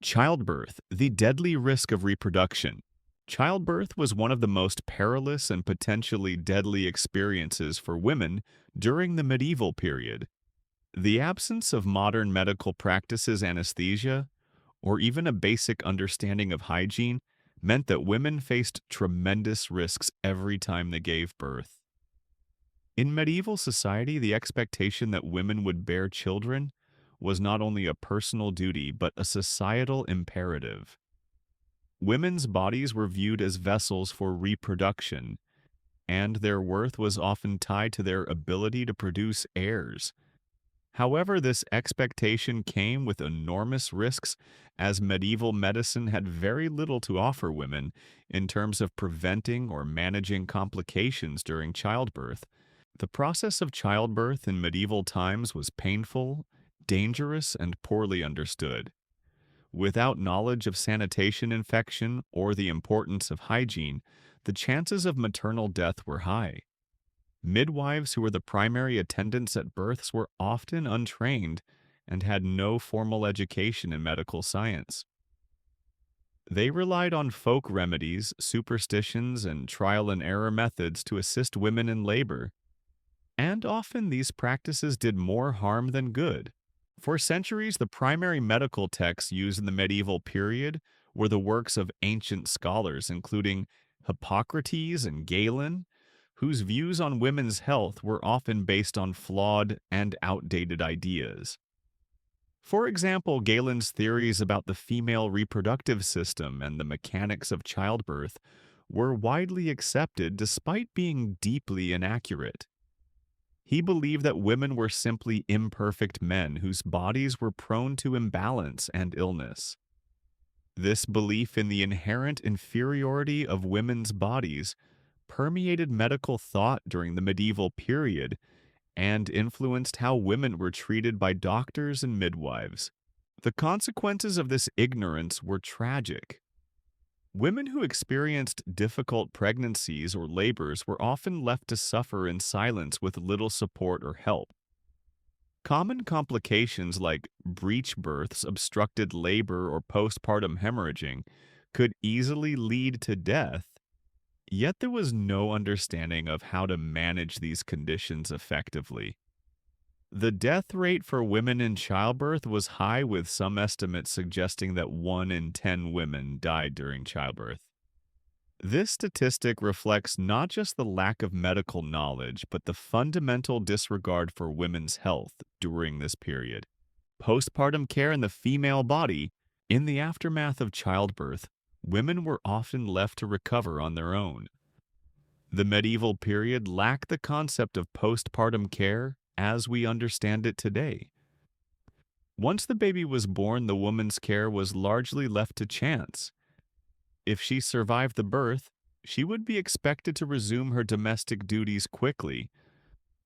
Childbirth, the deadly risk of reproduction. Childbirth was one of the most perilous and potentially deadly experiences for women during the medieval period. The absence of modern medical practices, anesthesia, or even a basic understanding of hygiene meant that women faced tremendous risks every time they gave birth. In medieval society, the expectation that women would bear children was not only a personal duty, but a societal imperative. Women's bodies were viewed as vessels for reproduction, and their worth was often tied to their ability to produce heirs. However, this expectation came with enormous risks, as medieval medicine had very little to offer women in terms of preventing or managing complications during childbirth. The process of childbirth in medieval times was painful, dangerous, and poorly understood. Without knowledge of sanitation infection or the importance of hygiene, the chances of maternal death were high. Midwives who were the primary attendants at births were often untrained and had no formal education in medical science. They relied on folk remedies, superstitions, and trial and error methods to assist women in labor, and often these practices did more harm than good. For centuries, the primary medical texts used in the medieval period were the works of ancient scholars, including Hippocrates and Galen, whose views on women's health were often based on flawed and outdated ideas. For example, Galen's theories about the female reproductive system and the mechanics of childbirth were widely accepted despite being deeply inaccurate. He believed that women were simply imperfect men whose bodies were prone to imbalance and illness. This belief in the inherent inferiority of women's bodies permeated medical thought during the medieval period and influenced how women were treated by doctors and midwives. The consequences of this ignorance were tragic. Women who experienced difficult pregnancies or labors were often left to suffer in silence with little support or help. Common complications like breech births, obstructed labor, or postpartum hemorrhaging could easily lead to death, yet there was no understanding of how to manage these conditions effectively. The death rate for women in childbirth was high, with some estimates suggesting that 1 in 10 women died during childbirth. This statistic reflects not just the lack of medical knowledge, but the fundamental disregard for women's health during this period. Postpartum care in the female body. In the aftermath of childbirth, women were often left to recover on their own. The medieval period lacked the concept of postpartum care as we understand it today. Once the baby was born, the woman's care was largely left to chance. If she survived the birth, she would be expected to resume her domestic duties quickly,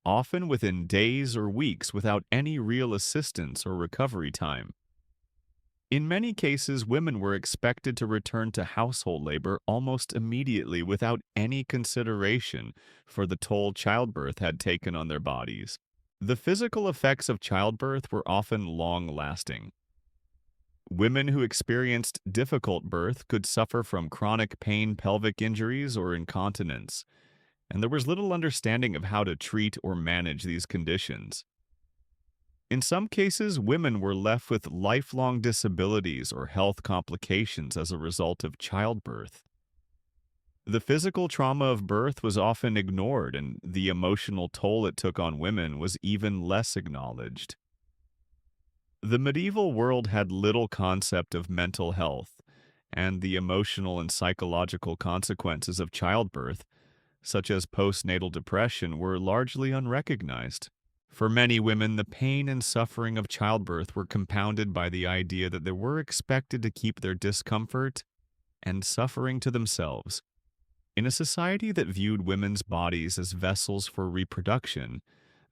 often within days or weeks without any real assistance or recovery time. In many cases, women were expected to return to household labor almost immediately without any consideration for the toll childbirth had taken on their bodies. The physical effects of childbirth were often long-lasting. Women who experienced difficult birth could suffer from chronic pain, pelvic injuries, or incontinence, and there was little understanding of how to treat or manage these conditions. In some cases, women were left with lifelong disabilities or health complications as a result of childbirth. The physical trauma of birth was often ignored, and the emotional toll it took on women was even less acknowledged. The medieval world had little concept of mental health, and the emotional and psychological consequences of childbirth, such as postnatal depression, were largely unrecognized. For many women, the pain and suffering of childbirth were compounded by the idea that they were expected to keep their discomfort and suffering to themselves. In a society that viewed women's bodies as vessels for reproduction,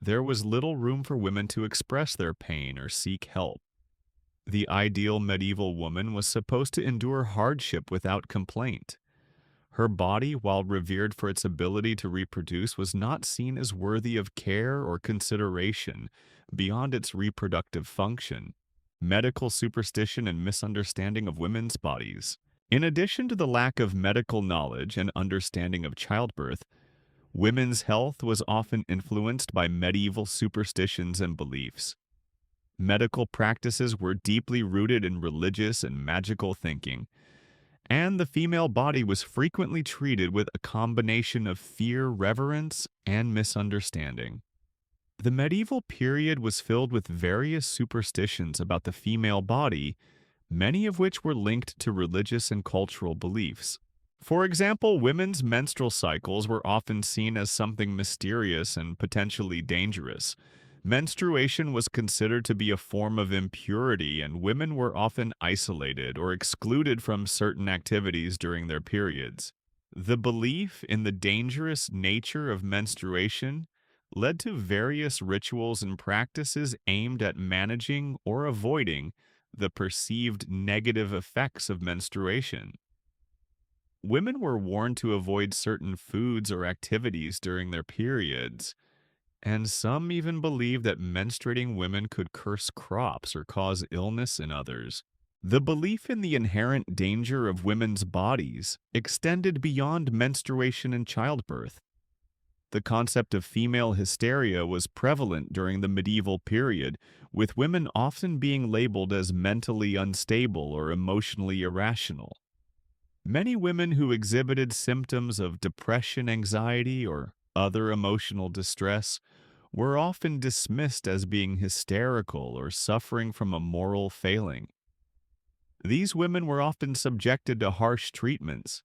there was little room for women to express their pain or seek help. The ideal medieval woman was supposed to endure hardship without complaint. Her body, while revered for its ability to reproduce, was not seen as worthy of care or consideration beyond its reproductive function. Medical superstition and misunderstanding of women's bodies. In addition to the lack of medical knowledge and understanding of childbirth, women's health was often influenced by medieval superstitions and beliefs. Medical practices were deeply rooted in religious and magical thinking, and the female body was frequently treated with a combination of fear, reverence, and misunderstanding. The medieval period was filled with various superstitions about the female body, many of which were linked to religious and cultural beliefs. For example, women's menstrual cycles were often seen as something mysterious and potentially dangerous. Menstruation was considered to be a form of impurity, and women were often isolated or excluded from certain activities during their periods. The belief in the dangerous nature of menstruation led to various rituals and practices aimed at managing or avoiding the perceived negative effects of menstruation. Women were warned to avoid certain foods or activities during their periods, and some even believed that menstruating women could curse crops or cause illness in others. The belief in the inherent danger of women's bodies extended beyond menstruation and childbirth. The concept of female hysteria was prevalent during the medieval period, with women often being labeled as mentally unstable or emotionally irrational. Many women who exhibited symptoms of depression, anxiety, or other emotional distress were often dismissed as being hysterical or suffering from a moral failing. These women were often subjected to harsh treatments,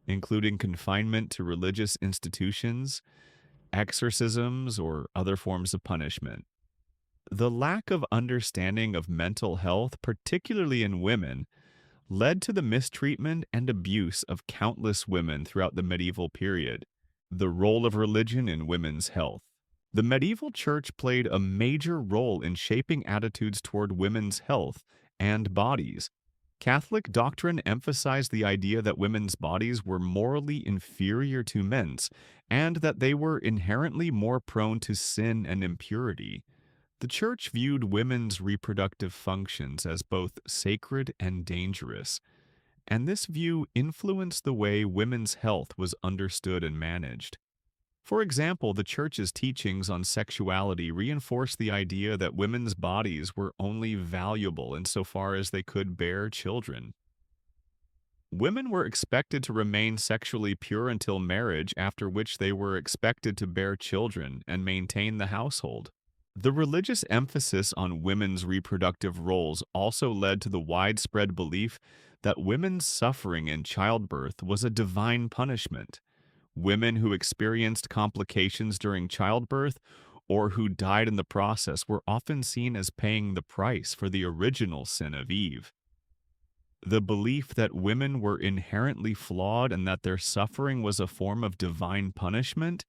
including confinement to religious institutions, exorcisms, or other forms of punishment. The lack of understanding of mental health, particularly in women, led to the mistreatment and abuse of countless women throughout the medieval period. The role of religion in women's health. The medieval church played a major role in shaping attitudes toward women's health and bodies. Catholic doctrine emphasized the idea that women's bodies were morally inferior to men's and that they were inherently more prone to sin and impurity. The church viewed women's reproductive functions as both sacred and dangerous, and this view influenced the way women's health was understood and managed. For example, the church's teachings on sexuality reinforced the idea that women's bodies were only valuable insofar as they could bear children. Women were expected to remain sexually pure until marriage, after which they were expected to bear children and maintain the household. The religious emphasis on women's reproductive roles also led to the widespread belief that women's suffering in childbirth was a divine punishment. Women who experienced complications during childbirth or who died in the process were often seen as paying the price for the original sin of Eve. The belief that women were inherently flawed and that their suffering was a form of divine punishment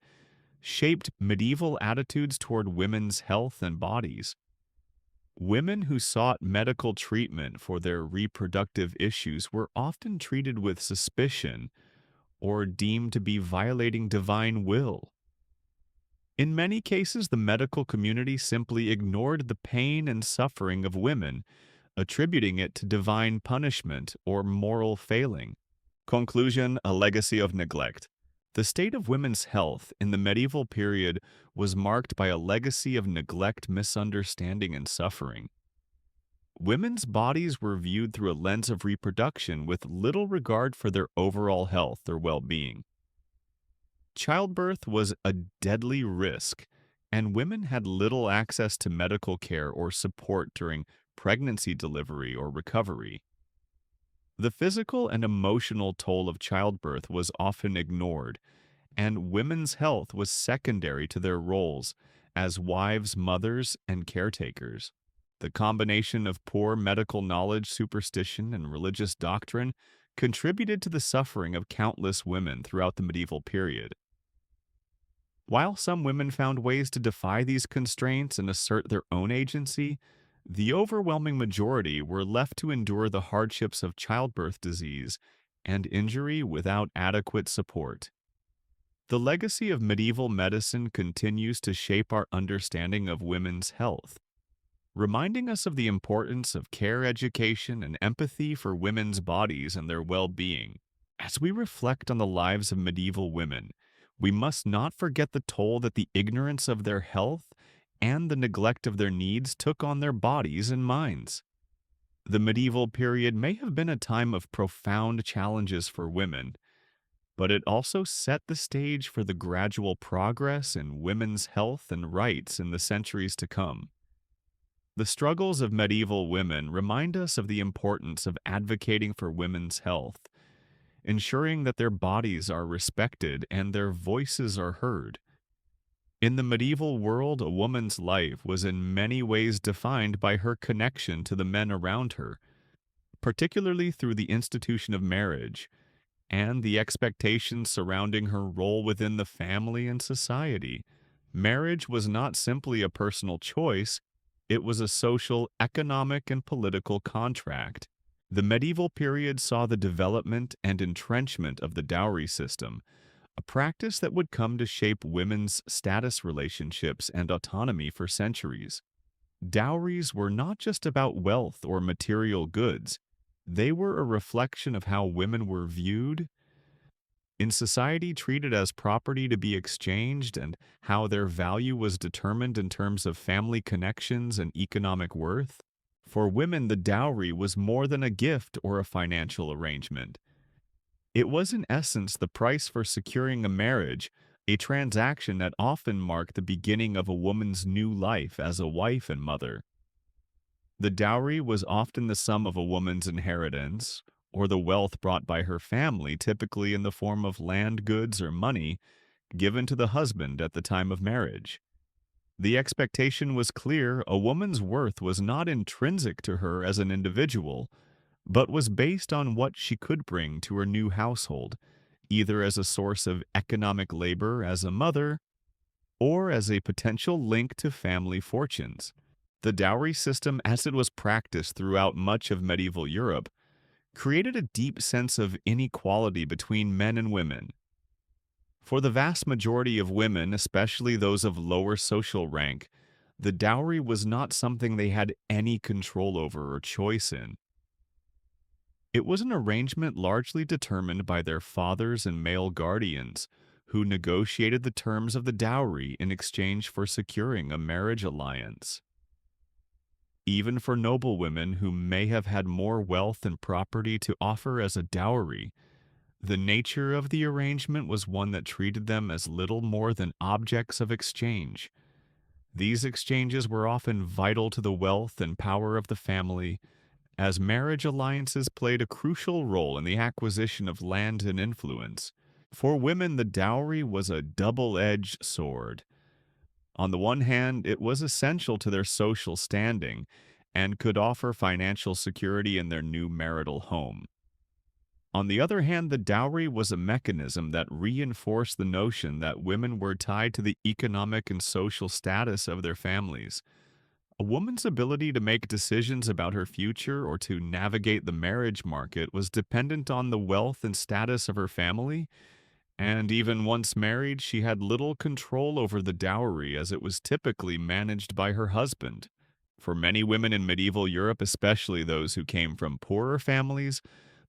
shaped medieval attitudes toward women's health and bodies. Women who sought medical treatment for their reproductive issues were often treated with suspicion or deemed to be violating divine will. In many cases, the medical community simply ignored the pain and suffering of women, attributing it to divine punishment or moral failing. Conclusion: a legacy of neglect. The state of women's health in the medieval period was marked by a legacy of neglect, misunderstanding, and suffering. Women's bodies were viewed through a lens of reproduction with little regard for their overall health or well-being. Childbirth was a deadly risk, and women had little access to medical care or support during pregnancy, delivery, or recovery. The physical and emotional toll of childbirth was often ignored, and women's health was secondary to their roles as wives, mothers, and caretakers. The combination of poor medical knowledge, superstition, and religious doctrine contributed to the suffering of countless women throughout the medieval period. While some women found ways to defy these constraints and assert their own agency, the overwhelming majority were left to endure the hardships of childbirth disease and injury without adequate support. The legacy of medieval medicine continues to shape our understanding of women's health, reminding us of the importance of care education and empathy for women's bodies and their well-being. As we reflect on the lives of medieval women, we must not forget the toll that the ignorance of their health and the neglect of their needs took on their bodies and minds. The medieval period may have been a time of profound challenges for women, but it also set the stage for the gradual progress in women's health and rights in the centuries to come. The struggles of medieval women remind us of the importance of advocating for women's health, ensuring that their bodies are respected and their voices are heard. In the medieval world, a woman's life was in many ways defined by her connection to the men around her, particularly through the institution of marriage and the expectations surrounding her role within the family and society. Marriage was not simply a personal choice, it was a social, economic, and political contract. The medieval period saw the development and entrenchment of the dowry system, a practice that would come to shape women's status relationships and autonomy for centuries. Dowries were not just about wealth or material goods, they were a reflection of how women were viewed in society, treated as property to be exchanged, and how their value was determined in terms of family connections and economic worth. For women, the dowry was more than a gift or a financial arrangement. It was, in essence, the price for securing a marriage, a transaction that often marked the beginning of a woman's new life as a wife and mother. The dowry was often the sum of a woman's inheritance, or the wealth brought by her family, typically in the form of land, goods, or money, given to the husband at the time of marriage. The expectation was clear: a woman's worth was not intrinsic to her as an individual, but was based on what she could bring to her new household, either as a source of economic labor as a mother or as a potential link to family fortunes. The dowry system, as it was practiced throughout much of medieval Europe, created a deep sense of inequality between men and women. For the vast majority of women, especially those of lower social rank, the dowry was not something they had any control over or choice in. It was an arrangement largely determined by their fathers and male guardians, who negotiated the terms of the dowry in exchange for securing a marriage alliance. Even for noble women who may have had more wealth and property to offer as a dowry, the nature of the arrangement was one that treated them as little more than objects of exchange. These exchanges were often vital to the wealth and power of the family, as marriage alliances played a crucial role in the acquisition of land and influence. For women, the dowry was a double-edged sword. On the one hand, it was essential to their social standing and could offer financial security in their new marital home. On the other hand, the dowry was a mechanism that reinforced the notion that women were tied to the economic and social status of their families. A woman's ability to make decisions about her future or to navigate the marriage market was dependent on the wealth and status of her family, and even once married, she had little control over the dowry as it was typically managed by her husband. For many women in medieval Europe, especially those who came from poorer families,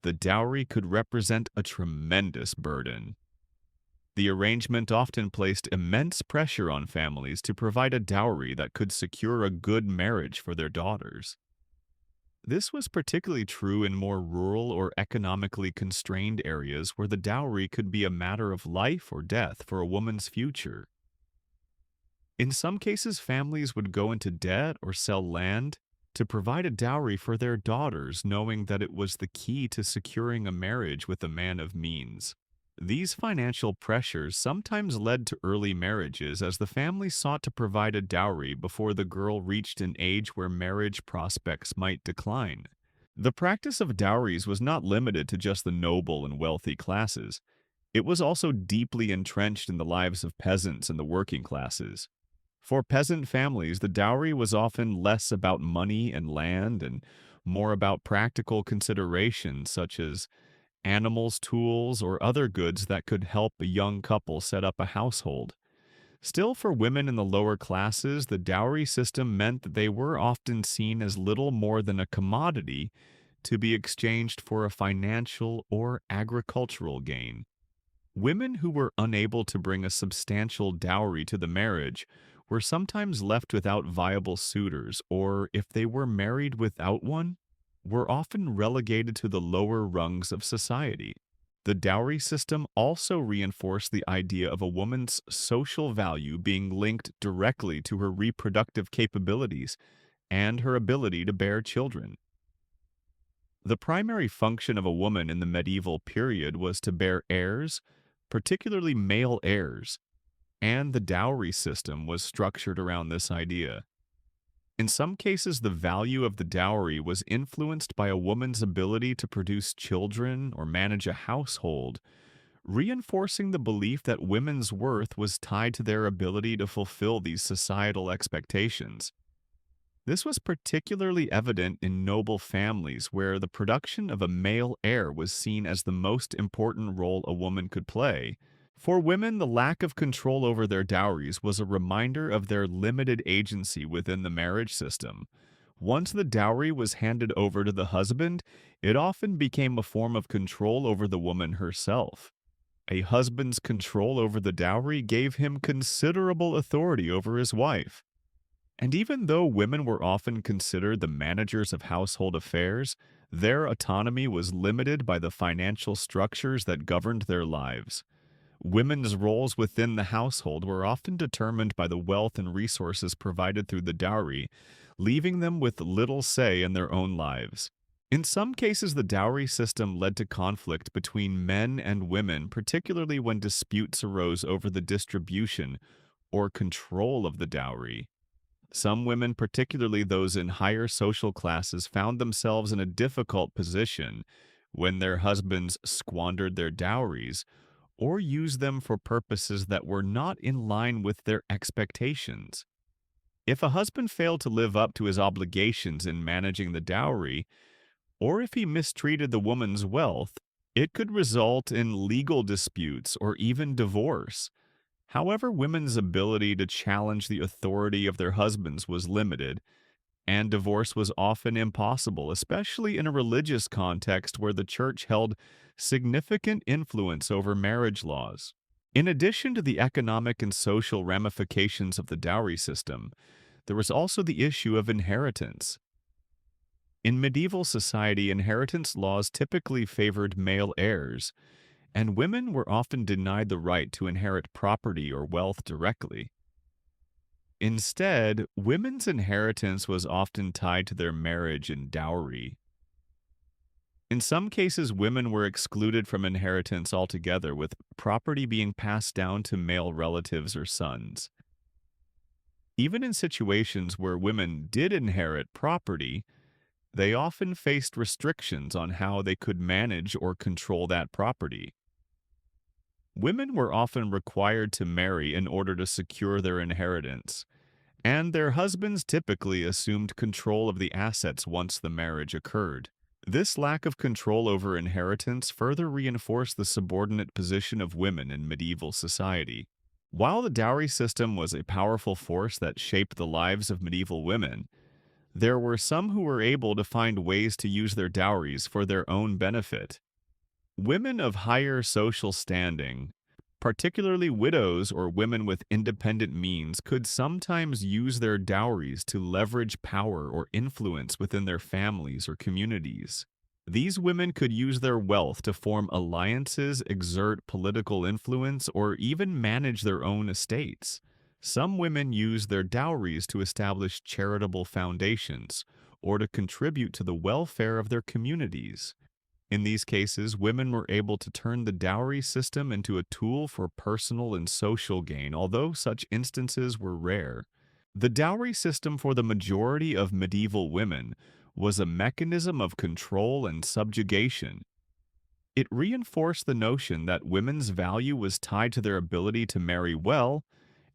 the dowry could represent a tremendous burden. The arrangement often placed immense pressure on families to provide a dowry that could secure a good marriage for their daughters. This was particularly true in more rural or economically constrained areas where the dowry could be a matter of life or death for a woman's future. In some cases, families would go into debt or sell land to provide a dowry for their daughters, knowing that it was the key to securing a marriage with a man of means. These financial pressures sometimes led to early marriages, as the family sought to provide a dowry before the girl reached an age where marriage prospects might decline. The practice of dowries was not limited to just the noble and wealthy classes. It was also deeply entrenched in the lives of peasants and the working classes. For peasant families, the dowry was often less about money and land and more about practical considerations such as animals, tools, or other goods that could help a young couple set up a household. Still, for women in the lower classes, the dowry system meant that they were often seen as little more than a commodity to be exchanged for a financial or agricultural gain. Women who were unable to bring a substantial dowry to the marriage were sometimes left without viable suitors, or if they were married without one, were often relegated to the lower rungs of society. The dowry system also reinforced the idea of a woman's social value being linked directly to her reproductive capabilities and her ability to bear children. The primary function of a woman in the medieval period was to bear heirs, particularly male heirs, and the dowry system was structured around this idea. In some cases, the value of the dowry was influenced by a woman's ability to produce children or manage a household, reinforcing the belief that women's worth was tied to their ability to fulfill these societal expectations. This was particularly evident in noble families where the production of a male heir was seen as the most important role a woman could play. For women, the lack of control over their dowries was a reminder of their limited agency within the marriage system. Once the dowry was handed over to the husband, it often became a form of control over the woman herself. A husband's control over the dowry gave him considerable authority over his wife. And even though women were often considered the managers of household affairs, their autonomy was limited by the financial structures that governed their lives. Women's roles within the household were often determined by the wealth and resources provided through the dowry, leaving them with little say in their own lives. In some cases, the dowry system led to conflict between men and women, particularly when disputes arose over the distribution or control of the dowry. Some women, particularly those in higher social classes, found themselves in a difficult position when their husbands squandered their dowries or used them for purposes that were not in line with their expectations. If a husband failed to live up to his obligations in managing the dowry, or if he mistreated the woman's wealth, it could result in legal disputes or even divorce. However, women's ability to challenge the authority of their husbands was limited, and divorce was often impossible, especially in a religious context where the church held significant influence over marriage laws. In addition to the economic and social ramifications of the dowry system, there was also the issue of inheritance. In medieval society, inheritance laws typically favored male heirs, and women were often denied the right to inherit property or wealth directly. Instead, women's inheritance was often tied to their marriage and dowry. In some cases, women were excluded from inheritance altogether, with property being passed down to male relatives or sons. Even in situations where women did inherit property, they often faced restrictions on how they could manage or control that property. Women were often required to marry in order to secure their inheritance, and their husbands typically assumed control of the assets once the marriage occurred. This lack of control over inheritance further reinforced the subordinate position of women in medieval society. While the dowry system was a powerful force that shaped the lives of medieval women, there were some who were able to find ways to use their dowries for their own benefit. Women of higher social standing, particularly widows or women with independent means, could sometimes use their dowries to leverage power or influence within their families or communities. These women could use their wealth to form alliances, exert political influence, or even manage their own estates. Some women used their dowries to establish charitable foundations or to contribute to the welfare of their communities. In these cases, women were able to turn the dowry system into a tool for personal and social gain, although such instances were rare. The dowry system for the majority of medieval women was a mechanism of control and subjugation. It reinforced the notion that women's value was tied to their ability to marry well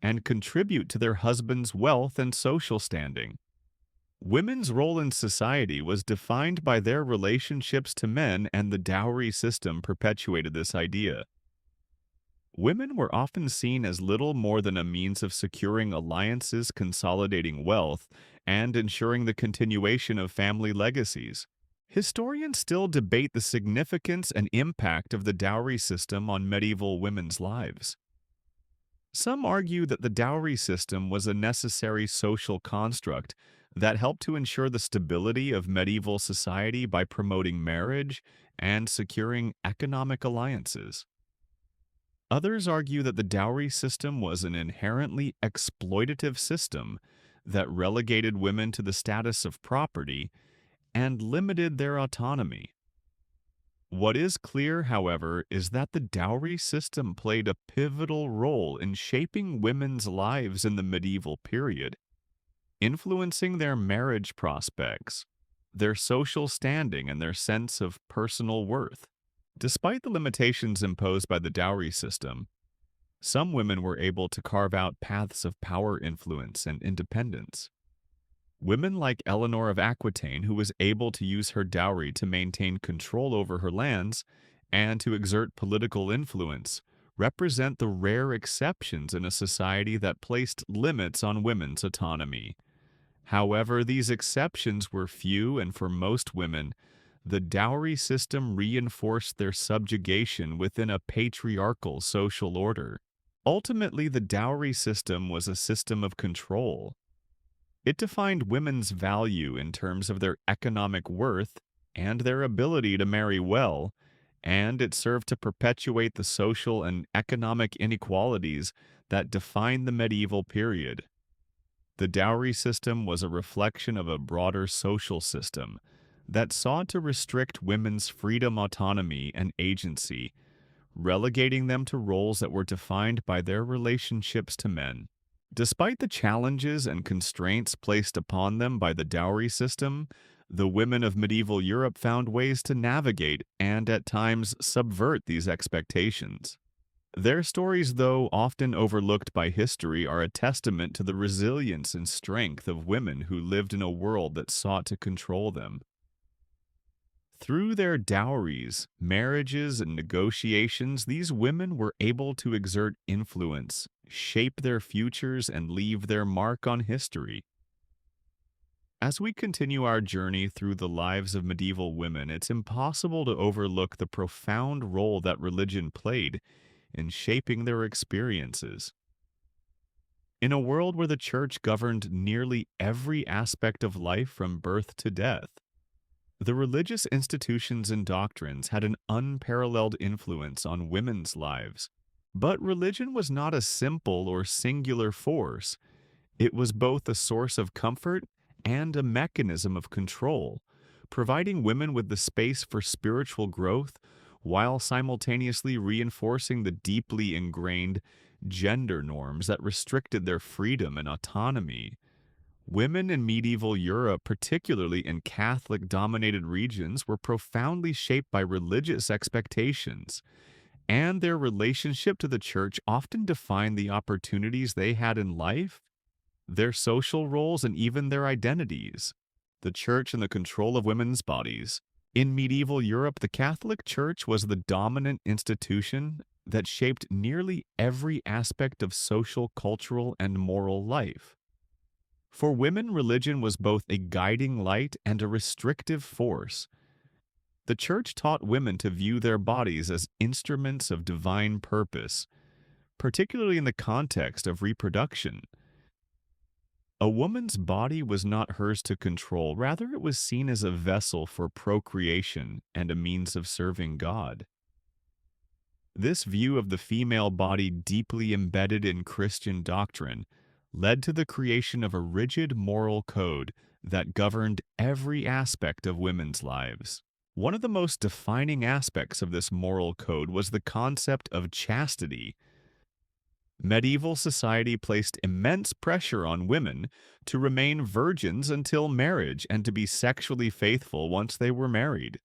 and contribute to their husband's wealth and social standing. Women's role in society was defined by their relationships to men, and the dowry system perpetuated this idea. Women were often seen as little more than a means of securing alliances, consolidating wealth, and ensuring the continuation of family legacies. Historians still debate the significance and impact of the dowry system on medieval women's lives. Some argue that the dowry system was a necessary social construct that helped to ensure the stability of medieval society by promoting marriage and securing economic alliances. Others argue that the dowry system was an inherently exploitative system that relegated women to the status of property and limited their autonomy. What is clear, however, is that the dowry system played a pivotal role in shaping women's lives in the medieval period, influencing their marriage prospects, their social standing, and their sense of personal worth. Despite the limitations imposed by the dowry system, some women were able to carve out paths of power, influence, and independence. Women like Eleanor of Aquitaine, who was able to use her dowry to maintain control over her lands and to exert political influence, represent the rare exceptions in a society that placed limits on women's autonomy. However, these exceptions were few, and for most women, the dowry system reinforced their subjugation within a patriarchal social order. Ultimately, the dowry system was a system of control. It defined women's value in terms of their economic worth and their ability to marry well, and it served to perpetuate the social and economic inequalities that defined the medieval period. The dowry system was a reflection of a broader social system that sought to restrict women's freedom, autonomy, and agency, relegating them to roles that were defined by their relationships to men. Despite the challenges and constraints placed upon them by the dowry system, the women of medieval Europe found ways to navigate and at times subvert these expectations. Their stories, though often overlooked by history, are a testament to the resilience and strength of women who lived in a world that sought to control them. Through their dowries, marriages, and negotiations, these women were able to exert influence, shape their futures, and leave their mark on history. As we continue our journey through the lives of medieval women, it's impossible to overlook the profound role that religion played in shaping their experiences. In a world where the church governed nearly every aspect of life from birth to death, the religious institutions and doctrines had an unparalleled influence on women's lives. But religion was not a simple or singular force. It was both a source of comfort and a mechanism of control, providing women with the space for spiritual growth while simultaneously reinforcing the deeply ingrained gender norms that restricted their freedom and autonomy. Women in medieval Europe, particularly in Catholic-dominated regions, were profoundly shaped by religious expectations, and their relationship to the church often defined the opportunities they had in life, their social roles, and even their identities. The church and the control of women's bodies. In medieval Europe, the Catholic Church was the dominant institution that shaped nearly every aspect of social, cultural, and moral life. For women, religion was both a guiding light and a restrictive force. The Church taught women to view their bodies as instruments of divine purpose, particularly in the context of reproduction. A woman's body was not hers to control, rather it was seen as a vessel for procreation and a means of serving God. This view of the female body, deeply embedded in Christian doctrine, led to the creation of a rigid moral code that governed every aspect of women's lives. One of the most defining aspects of this moral code was the concept of chastity. Medieval society placed immense pressure on women to remain virgins until marriage and to be sexually faithful once they were married.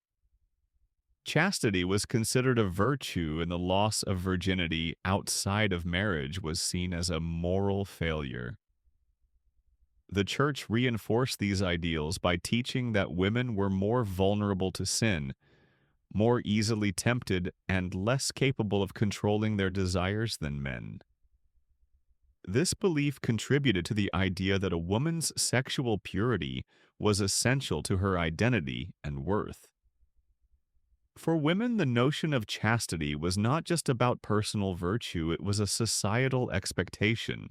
Chastity was considered a virtue, and the loss of virginity outside of marriage was seen as a moral failure. The Church reinforced these ideals by teaching that women were more vulnerable to sin, more easily tempted, and less capable of controlling their desires than men. This belief contributed to the idea that a woman's sexual purity was essential to her identity and worth. For women, the notion of chastity was not just about personal virtue, it was a societal expectation.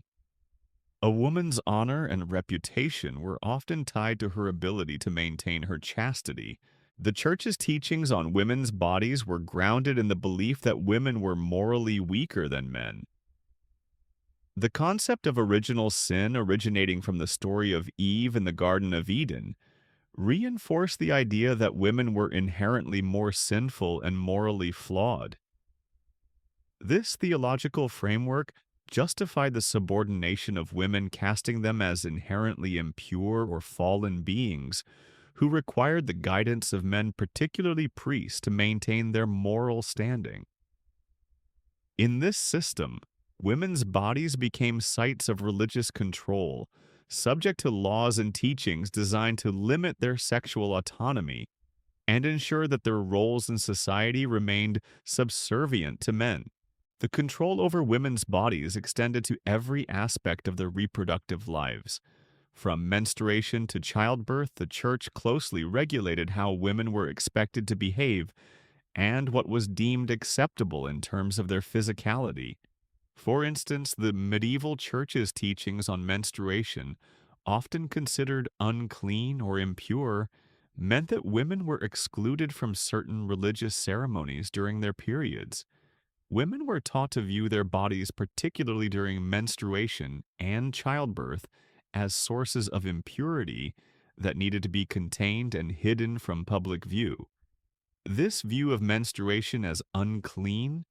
A woman's honor and reputation were often tied to her ability to maintain her chastity. The church's teachings on women's bodies were grounded in the belief that women were morally weaker than men. The concept of original sin, originating from the story of Eve in the Garden of Eden, reinforced the idea that women were inherently more sinful and morally flawed. This theological framework justified the subordination of women, casting them as inherently impure or fallen beings who required the guidance of men, particularly priests, to maintain their moral standing. In this system, women's bodies became sites of religious control, subject to laws and teachings designed to limit their sexual autonomy and ensure that their roles in society remained subservient to men. The control over women's bodies extended to every aspect of their reproductive lives. From menstruation to childbirth, the church closely regulated how women were expected to behave and what was deemed acceptable in terms of their physicality. For instance, the medieval church's teachings on menstruation, often considered unclean or impure, meant that women were excluded from certain religious ceremonies during their periods. Women were taught to view their bodies, particularly during menstruation and childbirth, as sources of impurity that needed to be contained and hidden from public view. This view of menstruation as unclean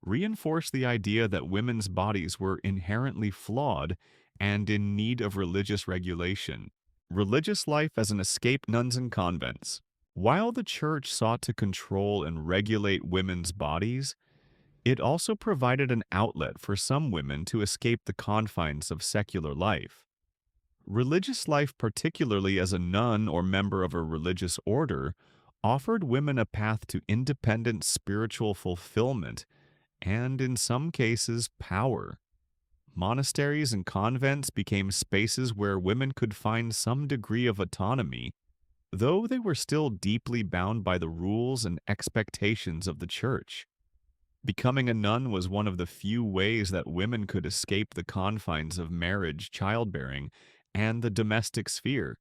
reinforced the idea that women's bodies were inherently flawed and in need of religious regulation. Religious life as an escape. Nuns and convents. While the church sought to control and regulate women's bodies, it also provided an outlet for some women to escape the confines of secular life. Religious life, particularly as a nun or member of a religious order, offered women a path to independent spiritual fulfillment and, in some cases, power. Monasteries and convents became spaces where women could find some degree of autonomy, though they were still deeply bound by the rules and expectations of the church. Becoming a nun was one of the few ways that women could escape the confines of marriage, childbearing, and the domestic sphere.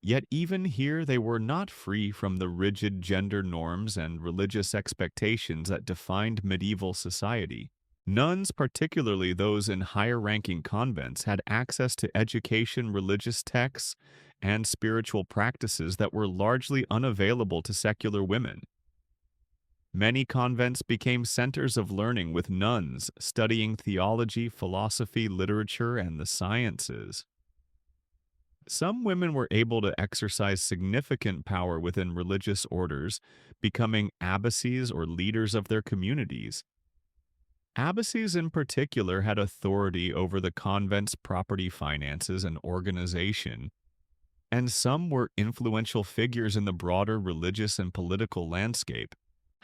Yet even here they were not free from the rigid gender norms and religious expectations that defined medieval society. Nuns, particularly those in higher-ranking convents, had access to education, religious texts, and spiritual practices that were largely unavailable to secular women. Many convents became centers of learning, with nuns studying theology, philosophy, literature, and the sciences. Some women were able to exercise significant power within religious orders, becoming abbesses or leaders of their communities. Abbesses in particular had authority over the convent's property, finances, and organization, and some were influential figures in the broader religious and political landscape.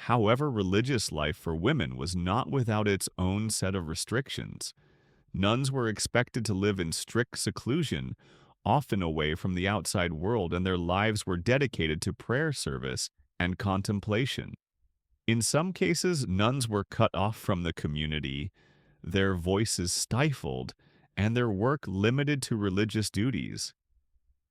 However, religious life for women was not without its own set of restrictions. Nuns were expected to live in strict seclusion, often away from the outside world, and their lives were dedicated to prayer service and contemplation. In some cases, nuns were cut off from the community, their voices stifled, and their work limited to religious duties.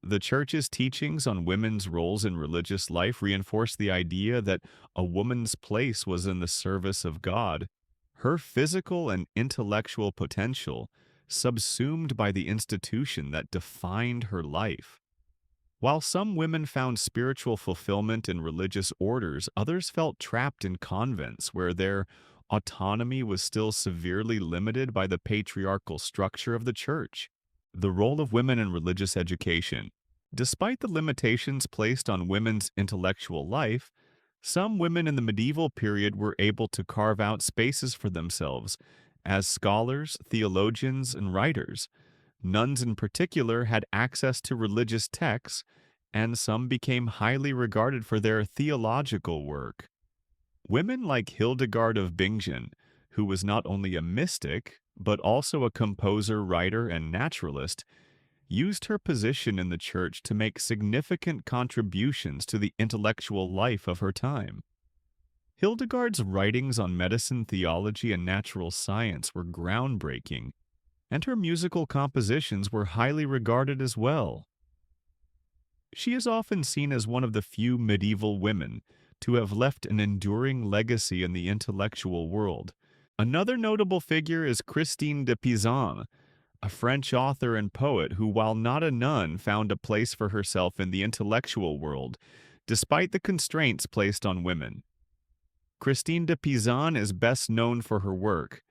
The church's teachings on women's roles in religious life reinforced the idea that a woman's place was in the service of God, her physical and intellectual potential subsumed by the institution that defined her life. While some women found spiritual fulfillment in religious orders, others felt trapped in convents where their autonomy was still severely limited by the patriarchal structure of the church. The role of women in religious education. Despite the limitations placed on women's intellectual life, some women in the medieval period were able to carve out spaces for themselves as scholars, theologians, and writers. Nuns in particular had access to religious texts, and some became highly regarded for their theological work. Women like Hildegard of Bingen, who was not only a mystic, but also a composer, writer, and naturalist, used her position in the church to make significant contributions to the intellectual life of her time. Hildegard's writings on medicine, theology, and natural science were groundbreaking, and her musical compositions were highly regarded as well. She is often seen as one of the few medieval women to have left an enduring legacy in the intellectual world. Another notable figure is Christine de Pizan, a French author and poet who, while not a nun, found a place for herself in the intellectual world, despite the constraints placed on women. Christine de Pizan is best known for her work,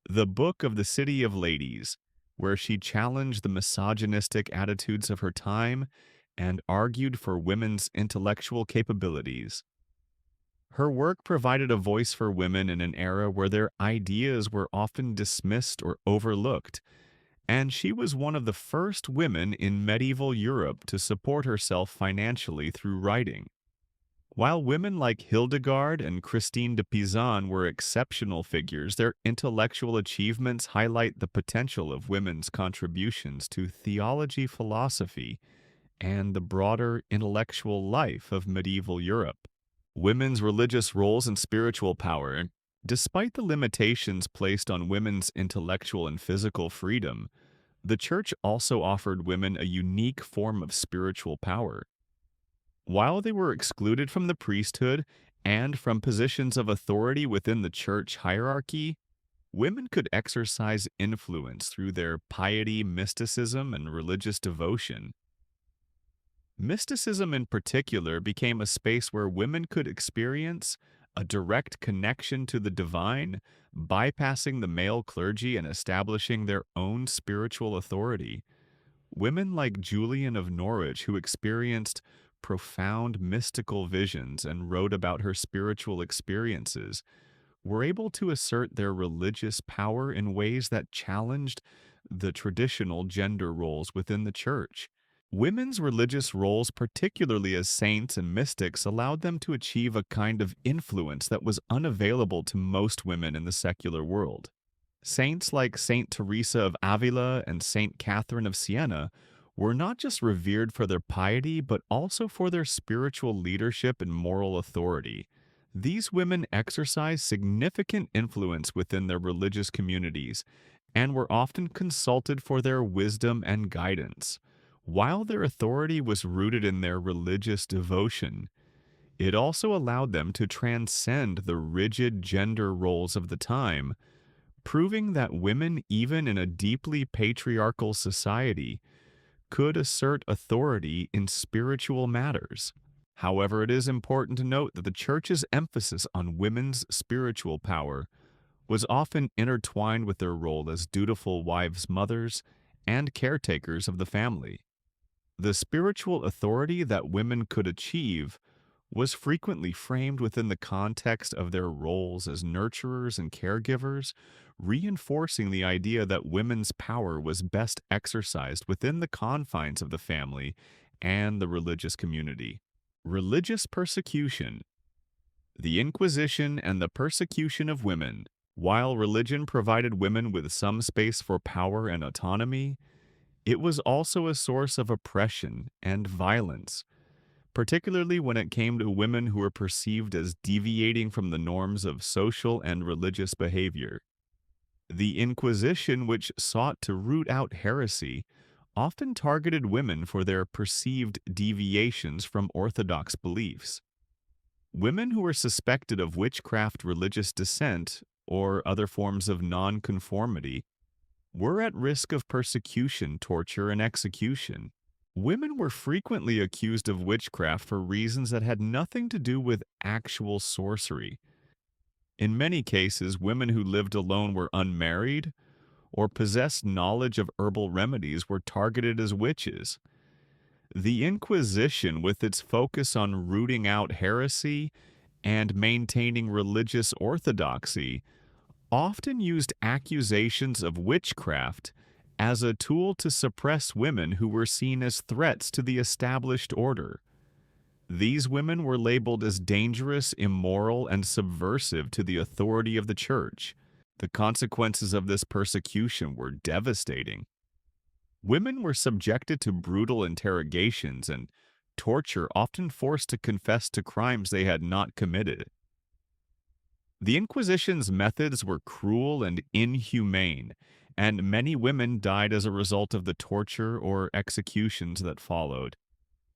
The Book of the City of Ladies, where she challenged the misogynistic attitudes of her time and argued for women's intellectual capabilities. Her work provided a voice for women in an era where their ideas were often dismissed or overlooked, and she was one of the first women in medieval Europe to support herself financially through writing. While women like Hildegard and Christine de Pizan were exceptional figures, their intellectual achievements highlight the potential of women's contributions to theology, philosophy, and the broader intellectual life of medieval Europe. Women's religious roles and spiritual power. Despite the limitations placed on women's intellectual and physical freedom, the Church also offered women a unique form of spiritual power. While they were excluded from the priesthood and from positions of authority within the Church hierarchy, women could exercise influence through their piety, mysticism, and religious devotion. Mysticism in particular became a space where women could experience a direct connection to the divine, bypassing the male clergy and establishing their own spiritual authority. Women like Julian of Norwich, who experienced profound mystical visions and wrote about her spiritual experiences, were able to assert their religious power in ways that challenged the traditional gender roles within the church. Women's religious roles, particularly as saints and mystics, allowed them to achieve a kind of influence that was unavailable to most women in the secular world. Saints like Saint Teresa of Avila and Saint Catherine of Siena were not just revered for their piety, but also for their spiritual leadership and moral authority. These women exercised significant influence within their religious communities and were often consulted for their wisdom and guidance. While their authority was rooted in their religious devotion, it also allowed them to transcend the rigid gender roles of the time, proving that women, even in a deeply patriarchal society, could assert authority in spiritual matters. However, it is important to note that the Church's emphasis on women's spiritual power was often intertwined with their role as dutiful wives, mothers, and caretakers of the family. The spiritual authority that women could achieve was frequently framed within the context of their roles as nurturers and caregivers, reinforcing the idea that women's power was best exercised within the confines of the family and the religious community. Religious persecution. The Inquisition and the persecution of women. While religion provided women with some space for power and autonomy, it was also a source of oppression and violence, particularly when it came to women who were perceived as deviating from the norms of social and religious behavior. The Inquisition, which sought to root out heresy, often targeted women for their perceived deviations from orthodox beliefs. Women who were suspected of witchcraft, religious dissent, or other forms of nonconformity were at risk of persecution, torture, and execution. Women were frequently accused of witchcraft for reasons that had nothing to do with actual sorcery. In many cases, women who lived alone were unmarried or possessed knowledge of herbal remedies were targeted as witches. The Inquisition, with its focus on rooting out heresy and maintaining religious orthodoxy, often used accusations of witchcraft as a tool to suppress women who were seen as threats to the established order. These women were labeled as dangerous, immoral, and subversive to the authority of the Church. The consequences of this persecution were devastating. Women were subjected to brutal interrogations and torture, often forced to confess to crimes they had not committed. The Inquisition's methods were cruel and inhumane, and many women died as a result of the torture or executions that followed.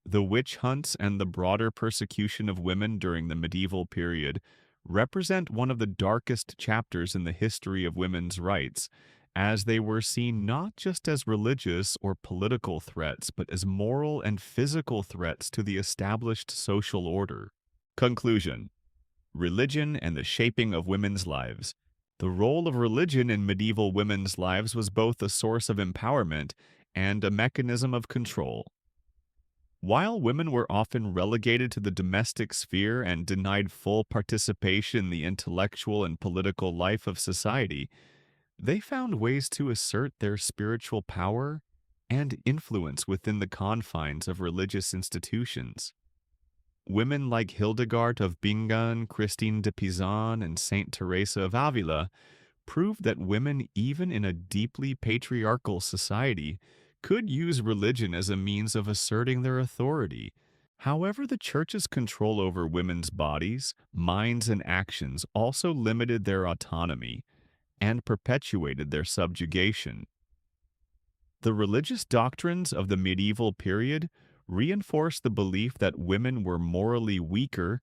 The witch hunts and the broader persecution of women during the medieval period represent one of the darkest chapters in the history of women's rights, as they were seen not just as religious or political threats, but as moral and physical threats to the established social order. Conclusion: Religion and the shaping of women's lives. The role of religion in medieval women's lives was both a source of empowerment and a mechanism of control. While women were often relegated to the domestic sphere and denied full participation in the intellectual and political life of society, they found ways to assert their spiritual power and influence within the confines of religious institutions. Women like Hildegard of Bingen, Christine de Pizan, and Saint Teresa of Avila proved that women, even in a deeply patriarchal society, could use religion as a means of asserting their authority. However, the Church's control over women's bodies, minds, and actions also limited their autonomy and perpetuated their subjugation. The religious doctrines of the medieval period reinforced the belief that women were morally weaker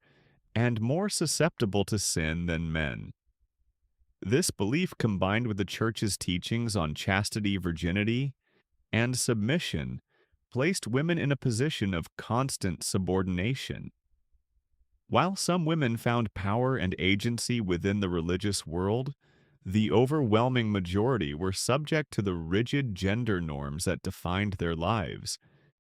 and more susceptible to sin than men. This belief, combined with the Church's teachings on chastity, virginity, and submission, placed women in a position of constant subordination. While some women found power and agency within the religious world, the overwhelming majority were subject to the rigid gender norms that defined their lives.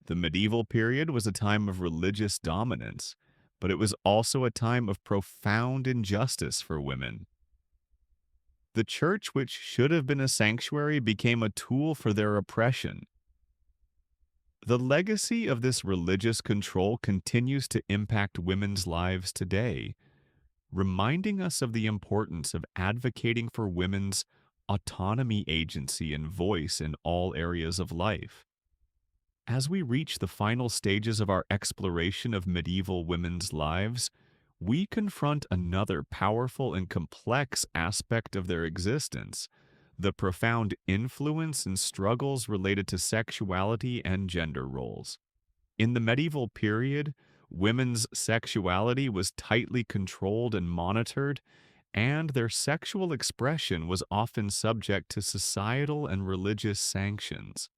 The medieval period was a time of religious dominance, but it was also a time of profound injustice for women. The Church, which should have been a sanctuary, became a tool for their oppression. The legacy of this religious control continues to impact women's lives today, reminding us of the importance of advocating for women's autonomy, agency, and voice in all areas of life. As we reach the final stages of our exploration of medieval women's lives, we confront another powerful and complex aspect of their existence: the profound influence and struggles related to sexuality and gender roles. In the medieval period, women's sexuality was tightly controlled and monitored, and their sexual expression was often subject to societal and religious sanctions.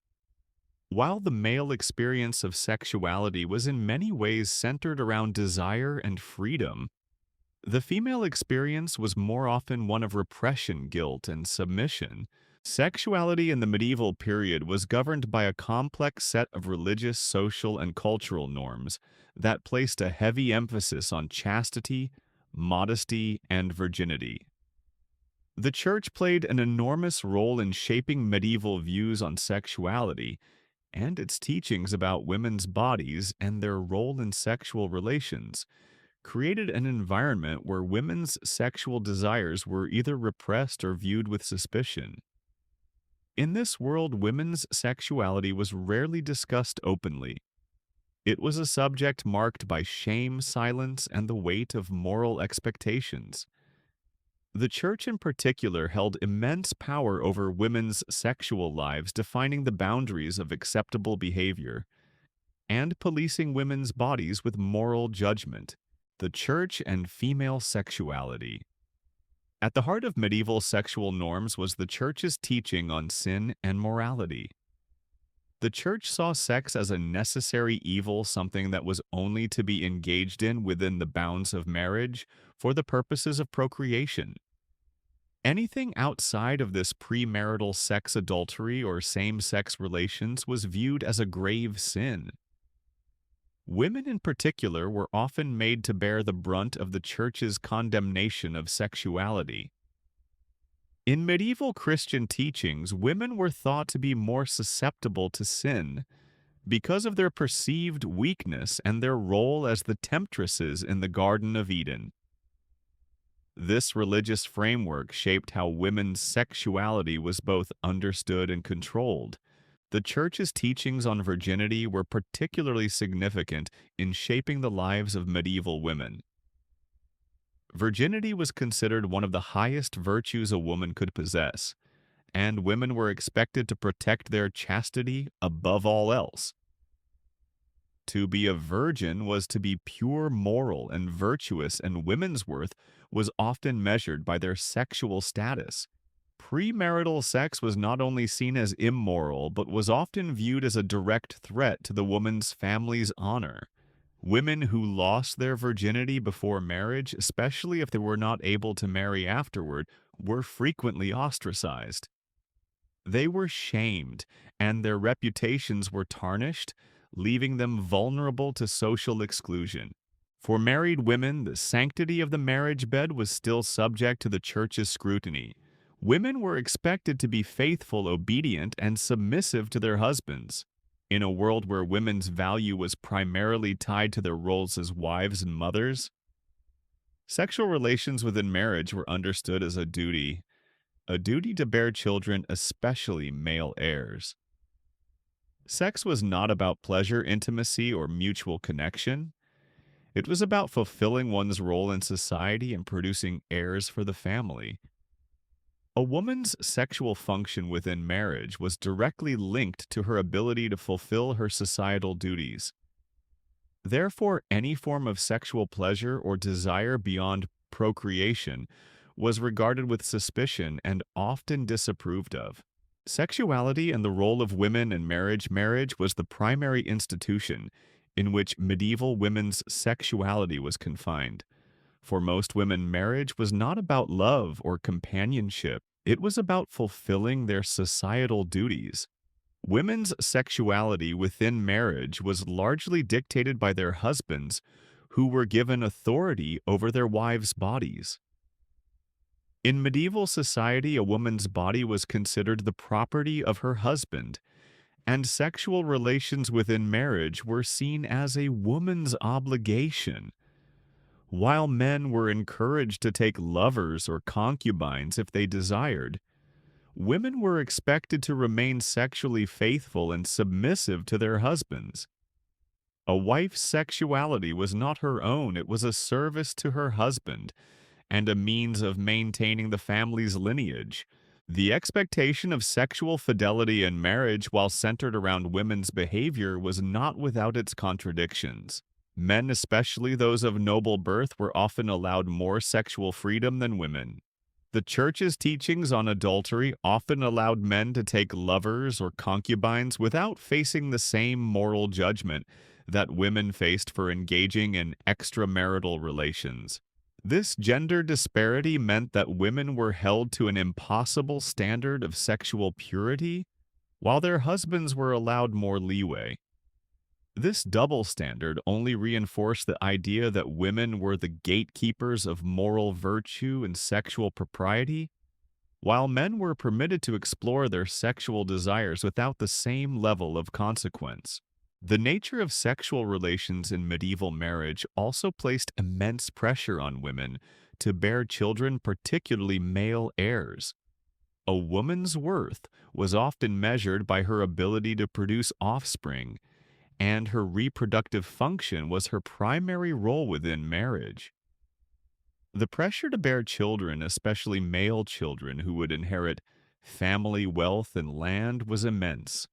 While the male experience of sexuality was in many ways centered around desire and freedom, the female experience was more often one of repression, guilt, and submission. Sexuality in the medieval period was governed by a complex set of religious, social, and cultural norms that placed a heavy emphasis on chastity, modesty, and virginity. The Church played an enormous role in shaping medieval views on sexuality, and its teachings about women's bodies and their role in sexual relations created an environment where women's sexual desires were either repressed or viewed with suspicion. In this world, women's sexuality was rarely discussed openly. It was a subject marked by shame, silence, and the weight of moral expectations. The Church in particular held immense power over women's sexual lives, defining the boundaries of acceptable behavior and policing women's bodies with moral judgment. The Church and female sexuality. At the heart of medieval sexual norms was the Church's teaching on sin and morality. The Church saw sex as a necessary evil, something that was only to be engaged in within the bounds of marriage for the purposes of procreation. Anything outside of this premarital sex adultery or same-sex relations was viewed as a grave sin. Women in particular were often made to bear the brunt of the Church's condemnation of sexuality. In medieval Christian teachings, women were thought to be more susceptible to sin because of their perceived weakness and their role as the temptresses in the Garden of Eden. This religious framework shaped how women's sexuality was both understood and controlled. The Church's teachings on virginity were particularly significant in shaping the lives of medieval women. Virginity was considered one of the highest virtues a woman could possess, and women were expected to protect their chastity above all else. To be a virgin was to be pure, moral, and virtuous, and women's worth was often measured by their sexual status. Premarital sex was not only seen as immoral, but was often viewed as a direct threat to the woman's family's honor. Women who lost their virginity before marriage, especially if they were not able to marry afterward, were frequently ostracized. They were shamed, and their reputations were tarnished, leaving them vulnerable to social exclusion. For married women, the sanctity of the marriage bed was still subject to the church's scrutiny. Women were expected to be faithful, obedient, and submissive to their husbands. In a world where women's value was primarily tied to their roles as wives and mothers, sexual relations within marriage were understood as a duty to bear children, especially male heirs. Sex was not about pleasure, intimacy, or mutual connection. It was about fulfilling one's role in society and producing heirs for the family. A woman's sexual function within marriage was directly linked to her ability to fulfill her societal duties. Therefore, any form of sexual pleasure or desire beyond procreation was regarded with suspicion and often disapproved of. Sexuality and the role of women in marriage was the primary institution in which medieval women's sexuality was confined. For most women, marriage was not about love or companionship. It was about fulfilling their societal duties. Women's sexuality within marriage was largely dictated by their husbands, who were given authority over their wives' bodies. In medieval society, a woman's body was considered the property of her husband, and sexual relations within marriage were seen as a woman's obligation. While men were encouraged to take lovers or concubines if they desired, women were expected to remain sexually faithful and submissive to their husbands. A wife's sexuality was not her own, it was a service to her husband and a means of maintaining the family's lineage. The expectation of sexual fidelity in marriage, while centered around women's behavior, was not without its contradictions. Men, especially those of noble birth, were often allowed more sexual freedom than women. The church's teachings on adultery often allowed men to take lovers or concubines without facing the same moral judgment that women faced for engaging in extramarital relations. This gender disparity meant that women were held to an impossible standard of sexual purity, while their husbands were allowed more leeway. This double standard only reinforced the idea that women were the gatekeepers of moral virtue and sexual propriety, while men were permitted to explore their sexual desires without the same level of consequence. The nature of sexual relations in medieval marriage also placed immense pressure on women to bear children, particularly male heirs. A woman's worth was often measured by her ability to produce offspring, and her reproductive function was her primary role within marriage. The pressure to bear children, especially male children who would inherit family wealth and land, was immense.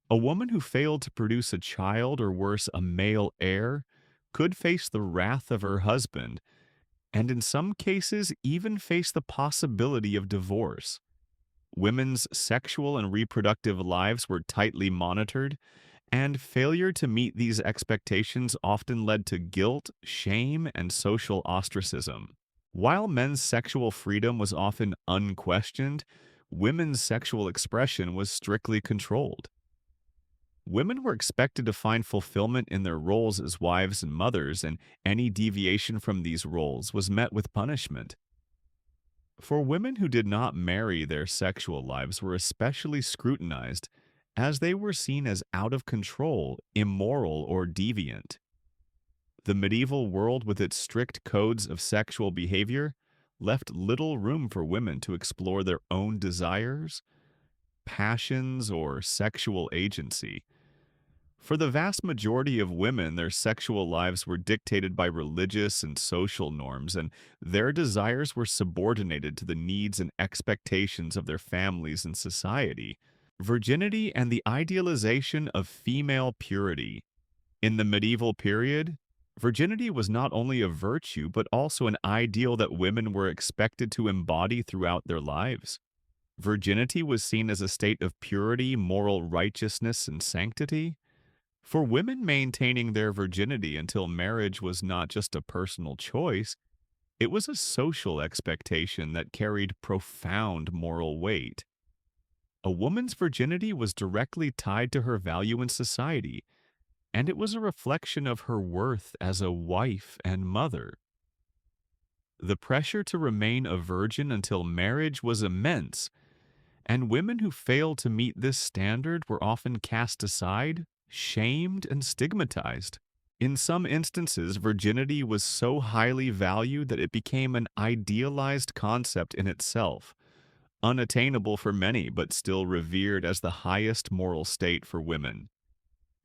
A woman who failed to produce a child, or worse, a male heir, could face the wrath of her husband, and in some cases even face the possibility of divorce. Women's sexual and reproductive lives were tightly monitored, and failure to meet these expectations often led to guilt, shame, and social ostracism. While men's sexual freedom was often unquestioned, women's sexual expression was strictly controlled. Women were expected to find fulfillment in their roles as wives and mothers, and any deviation from these roles was met with punishment. For women who did not marry, their sexual lives were especially scrutinized, as they were seen as out of control, immoral, or deviant. The medieval world, with its strict codes of sexual behavior, left little room for women to explore their own desires, passions, or sexual agency. For the vast majority of women, their sexual lives were dictated by religious and social norms, and their desires were subordinated to the needs and expectations of their families and society. Virginity and the idealization of female purity. In the medieval period, virginity was not only a virtue, but also an ideal that women were expected to embody throughout their lives. Virginity was seen as a state of purity, moral righteousness, and sanctity. For women, maintaining their virginity until marriage was not just a personal choice, it was a social expectation that carried profound moral weight. A woman's virginity was directly tied to her value in society, and it was a reflection of her worth as a wife and mother. The pressure to remain a virgin until marriage was immense, and women who failed to meet this standard were often cast aside, shamed, and stigmatized. In some instances, virginity was so highly valued that it became an idealized concept in itself, unattainable for many but still revered as the highest moral state for women.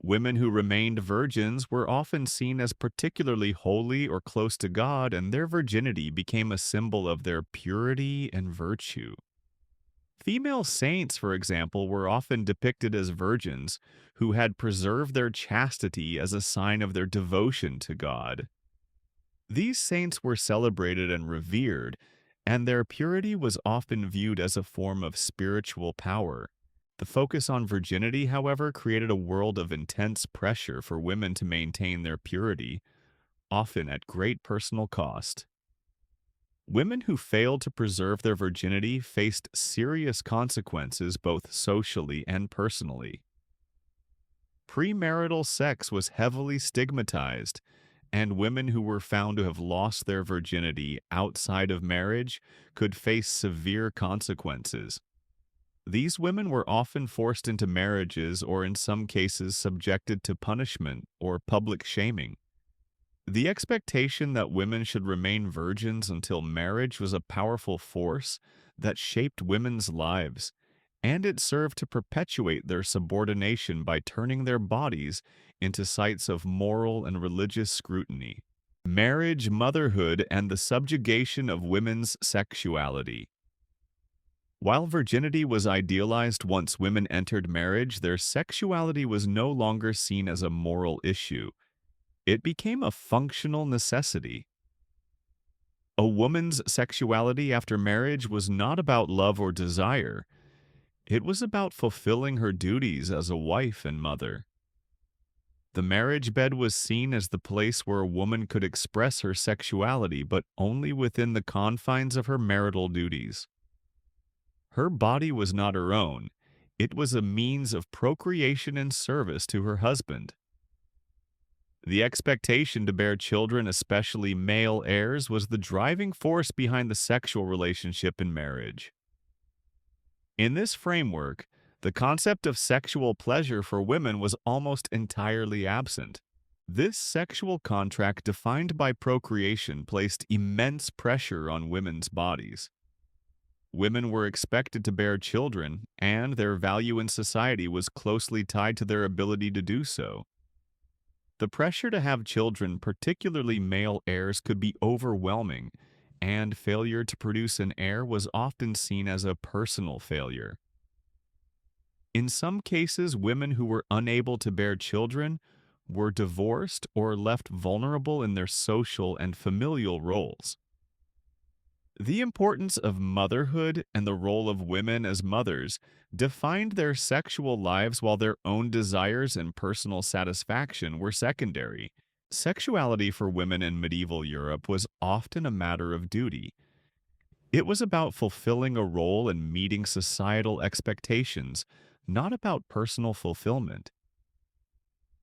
Women who remained virgins were often seen as particularly holy or close to God, and their virginity became a symbol of their purity and virtue. Female saints, for example, were often depicted as virgins who had preserved their chastity as a sign of their devotion to God. These saints were celebrated and revered, and their purity was often viewed as a form of spiritual power. The focus on virginity, however, created a world of intense pressure for women to maintain their purity, often at great personal cost. Women who failed to preserve their virginity faced serious consequences both socially and personally. Premarital sex was heavily stigmatized, and women who were found to have lost their virginity outside of marriage could face severe consequences. These women were often forced into marriages or in some cases subjected to punishment or public shaming. The expectation that women should remain virgins until marriage was a powerful force that shaped women's lives, and it served to perpetuate their subordination by turning their bodies into sites of moral and religious scrutiny. Marriage, motherhood, and the subjugation of women's sexuality. While virginity was idealized once women entered marriage, their sexuality was no longer seen as a moral issue. It became a functional necessity. A woman's sexuality after marriage was not about love or desire. It was about fulfilling her duties as a wife and mother. The marriage bed was seen as the place where a woman could express her sexuality, but only within the confines of her marital duties. Her body was not her own. It was a means of procreation and service to her husband. The expectation to bear children, especially male heirs, was the driving force behind the sexual relationship in marriage. In this framework, the concept of sexual pleasure for women was almost entirely absent. This sexual contract defined by procreation placed immense pressure on women's bodies. Women were expected to bear children, and their value in society was closely tied to their ability to do so. The pressure to have children, particularly male heirs, could be overwhelming, and failure to produce an heir was often seen as a personal failure. In some cases, women who were unable to bear children were divorced or left vulnerable in their social and familial roles. The importance of motherhood and the role of women as mothers defined their sexual lives while their own desires and personal satisfaction were secondary. Sexuality for women in medieval Europe was often a matter of duty. It was about fulfilling a role and meeting societal expectations, not about personal fulfillment.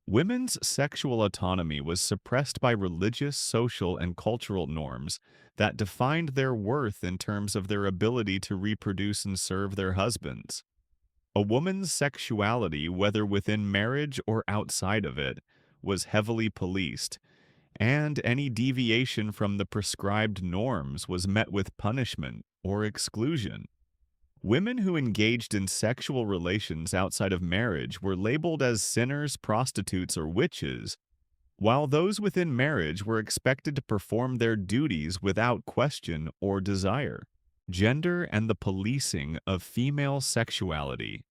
Women's sexual autonomy was suppressed by religious, social, and cultural norms that defined their worth in terms of their ability to reproduce and serve their husbands. A woman's sexuality, whether within marriage or outside of it, was heavily policed, and any deviation from the prescribed norms was met with punishment or exclusion. Women who engaged in sexual relations outside of marriage were labeled as sinners, prostitutes, or witches, while those within marriage were expected to perform their duties without question or desire. Gender and the policing of female sexuality.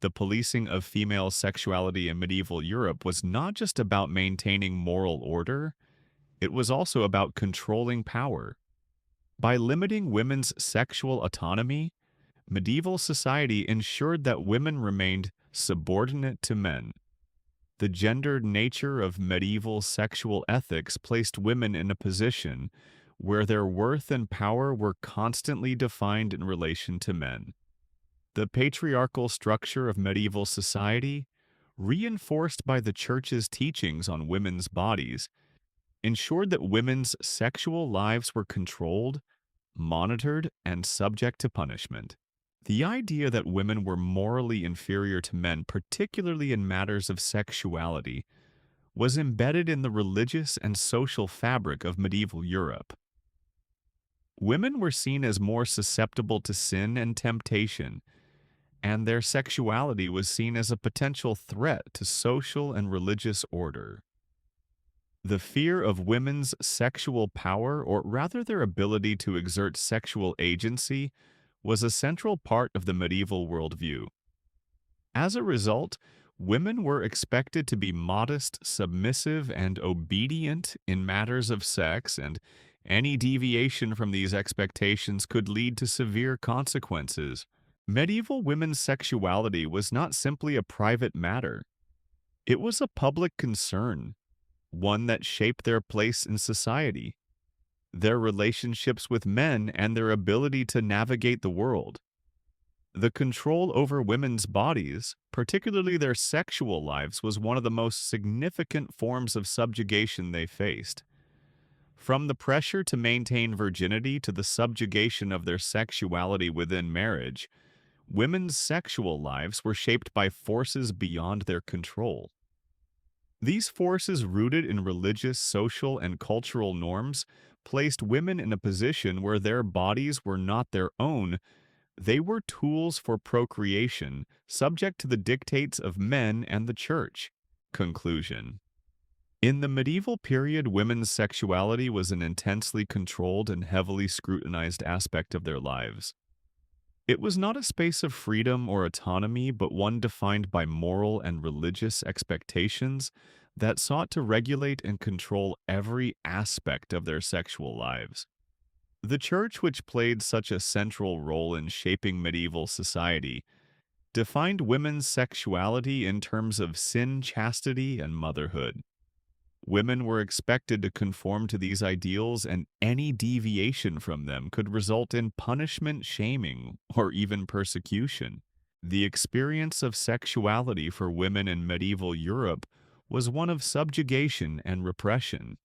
The policing of female sexuality in medieval Europe was not just about maintaining moral order, it was also about controlling power. By limiting women's sexual autonomy, medieval society ensured that women remained subordinate to men. The gendered nature of medieval sexual ethics placed women in a position where their worth and power were constantly defined in relation to men. The patriarchal structure of medieval society, reinforced by the Church's teachings on women's bodies, ensured that women's sexual lives were controlled, monitored, and subject to punishment. The idea that women were morally inferior to men, particularly in matters of sexuality, was embedded in the religious and social fabric of medieval Europe. Women were seen as more susceptible to sin and temptation, and their sexuality was seen as a potential threat to social and religious order. The fear of women's sexual power, or rather their ability to exert sexual agency, was a central part of the medieval worldview. As a result, women were expected to be modest, submissive, and obedient in matters of sex, and any deviation from these expectations could lead to severe consequences. Medieval women's sexuality was not simply a private matter. It was a public concern, one that shaped their place in society, their relationships with men, and their ability to navigate the world. The control over women's bodies, particularly their sexual lives, was one of the most significant forms of subjugation they faced. From the pressure to maintain virginity to the subjugation of their sexuality within marriage, women's sexual lives were shaped by forces beyond their control. These forces, rooted in religious, social, and cultural norms, placed women in a position where their bodies were not their own. They were tools for procreation, subject to the dictates of men and the church. Conclusion. In the medieval period, women's sexuality was an intensely controlled and heavily scrutinized aspect of their lives. It was not a space of freedom or autonomy, but one defined by moral and religious expectations that sought to regulate and control every aspect of their sexual lives. The Church, which played such a central role in shaping medieval society, defined women's sexuality in terms of sin, chastity, and motherhood. Women were expected to conform to these ideals, and any deviation from them could result in punishment, shaming, or even persecution. The experience of sexuality for women in medieval Europe was one of subjugation and repression.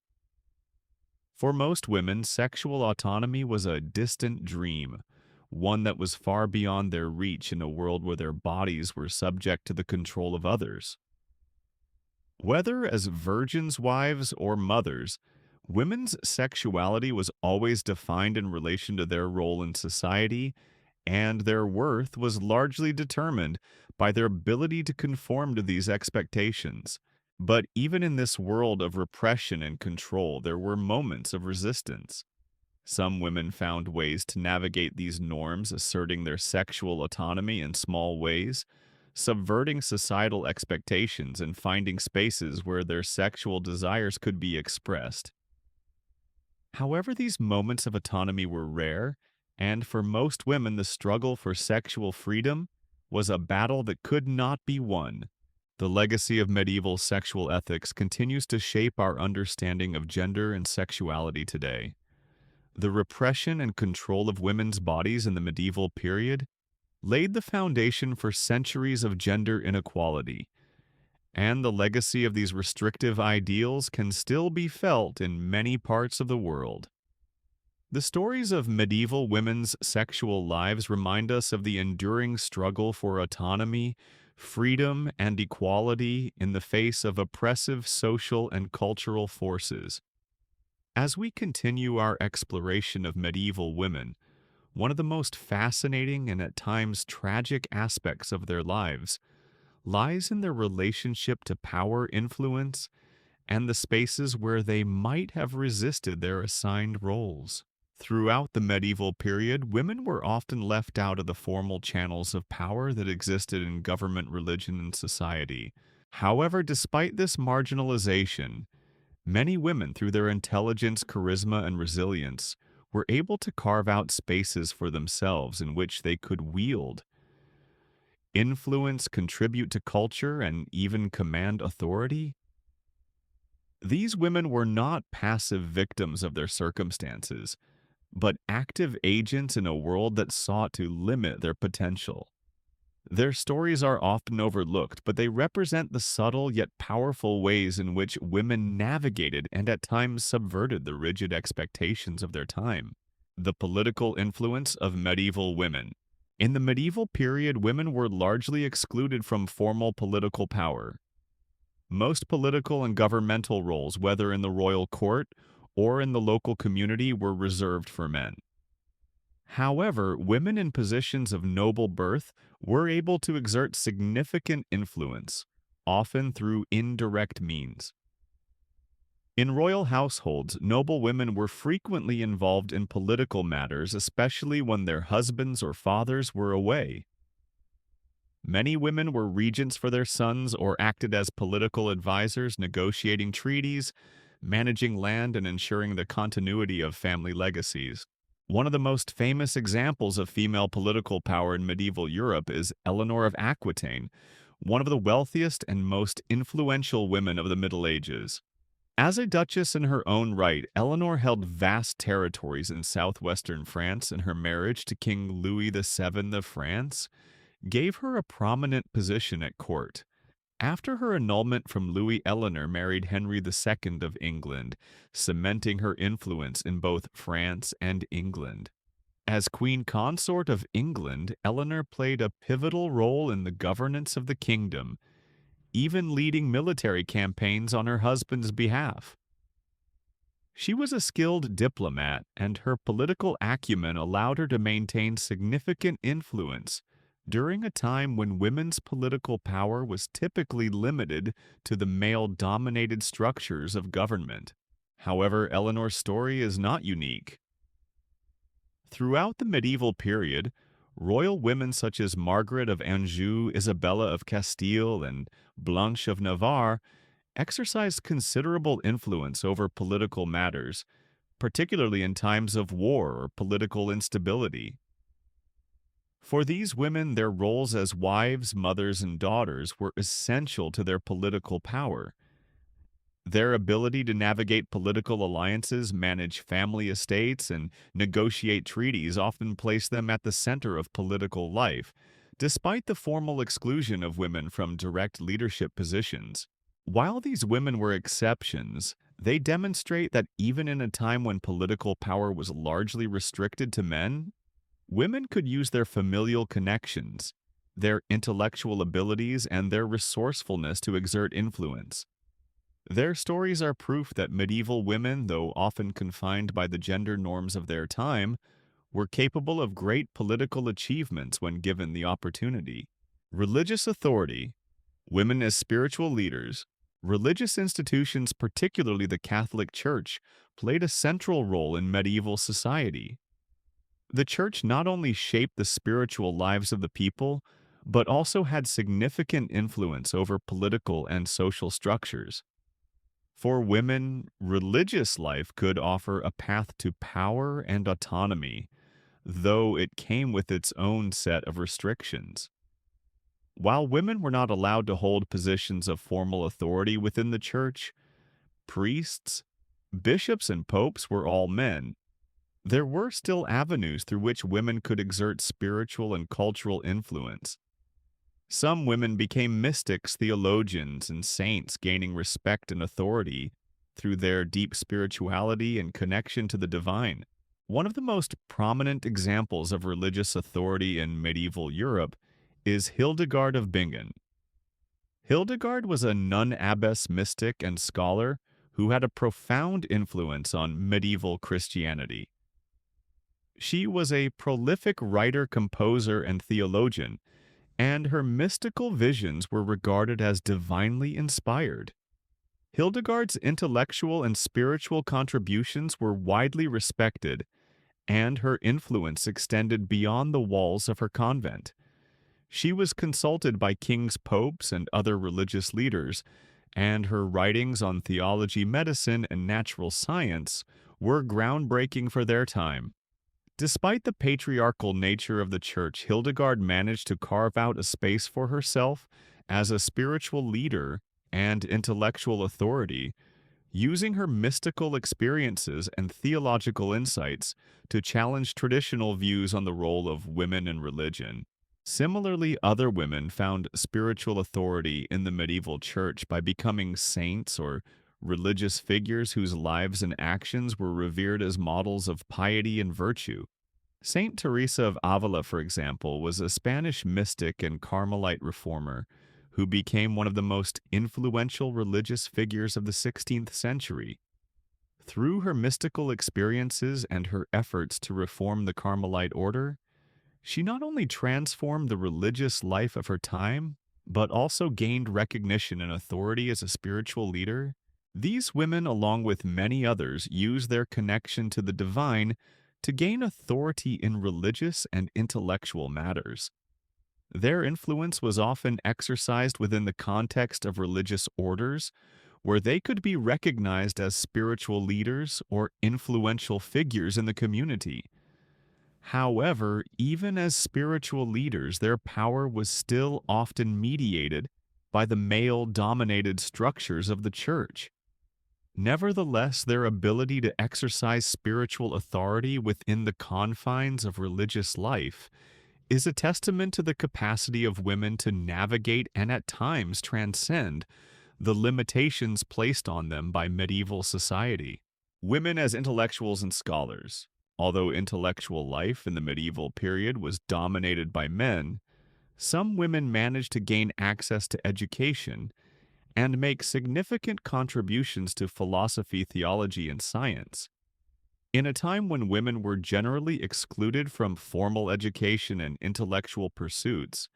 For most women, sexual autonomy was a distant dream, one that was far beyond their reach in a world where their bodies were subject to the control of others. Whether as virgins' wives or mothers, women's sexuality was always defined in relation to their role in society, and their worth was largely determined by their ability to conform to these expectations. But even in this world of repression and control, there were moments of resistance. Some women found ways to navigate these norms, asserting their sexual autonomy in small ways, subverting societal expectations, and finding spaces where their sexual desires could be expressed. However, these moments of autonomy were rare, and for most women, the struggle for sexual freedom was a battle that could not be won. The legacy of medieval sexual ethics continues to shape our understanding of gender and sexuality today. The repression and control of women's bodies in the medieval period laid the foundation for centuries of gender inequality, and the legacy of these restrictive ideals can still be felt in many parts of the world. The stories of medieval women's sexual lives remind us of the enduring struggle for autonomy, freedom, and equality in the face of oppressive social and cultural forces. As we continue our exploration of medieval women, One of the most fascinating and at times tragic aspects of their lives lies in their relationship to power, influence, and the spaces where they might have resisted their assigned roles. Throughout the medieval period, women were often left out of the formal channels of power that existed in government, religion, and society. However, despite this marginalization, many women, through their intelligence, charisma, and resilience, were able to carve out spaces for themselves in which they could wield influence, contribute to culture, and even command authority. These women were not passive victims of their circumstances, but active agents in a world that sought to limit their potential. Their stories are often overlooked, but they represent the subtle yet powerful ways in which women navigated and at times subverted the rigid expectations of their time. The political influence of medieval women. In the medieval period, women were largely excluded from formal political power. Most political and governmental roles, whether in the royal court or in the local community, were reserved for men. However, women in positions of noble birth were able to exert significant influence, often through indirect means. In royal households, noble women were frequently involved in political matters, especially when their husbands or fathers were away. Many women were regents for their sons or acted as political advisors, negotiating treaties, managing land, and ensuring the continuity of family legacies. One of the most famous examples of female political power in medieval Europe is Eleanor of Aquitaine, one of the wealthiest and most influential women of the Middle Ages. As a duchess in her own right, Eleanor held vast territories in southwestern France, and her marriage to King Louis VII of France gave her a prominent position at court. After her annulment from Louis, Eleanor married Henry II of England, cementing her influence in both France and England. As Queen Consort of England, Eleanor played a pivotal role in the governance of the kingdom, even leading military campaigns on her husband's behalf. She was a skilled diplomat, and her political acumen allowed her to maintain significant influence during a time when women's political power was typically limited to the male-dominated structures of government. However, Eleanor's story is not unique. Throughout the medieval period, royal women such as Margaret of Anjou, Isabella of Castile, and Blanche of Navarre exercised considerable influence over political matters, particularly in times of war or political instability. For these women, their roles as wives, mothers, and daughters were essential to their political power. Their ability to navigate political alliances, manage family estates, and negotiate treaties often placed them at the center of political life, despite the formal exclusion of women from direct leadership positions. While these women were exceptions, they demonstrate that even in a time when political power was largely restricted to men, women could use their familial connections, their intellectual abilities, and their resourcefulness to exert influence. Their stories are proof that medieval women, though often confined by the gender norms of their time, were capable of great political achievements when given the opportunity. Religious authority, women as spiritual leaders, religious institutions, particularly the Catholic Church, played a central role in medieval society. The Church not only shaped the spiritual lives of the people, but also had significant influence over political and social structures. For women, religious life could offer a path to power and autonomy, though it came with its own set of restrictions. While women were not allowed to hold positions of formal authority within the church, priests, bishops, and popes were all men. There were still avenues through which women could exert spiritual and cultural influence. Some women became mystics, theologians, and saints, gaining respect and authority through their deep spirituality and connection to the divine. One of the most prominent examples of religious authority in medieval Europe is Hildegard of Bingen. Hildegard was a nun abbess mystic and scholar who had a profound influence on medieval Christianity. She was a prolific writer, composer, and theologian, and her mystical visions were regarded as divinely inspired. Hildegard's intellectual and spiritual contributions were widely respected, and her influence extended beyond the walls of her convent. She was consulted by kings, popes, and other religious leaders, and her writings on theology, medicine, and natural science were groundbreaking for their time. Despite the patriarchal nature of the church, Hildegard managed to carve out a space for herself as a spiritual leader and intellectual authority, using her mystical experiences and theological insights to challenge traditional views on the role of women in religion. Similarly, other women found spiritual authority in the medieval church by becoming saints or religious figures whose lives and actions were revered as models of piety and virtue. Saint Teresa of Avila, for example, was a Spanish mystic and Carmelite reformer who became one of the most influential religious figures of the 16th century. Through her mystical experiences and her efforts to reform the Carmelite order, she not only transformed the religious life of her time, but also gained recognition and authority as a spiritual leader. These women, along with many others, used their connection to the divine to gain authority in religious and intellectual matters. Their influence was often exercised within the context of religious orders, where they could be recognized as spiritual leaders or influential figures in the community. However, even as spiritual leaders, their power was still often mediated by the male-dominated structures of the church. Nevertheless, their ability to exercise spiritual authority within the confines of religious life is a testament to the capacity of women to navigate and at times transcend the limitations placed on them by medieval society. Women as intellectuals and scholars. Although intellectual life in the medieval period was dominated by men, some women managed to gain access to education and make significant contributions to philosophy, theology, and science. In a time when women were generally excluded from formal education and intellectual pursuits,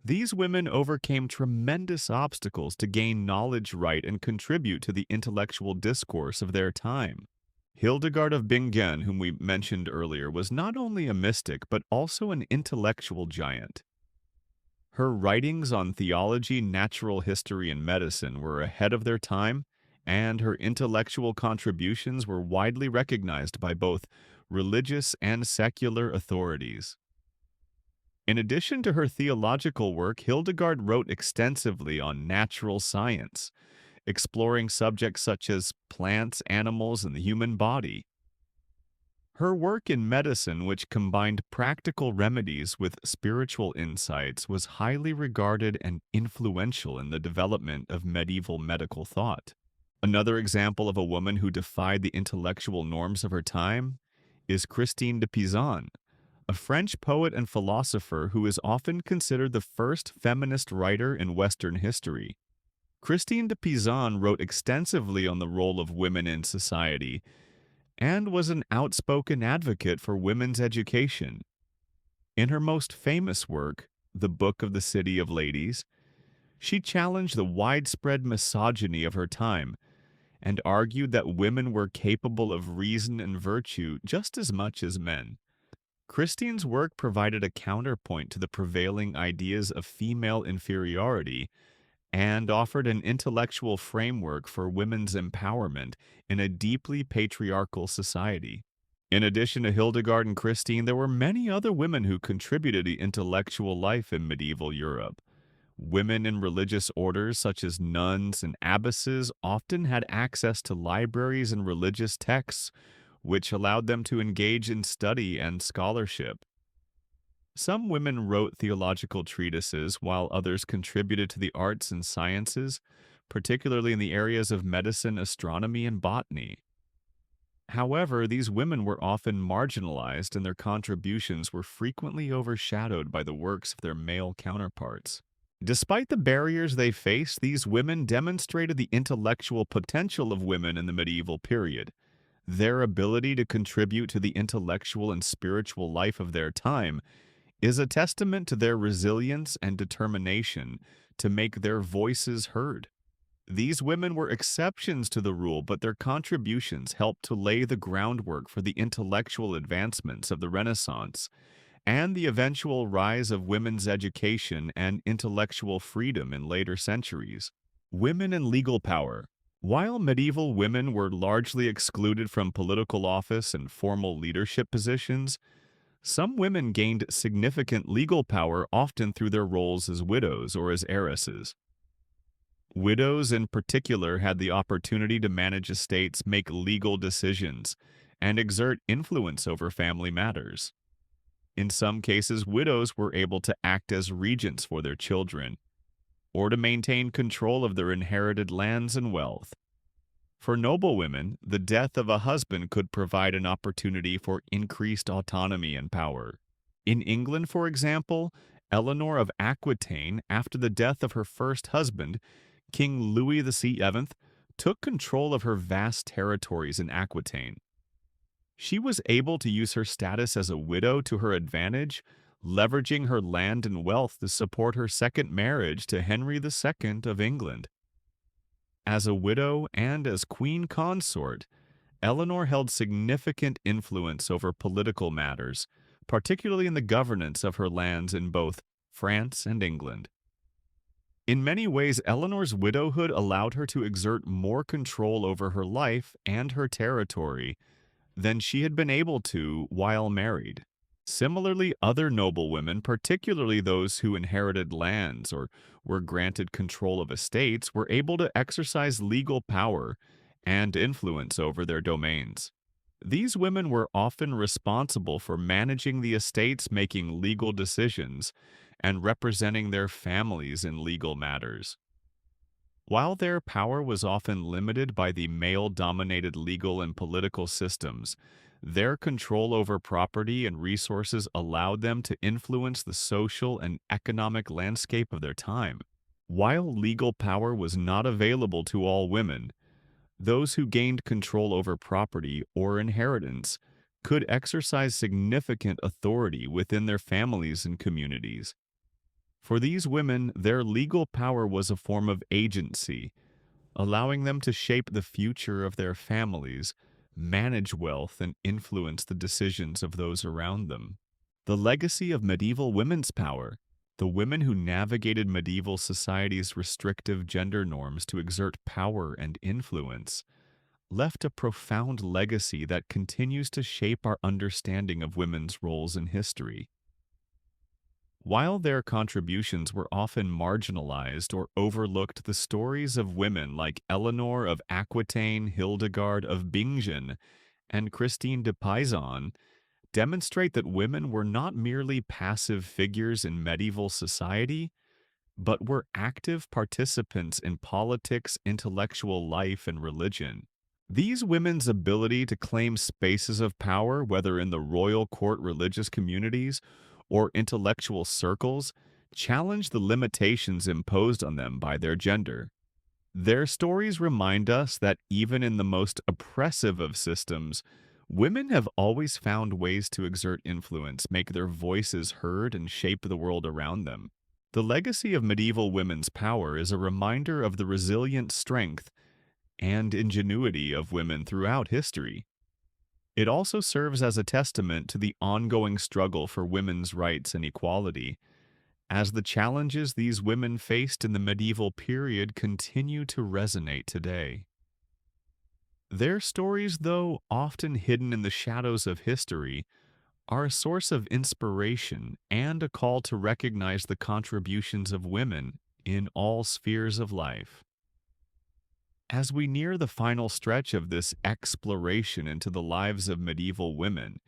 these women overcame tremendous obstacles to gain knowledge right and contribute to the intellectual discourse of their time. Hildegard of Bingen, whom we mentioned earlier, was not only a mystic but also an intellectual giant. Her writings on theology, natural history, and medicine were ahead of their time, and her intellectual contributions were widely recognized by both religious and secular authorities. In addition to her theological work, Hildegard wrote extensively on natural science, exploring subjects such as plants, animals, and the human body. Her work in medicine, which combined practical remedies with spiritual insights, was highly regarded and influential in the development of medieval medical thought. Another example of a woman who defied the intellectual norms of her time is Christine de Pizan, a French poet and philosopher who is often considered the first feminist writer in Western history. Christine de Pizan wrote extensively on the role of women in society and was an outspoken advocate for women's education. In her most famous work, The Book of the City of Ladies, she challenged the widespread misogyny of her time and argued that women were capable of reason and virtue just as much as men. Christine's work provided a counterpoint to the prevailing ideas of female inferiority and offered an intellectual framework for women's empowerment in a deeply patriarchal society. In addition to Hildegard and Christine, there were many other women who contributed to intellectual life in medieval Europe. Women in religious orders such as nuns and abbesses often had access to libraries and religious texts, which allowed them to engage in study and scholarship. Some women wrote theological treatises, while others contributed to the arts and sciences, particularly in the areas of medicine, astronomy, and botany. However, these women were often marginalized and their contributions were frequently overshadowed by the works of their male counterparts. Despite the barriers they faced, these women demonstrated the intellectual potential of women in the medieval period. Their ability to contribute to the intellectual and spiritual life of their time is a testament to their resilience and determination to make their voices heard. These women were exceptions to the rule, but their contributions helped to lay the groundwork for the intellectual advancements of the Renaissance and the eventual rise of women's education and intellectual freedom in later centuries. Women in legal power. While medieval women were largely excluded from political office and formal leadership positions, some women gained significant legal power often through their roles as widows or as heiresses. Widows, in particular, had the opportunity to manage estates, make legal decisions, and exert influence over family matters. In some cases, widows were able to act as regents for their children, or to maintain control of their inherited lands and wealth. For noble women, the death of a husband could provide an opportunity for increased autonomy and power. In England, for example, Eleanor of Aquitaine, after the death of her first husband, King Louis VII, took control of her vast territories in Aquitaine. She was able to use her status as a widow to her advantage, leveraging her land and wealth to support her second marriage to Henry II of England. As a widow and as queen consort, Eleanor held significant influence over political matters, particularly in the governance of her lands in both France and England. In many ways, Eleanor's widowhood allowed her to exert more control over her life and her territory than she had been able to while married. Similarly, other noble women, particularly those who inherited lands or were granted control of estates, were able to exercise legal power and influence over their domains. These women were often responsible for managing the estates, making legal decisions, and representing their families in legal matters. While their power was often limited by the male-dominated legal and political systems, their control over property and resources allowed them to influence the social and economic landscape of their time. While legal power was not available to all women, those who gained control over property or inheritance could exercise significant authority within their families and communities. For these women, their legal power was a form of agency, allowing them to shape the future of their families, manage wealth, and influence the decisions of those around them. The legacy of medieval women's power, the women who navigated medieval society's restrictive gender norms to exert power and influence, left a profound legacy that continues to shape our understanding of women's roles in history. While their contributions were often marginalized or overlooked, the stories of women like Eleanor of Aquitaine, Hildegard of Bingen, and Christine de Pizan demonstrate that women were not merely passive figures in medieval society, but were active participants in politics, intellectual life, and religion. These women's ability to claim spaces of power, whether in the royal court religious communities or intellectual circles, challenged the limitations imposed on them by their gender. Their stories remind us that even in the most oppressive of systems, women have always found ways to exert influence, make their voices heard, and shape the world around them. The legacy of medieval women's power is a reminder of the resilient strength and ingenuity of women throughout history. It also serves as a testament to the ongoing struggle for women's rights and equality, as the challenges these women faced in the medieval period continue to resonate today. Their stories, though often hidden in the shadows of history, are a source of inspiration and a call to recognize the contributions of women in all spheres of life. As we near the final stretch of this exploration into the lives of medieval women,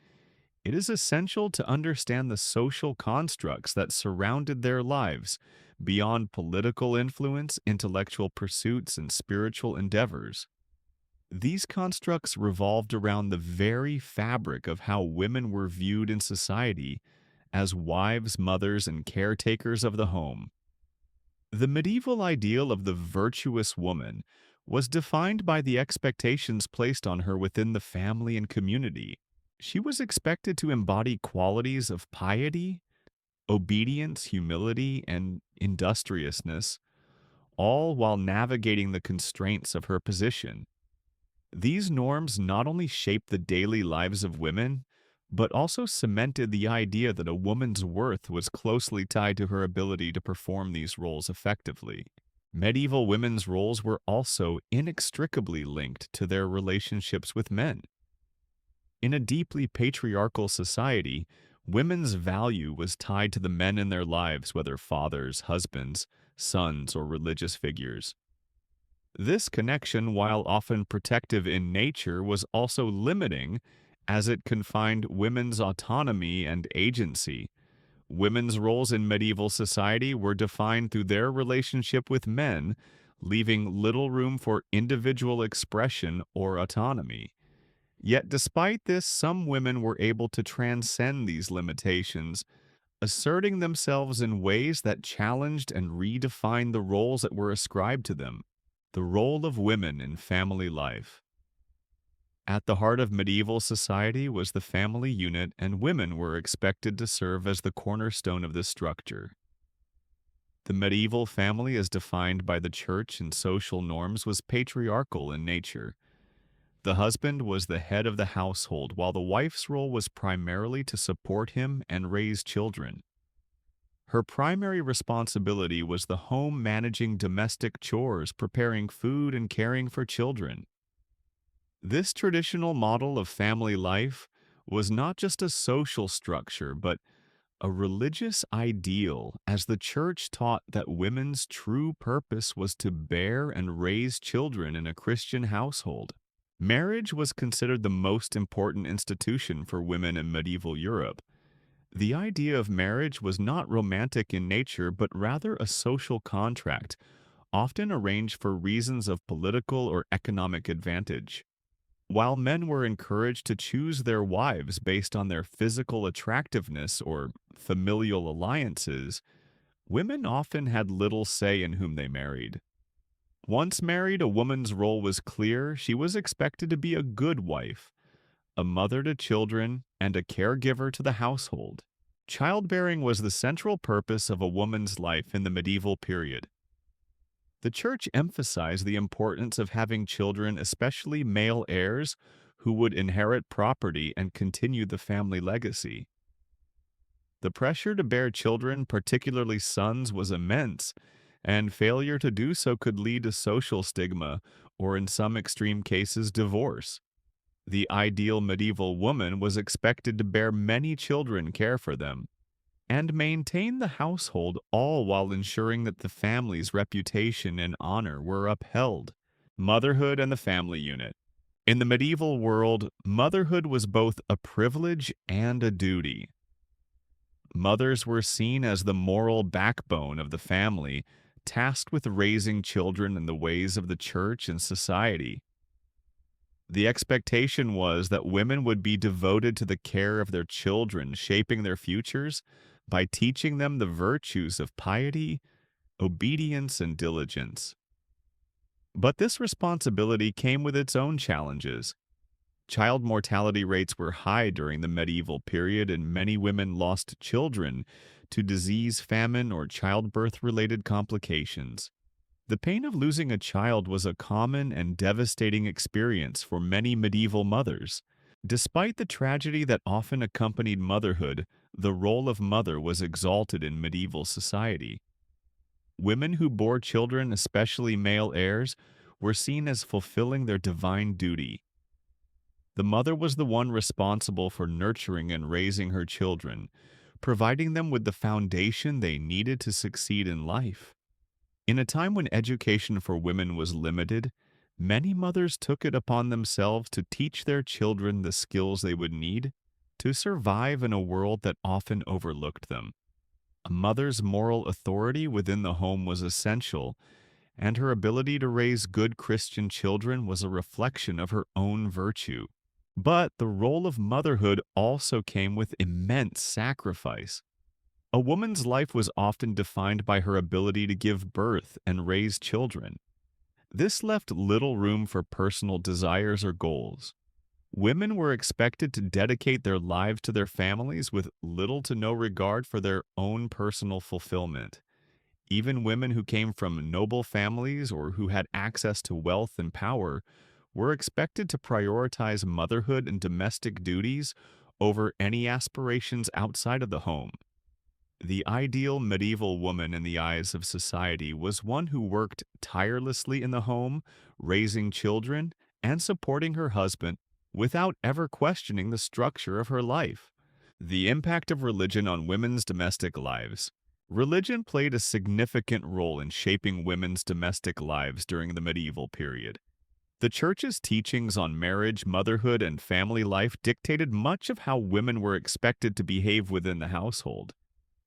it is essential to understand the social constructs that surrounded their lives beyond political influence, intellectual pursuits, and spiritual endeavors. These constructs revolved around the very fabric of how women were viewed in society as wives, mothers, and caretakers of the home. The medieval ideal of the virtuous woman was defined by the expectations placed on her within the family and community. She was expected to embody qualities of piety, obedience, humility, and industriousness, all while navigating the constraints of her position. These norms not only shaped the daily lives of women, but also cemented the idea that a woman's worth was closely tied to her ability to perform these roles effectively. Medieval women's roles were also inextricably linked to their relationships with men. In a deeply patriarchal society, women's value was tied to the men in their lives, whether fathers, husbands, sons, or religious figures. This connection, while often protective in nature, was also limiting as it confined women's autonomy and agency. Women's roles in medieval society were defined through their relationship with men, leaving little room for individual expression or autonomy. Yet, despite this, some women were able to transcend these limitations, asserting themselves in ways that challenged and redefined the roles that were ascribed to them. The role of women in family life. At the heart of medieval society was the family unit, and women were expected to serve as the cornerstone of this structure. The medieval family, as defined by the church and social norms, was patriarchal in nature. The husband was the head of the household, while the wife's role was primarily to support him and raise children. Her primary responsibility was the home, managing domestic chores, preparing food, and caring for children. This traditional model of family life was not just a social structure, but a religious ideal, as the church taught that women's true purpose was to bear and raise children in a Christian household. Marriage was considered the most important institution for women in medieval Europe. The idea of marriage was not romantic in nature, but rather a social contract, often arranged for reasons of political or economic advantage. While men were encouraged to choose their wives based on their physical attractiveness or familial alliances, women often had little say in whom they married. Once married, a woman's role was clear. She was expected to be a good wife, a mother to children, and a caregiver to the household. Childbearing was the central purpose of a woman's life in the medieval period. The church emphasized the importance of having children, especially male heirs, who would inherit property and continue the family legacy. The pressure to bear children, particularly sons, was immense, and failure to do so could lead to social stigma or, in some extreme cases, divorce. The ideal medieval woman was expected to bear many children, care for them, and maintain the household, all while ensuring that the family's reputation and honor were upheld. Motherhood and the family unit. In the medieval world, motherhood was both a privilege and a duty. Mothers were seen as the moral backbone of the family, tasked with raising children in the ways of the church and society. The expectation was that women would be devoted to the care of their children, shaping their futures by teaching them the virtues of piety, obedience, and diligence. But this responsibility came with its own challenges. Child mortality rates were high during the medieval period, and many women lost children to disease, famine, or childbirth-related complications. The pain of losing a child was a common and devastating experience for many medieval mothers. Despite the tragedy that often accompanied motherhood, the role of mother was exalted in medieval society. Women who bore children, especially male heirs, were seen as fulfilling their divine duty. The mother was the one responsible for nurturing and raising her children, providing them with the foundation they needed to succeed in life. In a time when education for women was limited, many mothers took it upon themselves to teach their children the skills they would need to survive in a world that often overlooked them. A mother's moral authority within the home was essential, and her ability to raise good Christian children was a reflection of her own virtue. But the role of motherhood also came with immense sacrifice. A woman's life was often defined by her ability to give birth and raise children. This left little room for personal desires or goals. Women were expected to dedicate their lives to their families with little to no regard for their own personal fulfillment. Even women who came from noble families or who had access to wealth and power were expected to prioritize motherhood and domestic duties over any aspirations outside of the home. The ideal medieval woman in the eyes of society was one who worked tirelessly in the home, raising children and supporting her husband without ever questioning the structure of her life. The impact of religion on women's domestic lives. Religion played a significant role in shaping women's domestic lives during the medieval period. The Church's teachings on marriage, motherhood, and family life dictated much of how women were expected to behave within the household.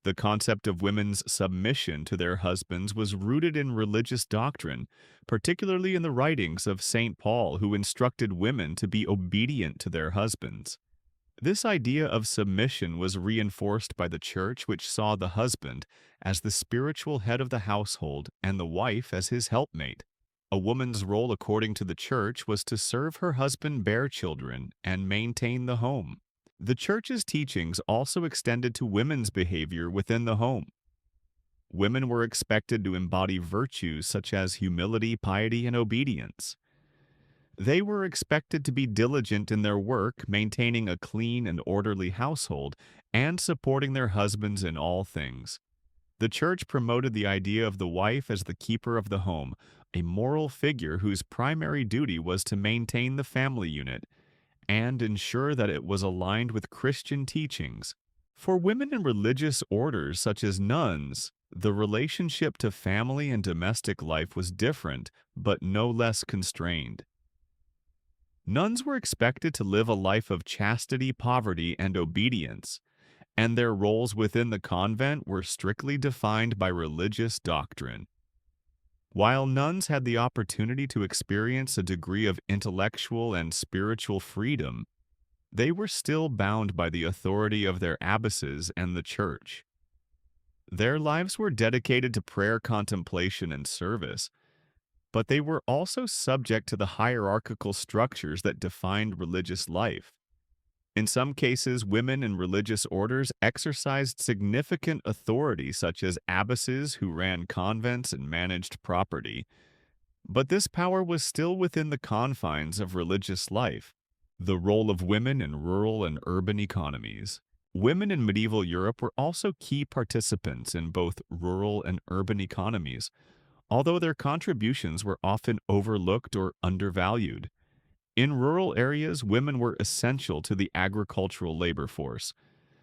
The concept of women's submission to their husbands was rooted in religious doctrine, particularly in the writings of St. Paul, who instructed women to be obedient to their husbands. This idea of submission was reinforced by the Church, which saw the husband as the spiritual head of the household and the wife as his helpmate. A woman's role, according to the Church, was to serve her husband, bear children, and maintain the home. The Church's teachings also extended to women's behavior within the home. Women were expected to embody virtues such as humility, piety, and obedience. They were expected to be diligent in their work, maintaining a clean and orderly household, and supporting their husbands in all things. The Church promoted the idea of the wife as the keeper of the home, a moral figure whose primary duty was to maintain the family unit and ensure that it was aligned with Christian teachings. For women in religious orders such as nuns, the relationship to family and domestic life was different, but no less constrained. Nuns were expected to live a life of chastity, poverty, and obedience, and their roles within the convent were strictly defined by religious doctrine. While nuns had the opportunity to experience a degree of intellectual and spiritual freedom, they were still bound by the authority of their abbesses and the Church. Their lives were dedicated to prayer, contemplation, and service, but they were also subject to the hierarchical structures that defined religious life. In some cases, women in religious orders exercised significant authority, such as abbesses who ran convents and managed property. But this power was still within the confines of religious life. The role of women in rural and urban economies. Women in medieval Europe were also key participants in both rural and urban economies, although their contributions were often overlooked or undervalued. In rural areas, women were essential to the agricultural labor force.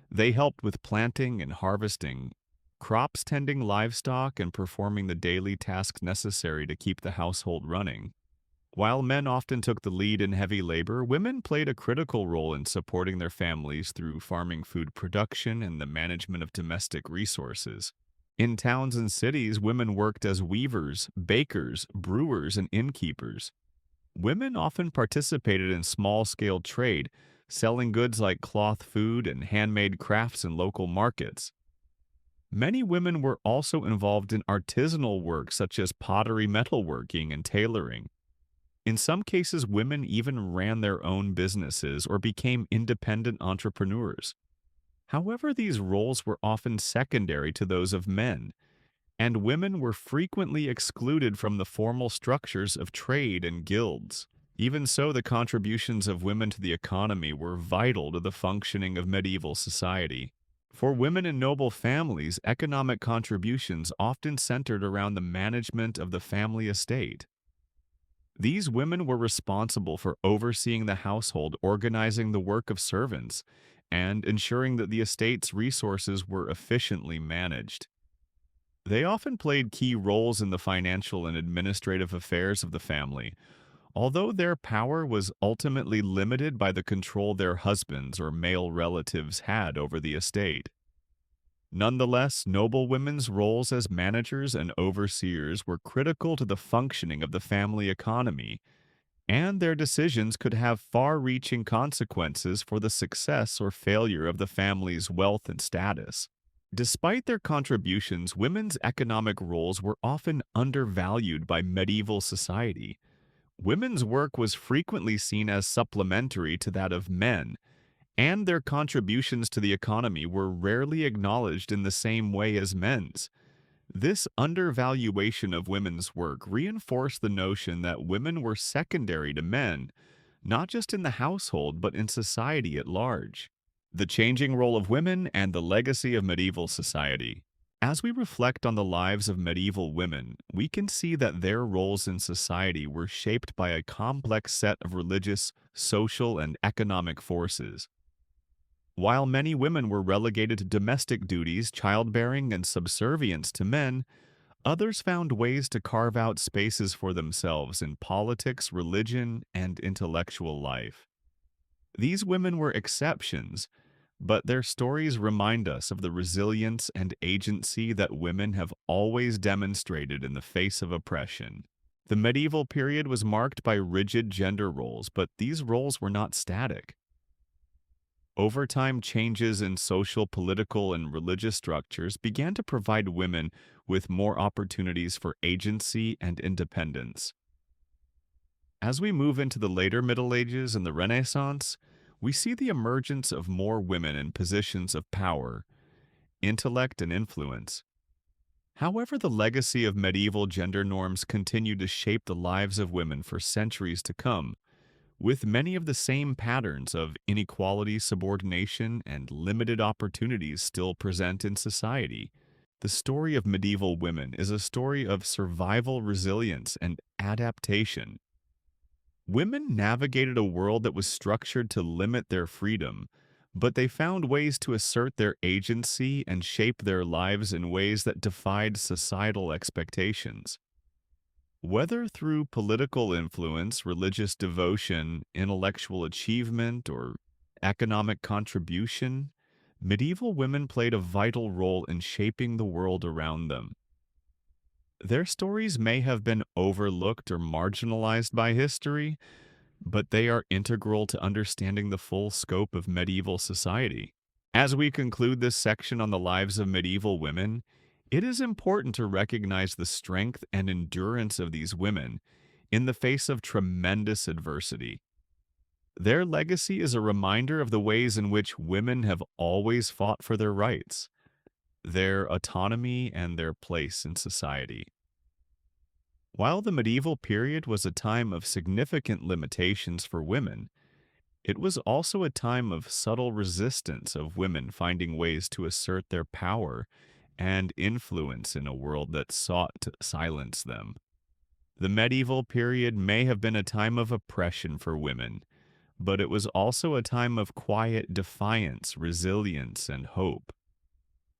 They helped with planting and harvesting, crops, tending livestock, and performing the daily tasks necessary to keep the household running. While men often took the lead in heavy labor, women played a critical role in supporting their families through farming, food production, and the management of domestic resources. In towns and cities, women worked as weavers, bakers, brewers, and innkeepers. Women often participated in small-scale trade, selling goods like cloth, food, and handmade crafts in local markets. Many women were also involved in artisanal work such as pottery, metalworking, and tailoring. In some cases, women even ran their own businesses or became independent entrepreneurs. However, these roles were often secondary to those of men, and women were frequently excluded from the formal structures of trade and guilds. Even so, the contributions of women to the economy were vital to the functioning of medieval society. For women in noble families, economic contributions often centered around the management of the family estate. These women were responsible for overseeing the household, organizing the work of servants, and ensuring that the estate's resources were efficiently managed. They often played key roles in the financial and administrative affairs of the family, although their power was ultimately limited by the control their husbands or male relatives had over the estate. Nonetheless, noble women's roles as managers and overseers were critical to the functioning of the family economy, and their decisions could have far-reaching consequences for the success or failure of the family's wealth and status. Despite their contributions, women's economic roles were often undervalued by medieval society. Women's work was frequently seen as supplementary to that of men, and their contributions to the economy were rarely acknowledged in the same way as men's. This undervaluation of women's work reinforced the notion that women were secondary to men, not just in the household, but in society at large. The changing role of women and the legacy of medieval society. As we reflect on the lives of medieval women, we can see that their roles in society were shaped by a complex set of religious, social, and economic forces. While many women were relegated to domestic duties, childbearing, and subservience to men, others found ways to carve out spaces for themselves in politics, religion, and intellectual life. These women were exceptions, but their stories remind us of the resilience and agency that women have always demonstrated in the face of oppression. The medieval period was marked by rigid gender roles, but these roles were not static. Over time, changes in social, political, and religious structures began to provide women with more opportunities for agency and independence. As we move into the later Middle Ages and the Renaissance, we see the emergence of more women in positions of power, intellect, and influence. However, the legacy of medieval gender norms continued to shape the lives of women for centuries to come, with many of the same patterns of inequality, subordination, and limited opportunities still present in society. The story of medieval women is a story of survival, resilience, and adaptation. Women navigated a world that was structured to limit their freedom, but they found ways to assert their agency and shape their lives in ways that defied societal expectations. Whether through political influence, religious devotion, intellectual achievement, or economic contribution, medieval women played a vital role in shaping the world around them. Their stories may have been overlooked or marginalized by history, but they are integral to understanding the full scope of medieval society. As we conclude this section on the lives of medieval women, it is important to recognize the strength and endurance of these women in the face of tremendous adversity. Their legacy is a reminder of the ways in which women have always fought for their rights, their autonomy, and their place in society. While the medieval period was a time of significant limitations for women, it was also a time of subtle resistance of women finding ways to assert their power and influence in a world that sought to silence them. The medieval period may have been a time of oppression for women, but it was also a time of quiet defiance, resilience, and hope.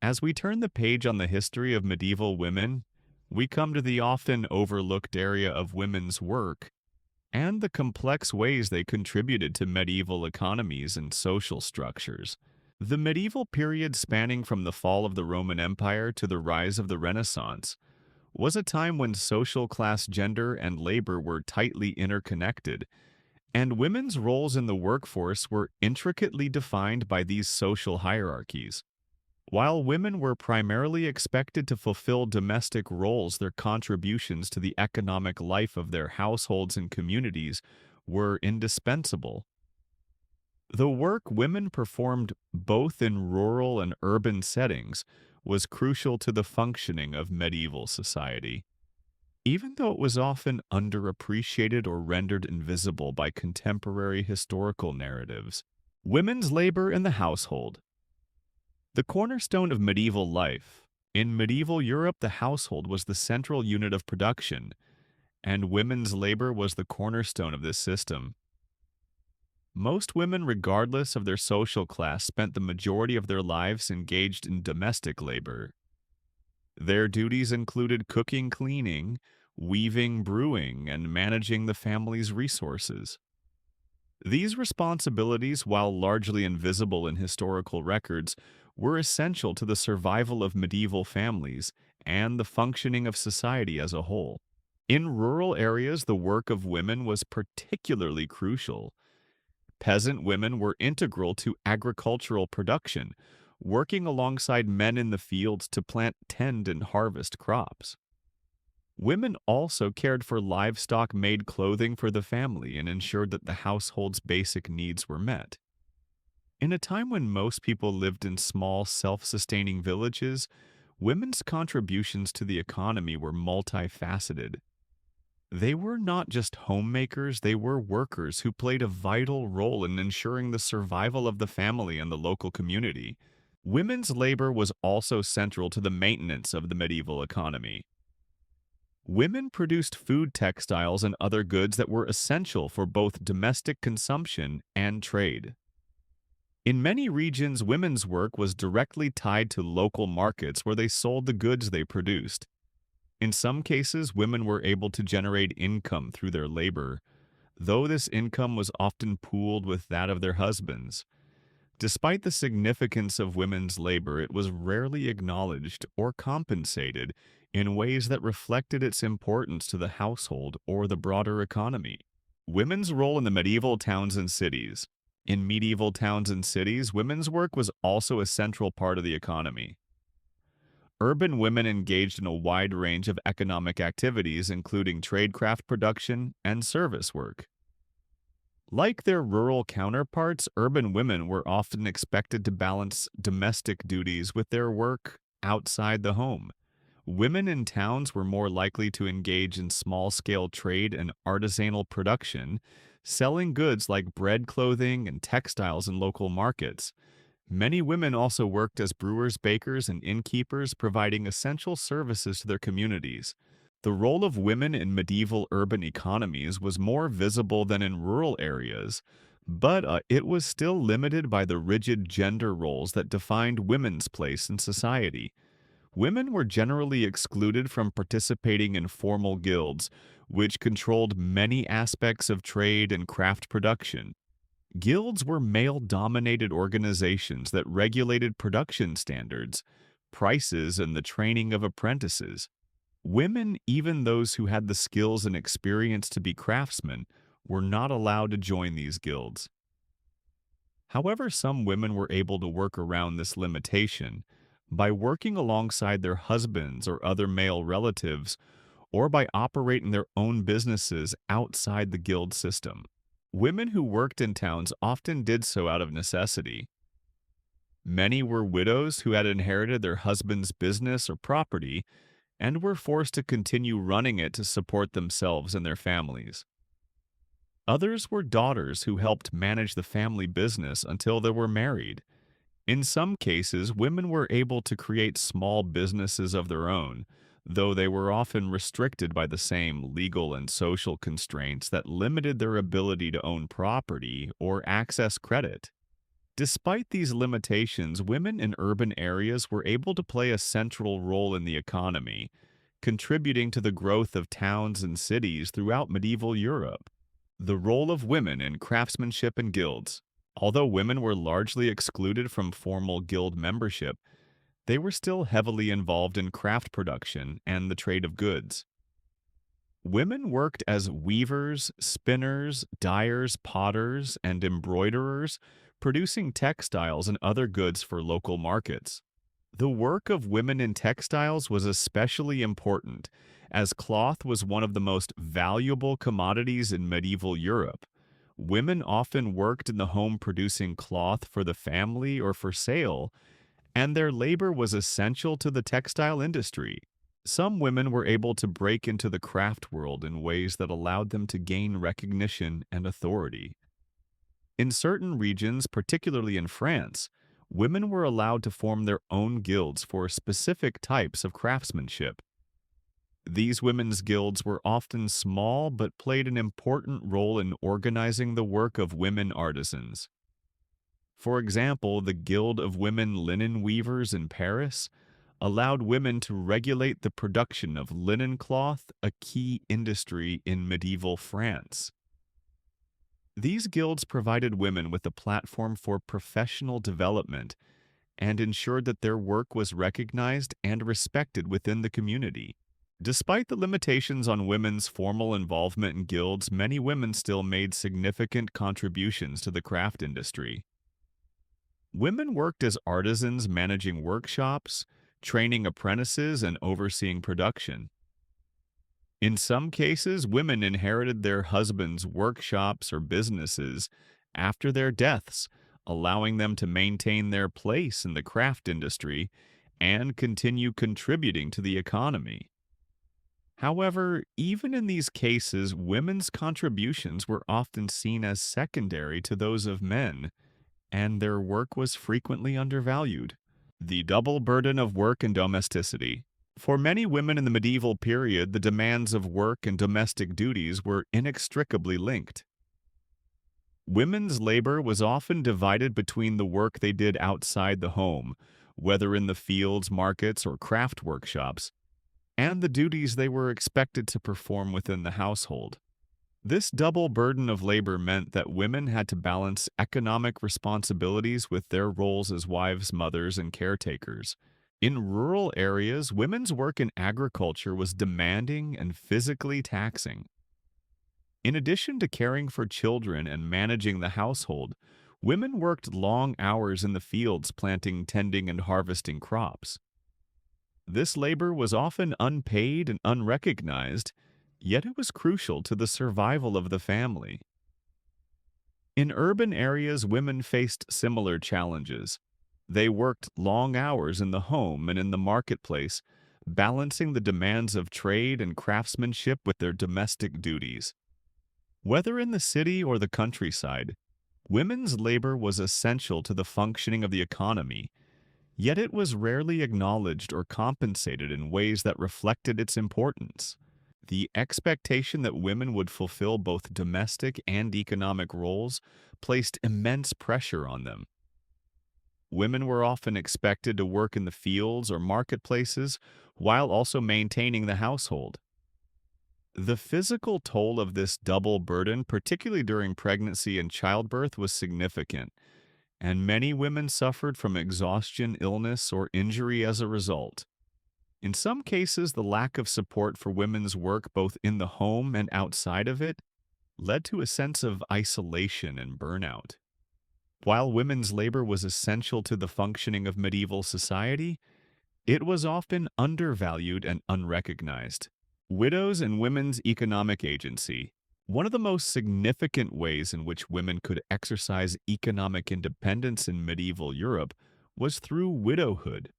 As we turn the page on the history of medieval women, we come to the often overlooked area of women's work and the complex ways they contributed to medieval economies and social structures. The medieval period, spanning from the fall of the Roman Empire to the rise of the Renaissance, was a time when social class, gender, and labor were tightly interconnected, and women's roles in the workforce were intricately defined by these social hierarchies. While women were primarily expected to fulfill domestic roles, their contributions to the economic life of their households and communities were indispensable. The work women performed both in rural and urban settings was crucial to the functioning of medieval society. Even though it was often underappreciated or rendered invisible by contemporary historical narratives, women's labor in the household. The cornerstone of medieval life. In medieval Europe, the household was the central unit of production, and women's labor was the cornerstone of this system. Most women, regardless of their social class, spent the majority of their lives engaged in domestic labor. Their duties included cooking, cleaning, weaving, brewing, and managing the family's resources. These responsibilities, while largely invisible in historical records, were essential to the survival of medieval families and the functioning of society as a whole. In rural areas, the work of women was particularly crucial. Peasant women were integral to agricultural production, working alongside men in the fields to plant, tend, and harvest crops. Women also cared for livestock, made clothing for the family, and ensured that the household's basic needs were met. In a time when most people lived in small, self sustaining villages, women's contributions to the economy were multifaceted. They were not just homemakers, they were workers who played a vital role in ensuring the survival of the family and the local community. Women's labor was also central to the maintenance of the medieval economy. Women produced food, textiles, and other goods that were essential for both domestic consumption and trade. In many regions, women's work was directly tied to local markets where they sold the goods they produced. In some cases, women were able to generate income through their labor, though this income was often pooled with that of their husbands. Despite the significance of women's labor, it was rarely acknowledged or compensated in ways that reflected its importance to the household or the broader economy. Women's role in the medieval towns and cities. In medieval towns and cities, women's work was also a central part of the economy. Urban women engaged in a wide range of economic activities, including tradecraft production and service work. Like their rural counterparts, urban women were often expected to balance domestic duties with their work outside the home. Women in towns were more likely to engage in small-scale trade and artisanal production, selling goods like bread, clothing, and textiles in local markets. Many women also worked as brewers, bakers, and innkeepers, providing essential services to their communities. The role of women in medieval urban economies was more visible than in rural areas, but it was still limited by the rigid gender roles that defined women's place in society. Women were generally excluded from participating in formal guilds, which controlled many aspects of trade and craft production. Guilds were male-dominated organizations that regulated production standards, prices, and the training of apprentices. Women, even those who had the skills and experience to be craftsmen, were not allowed to join these guilds. However, some women were able to work around this limitation by working alongside their husbands or other male relatives, or by operating their own businesses outside the guild system. Women who worked in towns often did so out of necessity. Many were widows who had inherited their husband's business or property and were forced to continue running it to support themselves and their families. Others were daughters who helped manage the family business until they were married. In some cases, women were able to create small businesses of their own, though they were often restricted by the same legal and social constraints that limited their ability to own property or access credit. Despite these limitations, women in urban areas were able to play a central role in the economy, contributing to the growth of towns and cities throughout medieval Europe. The role of women in craftsmanship and guilds. Although women were largely excluded from formal guild membership, they were still heavily involved in craft production and the trade of goods. Women worked as weavers, spinners, dyers, potters, and embroiderers, producing textiles and other goods for local markets. The work of women in textiles was especially important, as cloth was one of the most valuable commodities in medieval Europe. Women often worked in the home producing cloth for the family or for sale, and their labor was essential to the textile industry. Some women were able to break into the craft world in ways that allowed them to gain recognition and authority. In certain regions, particularly in France, women were allowed to form their own guilds for specific types of craftsmanship. These women's guilds were often small but played an important role in organizing the work of women artisans. For example, the Guild of Women Linen Weavers in Paris allowed women to regulate the production of linen cloth, a key industry in medieval France. These guilds provided women with a platform for professional development and ensured that their work was recognized and respected within the community. Despite the limitations on women's formal involvement in guilds, many women still made significant contributions to the craft industry. Women worked as artisans managing workshops, training apprentices, and overseeing production. In some cases, women inherited their husbands' workshops or businesses after their deaths, allowing them to maintain their place in the craft industry and continue contributing to the economy. However, even in these cases, women's contributions were often seen as secondary to those of men, and their work was frequently undervalued. The double burden of work and domesticity. For many women in the medieval period, the demands of work and domestic duties were inextricably linked. Women's labor was often divided between the work they did outside the home, whether in the fields, markets, or craft workshops, and the duties they were expected to perform within the household. This double burden of labor meant that women had to balance economic responsibilities with their roles as wives, mothers, and caretakers. In rural areas, women's work in agriculture was demanding and physically taxing. In addition to caring for children and managing the household, women worked long hours in the fields planting, tending, and harvesting crops. This labor was often unpaid and unrecognized, yet it was crucial to the survival of the family. In urban areas, women faced similar challenges. They worked long hours in the home and in the marketplace, balancing the demands of trade and craftsmanship with their domestic duties. Whether in the city or the countryside, women's labor was essential to the functioning of the economy, yet it was rarely acknowledged or compensated in ways that reflected its importance. The expectation that women would fulfill both domestic and economic roles placed immense pressure on them. Women were often expected to work in the fields or marketplaces while also maintaining the household. The physical toll of this double burden, particularly during pregnancy and childbirth, was significant, and many women suffered from exhaustion, illness, or injury as a result. In some cases, the lack of support for women's work both in the home and outside of it led to a sense of isolation and burnout. While women's labor was essential to the functioning of medieval society, it was often undervalued and unrecognized. Widows and women's economic agency. One of the most significant ways in which women could exercise economic independence in medieval Europe was through widowhood.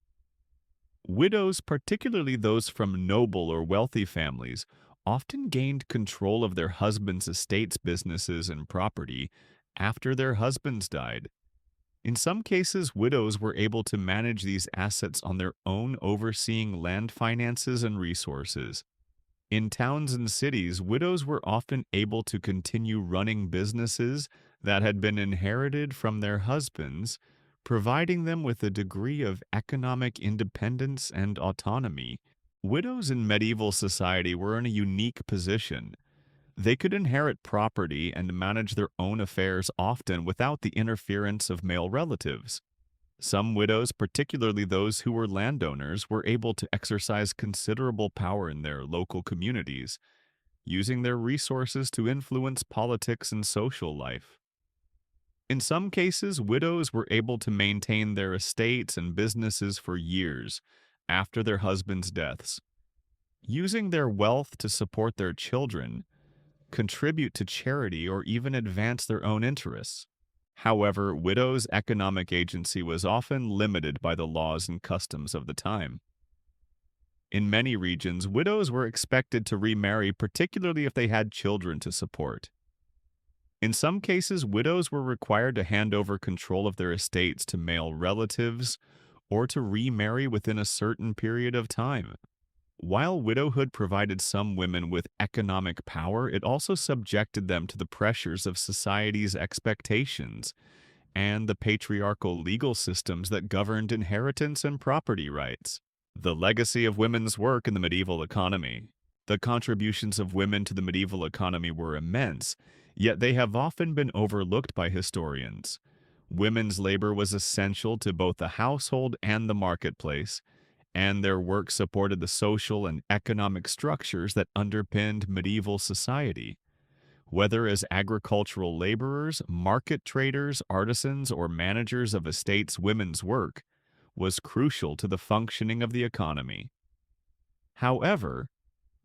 Widows, particularly those from noble or wealthy families, often gained control of their husbands' estates, businesses, and property after their husbands died. In some cases, widows were able to manage these assets on their own, overseeing land finances and resources. In towns and cities, widows were often able to continue running businesses that had been inherited from their husbands, providing them with a degree of economic independence and autonomy. Widows in medieval society were in a unique position. They could inherit property and manage their own affairs often without the interference of male relatives. Some widows, particularly those who were landowners, were able to exercise considerable power in their local communities, using their resources to influence politics and social life. In some cases, widows were able to maintain their estates and businesses for years after their husbands' deaths, using their wealth to support their children, contribute to charity, or even advance their own interests. However, widows' economic agency was often limited by the laws and customs of the time. In many regions, widows were expected to remarry, particularly if they had children to support. In some cases, widows were required to hand over control of their estates to male relatives or to remarry within a certain period of time. While widowhood provided some women with economic power, it also subjected them to the pressures of society's expectations and the patriarchal legal systems that governed inheritance and property rights. The legacy of women's work in the medieval economy. The contributions of women to the medieval economy were immense, yet they have often been overlooked by historians. Women's labor was essential to both the household and the marketplace, and their work supported the social and economic structures that underpinned medieval society. Whether as agricultural laborers, market traders, artisans, or managers of estates, women's work was crucial to the functioning of the economy. However,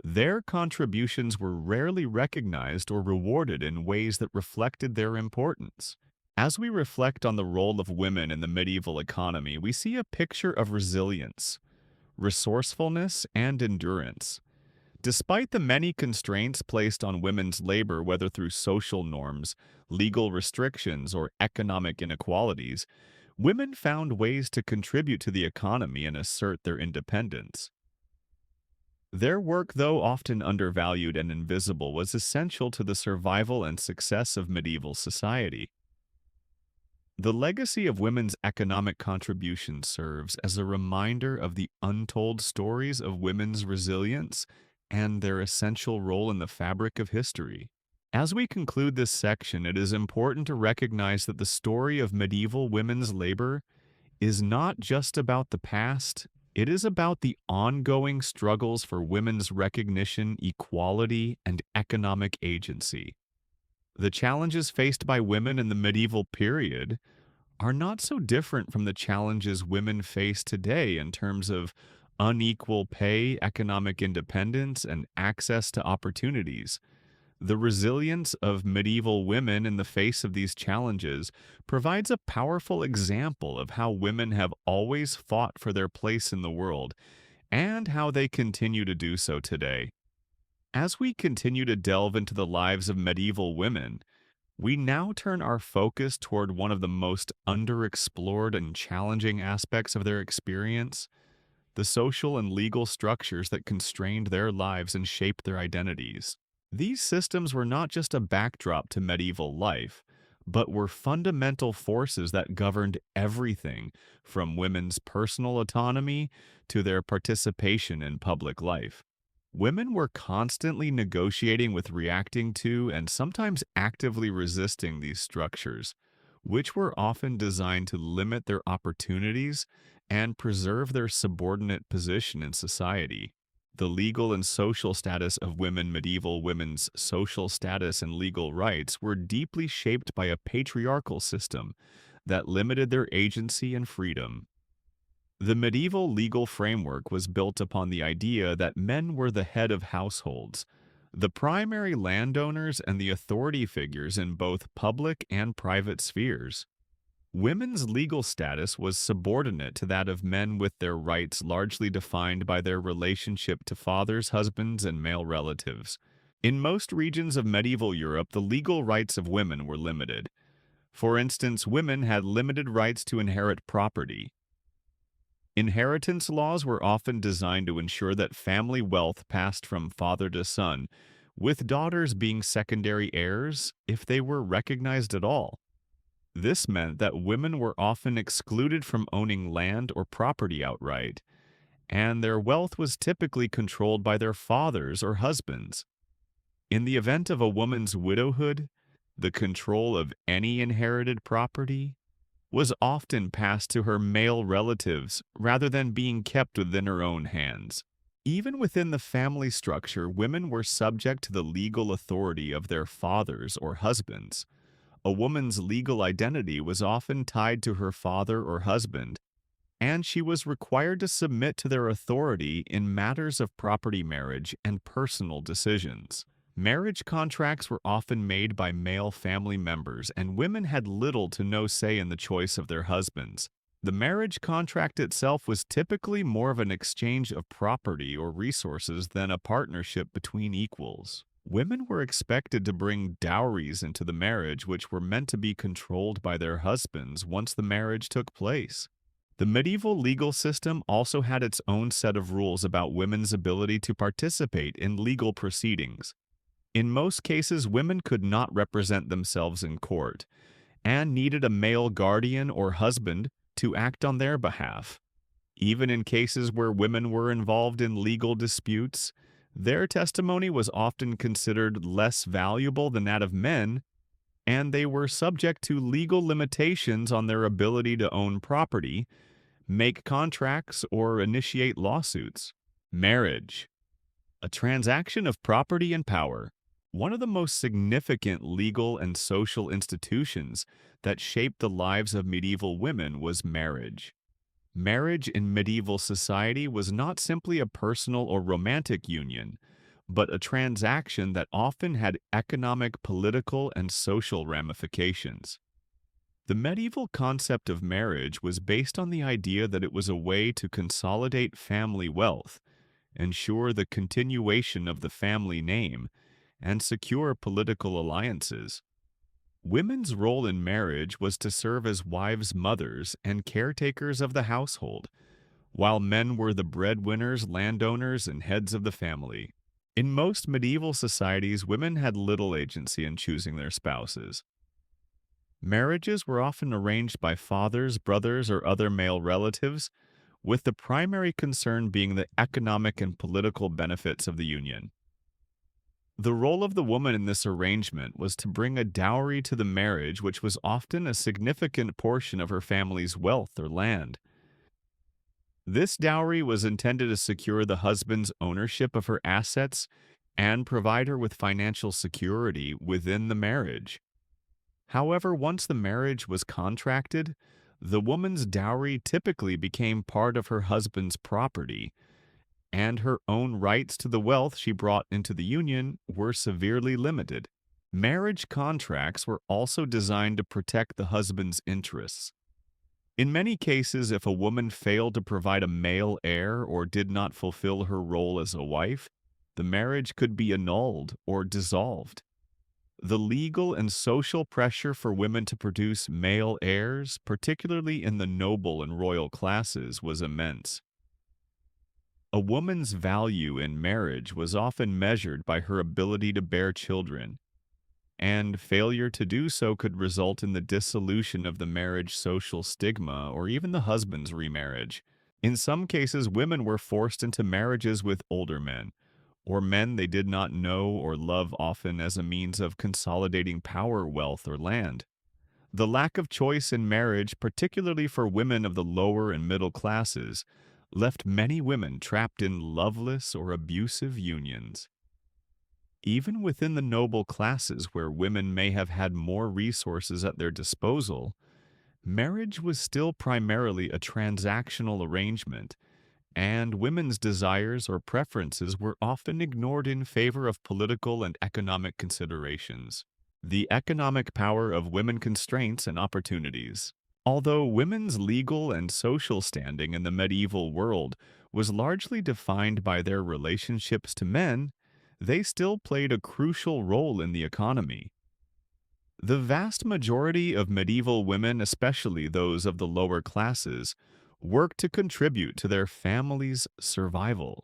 their contributions were rarely recognized or rewarded in ways that reflected their importance. As we reflect on the role of women in the medieval economy, we see a picture of resilience, resourcefulness, and endurance. Despite the many constraints placed on women's labor, whether through social norms, legal restrictions, or economic inequalities, women found ways to contribute to the economy and assert their independence. Their work, though often undervalued and invisible, was essential to the survival and success of medieval society. The legacy of women's economic contribution serves as a reminder of the untold stories of women's resilience and their essential role in the fabric of history. As we conclude this section, it is important to recognize that the story of medieval women's labor is not just about the past, it is about the ongoing struggles for women's recognition, equality, and economic agency. The challenges faced by women in the medieval period are not so different from the challenges women face today in terms of unequal pay, economic independence, and access to opportunities. The resilience of medieval women in the face of these challenges provides a powerful example of how women have always fought for their place in the world and how they continue to do so today. As we continue to delve into the lives of medieval women, we now turn our focus toward one of the most underexplored and challenging aspects of their experience: the social and legal structures that constrained their lives and shaped their identities. These systems were not just a backdrop to medieval life, but were fundamental forces that governed everything from women's personal autonomy to their participation in public life. Women were constantly negotiating with, reacting to, and sometimes actively resisting these structures, which were often designed to limit their opportunities and preserve their subordinate position in society. The legal and social status of women. Medieval women's social status and legal rights were deeply shaped by a patriarchal system that limited their agency and freedom. The medieval legal framework was built upon the idea that men were the head of households, the primary landowners, and the authority figures in both public and private spheres. Women's legal status was subordinate to that of men, with their rights largely defined by their relationship to fathers, husbands, and male relatives. In most regions of medieval Europe, the legal rights of women were limited. For instance, women had limited rights to inherit property. Inheritance laws were often designed to ensure that family wealth passed from father to son, with daughters being secondary heirs if they were recognized at all. This meant that women were often excluded from owning land or property outright, and their wealth was typically controlled by their fathers or husbands. In the event of a woman's widowhood, the control of any inherited property was often passed to her male relatives rather than being kept within her own hands. Even within the family structure, women were subject to the legal authority of their fathers or husbands. A woman's legal identity was often tied to her father or husband, and she was required to submit to their authority in matters of property, marriage, and personal decisions. Marriage contracts were often made by male family members, and women had little to no say in the choice of their husbands. The marriage contract itself was typically more of an exchange of property or resources than a partnership between equals. Women were expected to bring dowries into the marriage, which were meant to be controlled by their husbands once the marriage took place. The medieval legal system also had its own set of rules about women's ability to participate in legal proceedings. In most cases, women could not represent themselves in court and needed a male guardian or husband to act on their behalf. Even in cases where women were involved in legal disputes, their testimony was often considered less valuable than that of men, and they were subject to legal limitations on their ability to own property, make contracts, or initiate lawsuits. Marriage, a transaction of property and power. One of the most significant legal and social institutions that shaped the lives of medieval women was marriage. Marriage in medieval society was not simply a personal or romantic union, but a transaction that often had economic, political, and social ramifications. The medieval concept of marriage was based on the idea that it was a way to consolidate family wealth, ensure the continuation of the family name, and secure political alliances. Women's role in marriage was to serve as wives' mothers and caretakers of the household, while men were the breadwinners, landowners, and heads of the family. In most medieval societies, women had little agency in choosing their spouses. Marriages were often arranged by fathers, brothers, or other male relatives, with the primary concern being the economic and political benefits of the union. The role of the woman in this arrangement was to bring a dowry to the marriage, which was often a significant portion of her family's wealth or land. This dowry was intended to secure the husband's ownership of her assets and provide her with financial security within the marriage. However, once the marriage was contracted, the woman's dowry typically became part of her husband's property, and her own rights to the wealth she brought into the union were severely limited. Marriage contracts were also designed to protect the husband's interests. In many cases, if a woman failed to provide a male heir or did not fulfill her role as a wife, the marriage could be annulled or dissolved. The legal and social pressure for women to produce male heirs, particularly in the noble and royal classes, was immense. A woman's value in marriage was often measured by her ability to bear children, and failure to do so could result in the dissolution of the marriage social stigma or even the husband's remarriage. In some cases, women were forced into marriages with older men, or men they did not know or love, often as a means of consolidating power, wealth, or land. The lack of choice in marriage, particularly for women of the lower and middle classes, left many women trapped in loveless or abusive unions. Even within the noble classes, where women may have had more resources at their disposal, marriage was still primarily a transactional arrangement, and women's desires or preferences were often ignored in favor of political and economic considerations. The economic power of women constraints and opportunities. Although women's legal and social standing in the medieval world was largely defined by their relationships to men, they still played a crucial role in the economy. The vast majority of medieval women, especially those of the lower classes, worked to contribute to their family's survival.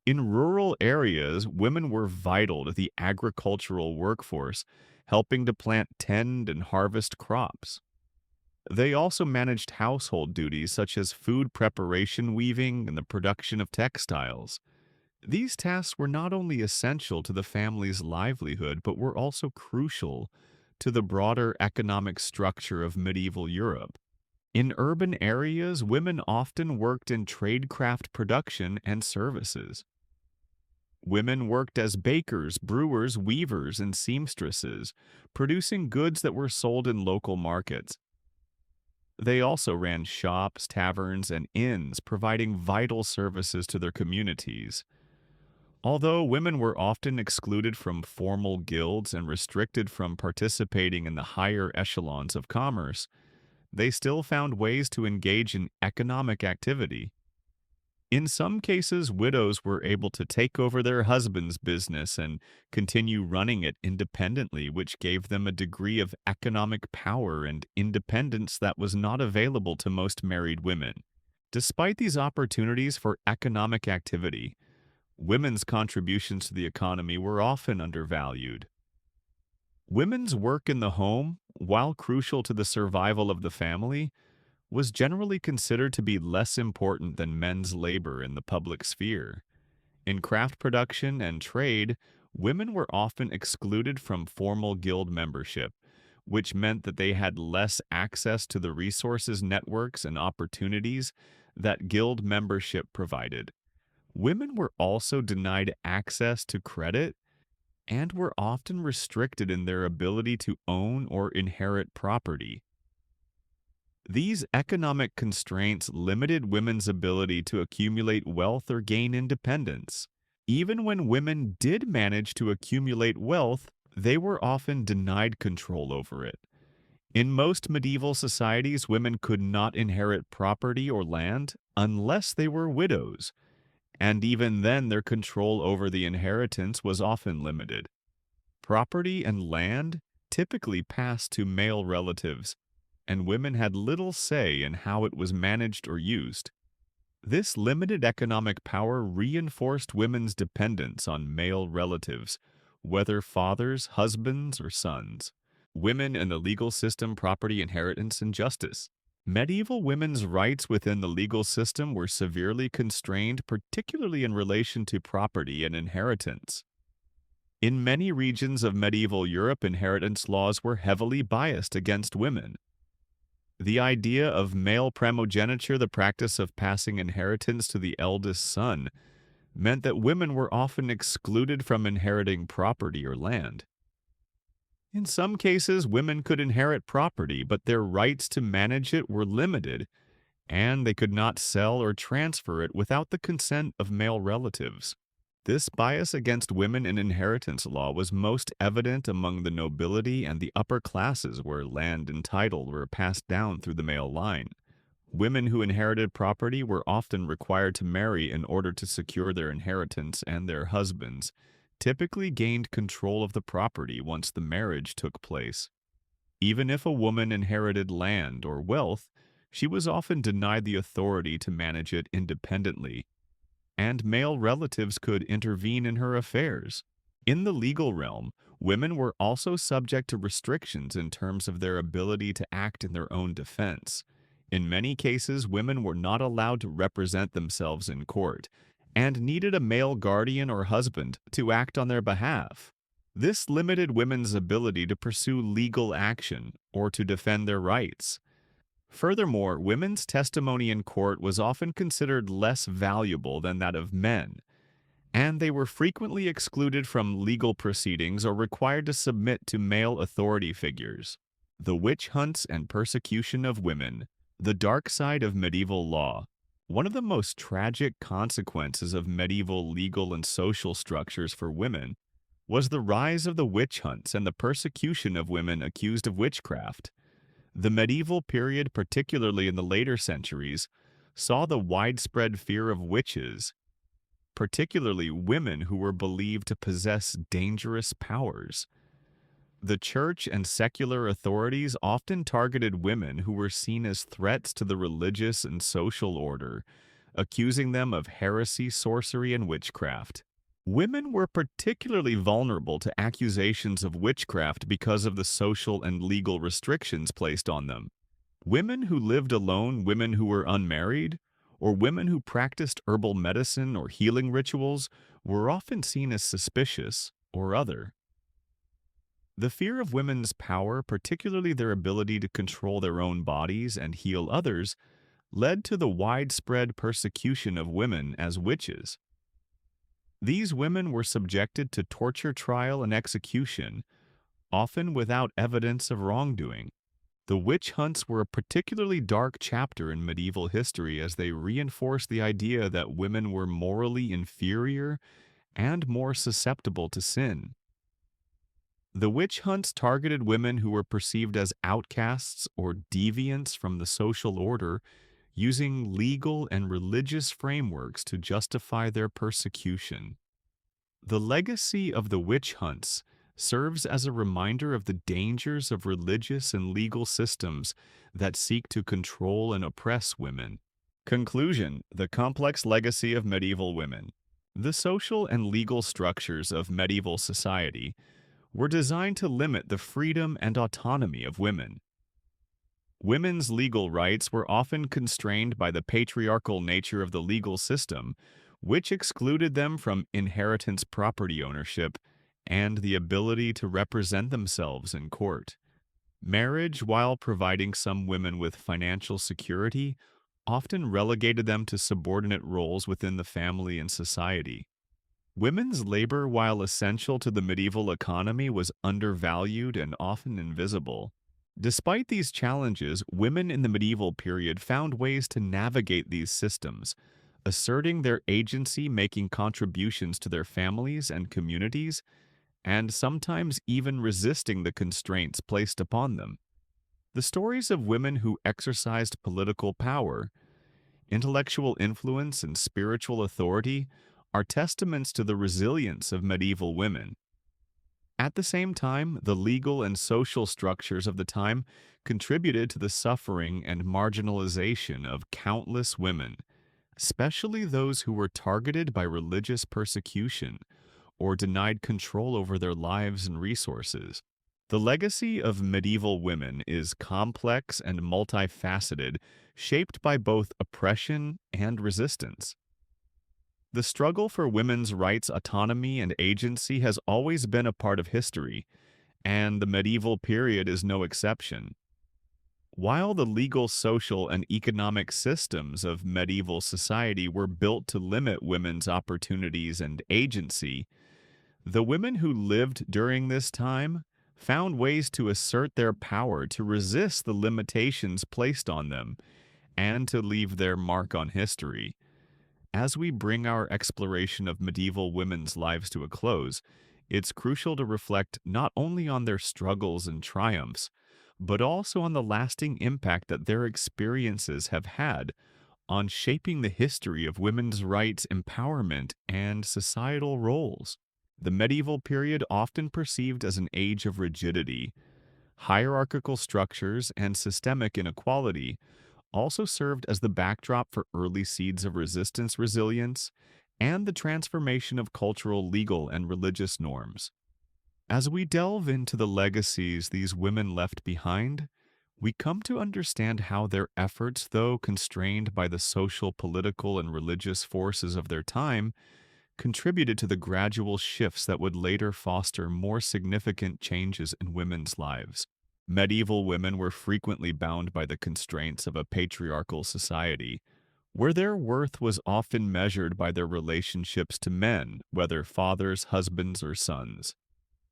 In rural areas, women were vital to the agricultural workforce, helping to plant, tend, and harvest crops. They also managed household duties such as food preparation, weaving, and the production of textiles. These tasks were not only essential to the family's livelihood, but were also crucial to the broader economic structure of medieval Europe. In urban areas, women often worked in tradecraft production and services. Women worked as bakers, brewers, weavers, and seamstresses, producing goods that were sold in local markets. They also ran shops, taverns, and inns, providing vital services to their communities. Although women were often excluded from formal guilds and restricted from participating in the higher echelons of commerce, they still found ways to engage in economic activity. In some cases, widows were able to take over their husband's business and continue running it independently, which gave them a degree of economic power and independence that was not available to most married women. Despite these opportunities for economic activity, women's contributions to the economy were often undervalued. Women's work in the home, while crucial to the survival of the family, was generally considered to be less important than men's labor in the public sphere. In craft production and trade, women were often excluded from formal guild membership, which meant that they had less access to the resources, networks, and opportunities that guild membership provided. Women were also denied access to credit and were often restricted in their ability to own or inherit property. These economic constraints limited women's ability to accumulate wealth or gain independence. Even when women did manage to accumulate wealth, they were often denied control over it. In most medieval societies, women could not inherit property or land unless they were widows, and even then their control over the inheritance was often limited. Property and land typically passed to male relatives, and women had little say in how it was managed or used. This limited economic power reinforced women's dependence on male relatives, whether fathers, husbands, or sons. Women in the legal system, property, inheritance, and justice. Medieval women's rights within the legal system were severely constrained, particularly in relation to property and inheritance. In many regions of medieval Europe, inheritance laws were heavily biased against women. The idea of male primogeniture, the practice of passing inheritance to the eldest son, meant that women were often excluded from inheriting property or land. In some cases, women could inherit property, but their rights to manage it were limited, and they could not sell or transfer it without the consent of male relatives. This bias against women in inheritance law was most evident among the nobility and the upper classes where land and title were passed down through the male line. Women who inherited property were often required to marry in order to secure their inheritance, and their husbands typically gained control of the property once the marriage took place. Even if a woman inherited land or wealth, she was often denied the authority to manage it independently, and male relatives could intervene in her affairs. In the legal realm, women were also subject to restrictions in terms of their ability to act in their own defense. In many cases, women were not allowed to represent themselves in court and needed a male guardian or husband to act on their behalf. This limited women's ability to pursue legal action or to defend their rights. Furthermore, women's testimony in court was often considered less valuable than that of men, and they were frequently excluded from legal proceedings or required to submit to male authority figures. The witch hunts and persecution of women, the dark side of medieval law. One of the most tragic consequences of medieval legal and social structures for women was the rise of the witch hunts and the persecution of women accused of witchcraft. The medieval period, particularly in the later centuries, saw the widespread fear of witches, particularly women who were believed to possess dangerous powers. The church and secular authorities often targeted women who were seen as threats to the religious and social order, accusing them of heresy, sorcery, and witchcraft. Women were particularly vulnerable to accusations of witchcraft because of the social and legal restrictions placed on them. Women who lived alone, women who were unmarried, or women who practiced herbal medicine or healing rituals were often seen as suspicious or other. The fear of women's power, particularly their ability to control their own bodies and heal others, led to the widespread persecution of women as witches. These women were subjected to torture, trial, and execution, often without evidence of wrongdoing. The witch hunts were a particularly dark chapter in medieval history as they reinforced the idea that women were morally inferior and more susceptible to sin. The witch hunts targeted women who were perceived as outcasts or deviants from the social order, using legal and religious frameworks to justify their persecution. The legacy of the witch hunts serves as a reminder of the dangers of religious and legal systems that seek to control and oppress women. Conclusion: the complex legacy of medieval women. The social and legal structures of medieval society were designed to limit the freedom and autonomy of women. Women's legal rights were often constrained by the patriarchal nature of the legal system, which excluded them from inheritance, property ownership, and the ability to represent themselves in court. Marriage, while providing some women with financial security, often relegated them to subordinate roles within the family and society. Women's labor, while essential to the medieval economy, was undervalued and often invisible. Despite these challenges, women in the medieval period found ways to navigate these systems, asserting their agency, making contributions to their families and communities, and sometimes even resisting the constraints placed upon them. The stories of women who exercised political power, intellectual influence, and spiritual authority are testaments to the resilience of medieval women. At the same time, the legal and social structures of the time contributed to the suffering and marginalization of countless women, especially those who were targeted by religious persecution or denied control over their lives and resources. The legacy of medieval women is complex and multifaceted, shaped by both oppression and resistance. The struggle for women's rights, autonomy, and agency has always been a part of history, and the medieval period is no exception. While the legal, social, and economic systems of medieval society were built to limit women's opportunities and agency, the women who lived during this time found ways to assert their power, to resist the limitations placed on them, and to leave their mark on history. As we bring our exploration of medieval women's lives to a close, it's crucial to reflect not only on their struggles and triumphs, but also on the lasting impact that their experiences have had on shaping the history of women's rights, empowerment, and societal roles. The medieval period, often perceived as an age of rigidity, hierarchical structures, and systemic inequality, also served as the backdrop for early seeds of resistance, resilience, and the transformation of cultural, legal, and religious norms. As we delve into the legacies these women left behind, we come to understand how their efforts, though constrained by the social, political, and religious forces of their time, contributed to the gradual shifts that would later foster more significant changes in women's lives. Medieval women were frequently bound by the constraints of a patriarchal society, where their worth was often measured by their relationships to men, whether fathers, husbands, or sons.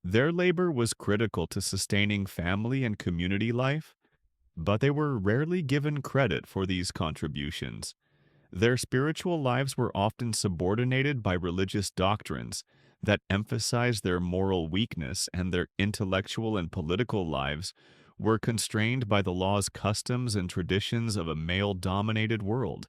Their labor was critical to sustaining family and community life, but they were rarely given credit for these contributions. Their spiritual lives were often subordinated by religious doctrines that emphasized their moral weakness, and their intellectual and political lives were constrained by the laws, customs, and traditions of a male-dominated world.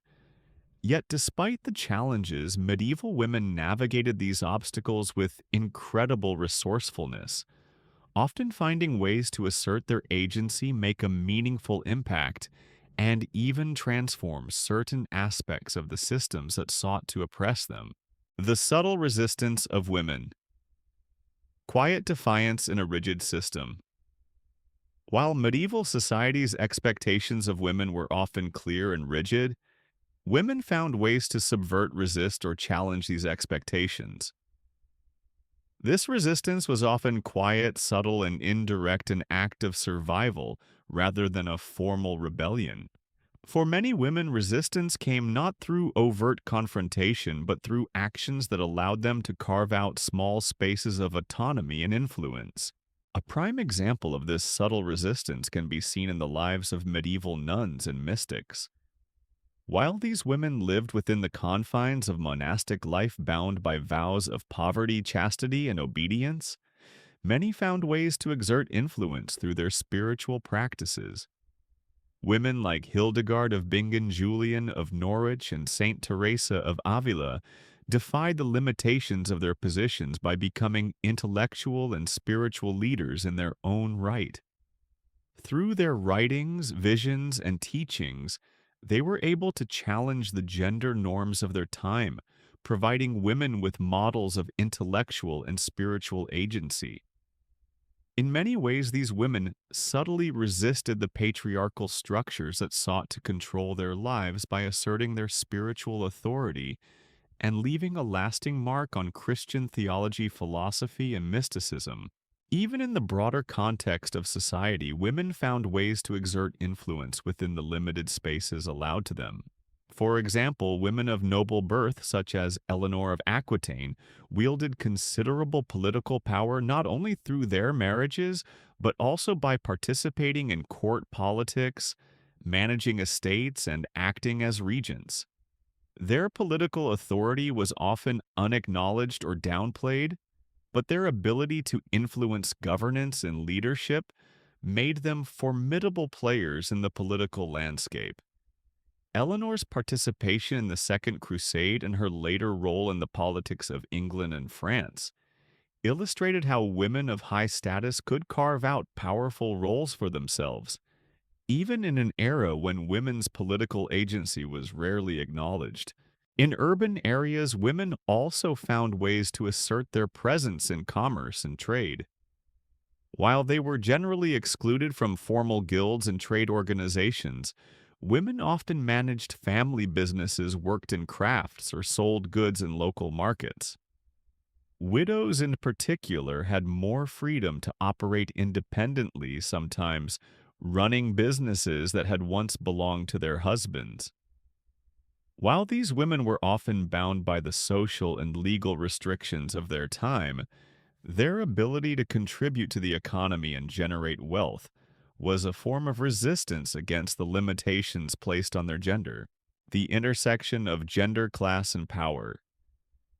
Yet despite the challenges, medieval women navigated these obstacles with incredible resourcefulness, often finding ways to assert their agency, make a meaningful impact, and even transform certain aspects of the systems that sought to oppress them. The subtle resistance of women. Quiet defiance in a rigid system. While medieval society's expectations of women were often clear and rigid, women found ways to subvert, resist, or challenge these expectations. This resistance was often quiet, subtle, and indirect, an act of survival rather than a formal rebellion. For many women, resistance came not through overt confrontation, but through actions that allowed them to carve out small spaces of autonomy and influence. A prime example of this subtle resistance can be seen in the lives of medieval nuns and mystics. While these women lived within the confines of monastic life, bound by vows of poverty, chastity, and obedience, many found ways to exert influence through their spiritual practices. Women like Hildegard of Bingen, Julian of Norwich, and Saint Teresa of Avila defied the limitations of their positions by becoming intellectual and spiritual leaders in their own right. Through their writings, visions, and teachings, they were able to challenge the gender norms of their time, providing women with models of intellectual and spiritual agency. In many ways, these women subtly resisted the patriarchal structures that sought to control their lives by asserting their spiritual authority and leaving a lasting mark on Christian theology, philosophy, and mysticism. Even in the broader context of society, women found ways to exert influence within the limited spaces allowed to them. For example, women of noble birth, such as Eleanor of Aquitaine, wielded considerable political power not only through their marriages, but also by participating in court politics, managing estates, and acting as regents. Their political authority was often unacknowledged or downplayed, but their ability to influence governance and leadership made them formidable players in the political landscape. Eleanor's participation in the Second Crusade and her later role in the politics of England and France illustrated how women of high status could carve out powerful roles for themselves, even in an era when women's political agency was rarely acknowledged. In urban areas, women also found ways to assert their presence in commerce and trade. While they were generally excluded from formal guilds and trade organizations, women often managed family businesses, worked in crafts, or sold goods in local markets. Widows in particular had more freedom to operate independently, sometimes running businesses that had once belonged to their husbands. While these women were often bound by the social and legal restrictions of their time, their ability to contribute to the economy and generate wealth was a form of resistance against the limitations placed on their gender. The intersection of gender, class, and power.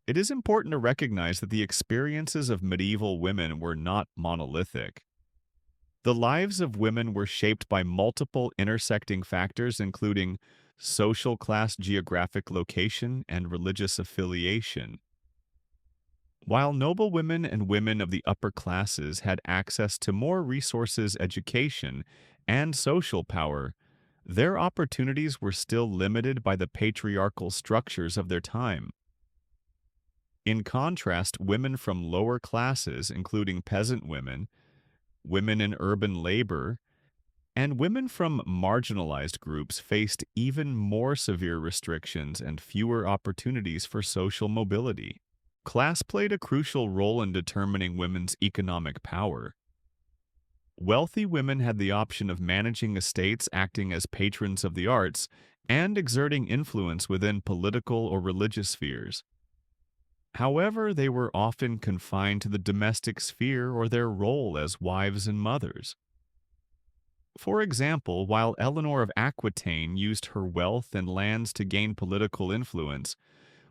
It is important to recognize that the experiences of medieval women were not monolithic. The lives of women were shaped by multiple intersecting factors, including social class, geographic location, and religious affiliation. While noblewomen and women of the upper classes had access to more resources, education, and social power, their opportunities were still limited by the patriarchal structures of their time. In contrast, women from lower classes, including peasant women, women in urban labor, and women from marginalized groups faced even more severe restrictions and fewer opportunities for social mobility. Class played a crucial role in determining women's economic power. Wealthy women had the option of managing estates, acting as patrons of the arts, and exerting influence within political or religious spheres. However, they were often confined to the domestic sphere or their role as wives and mothers. For example, while Eleanor of Aquitaine used her wealth and lands to gain political influence,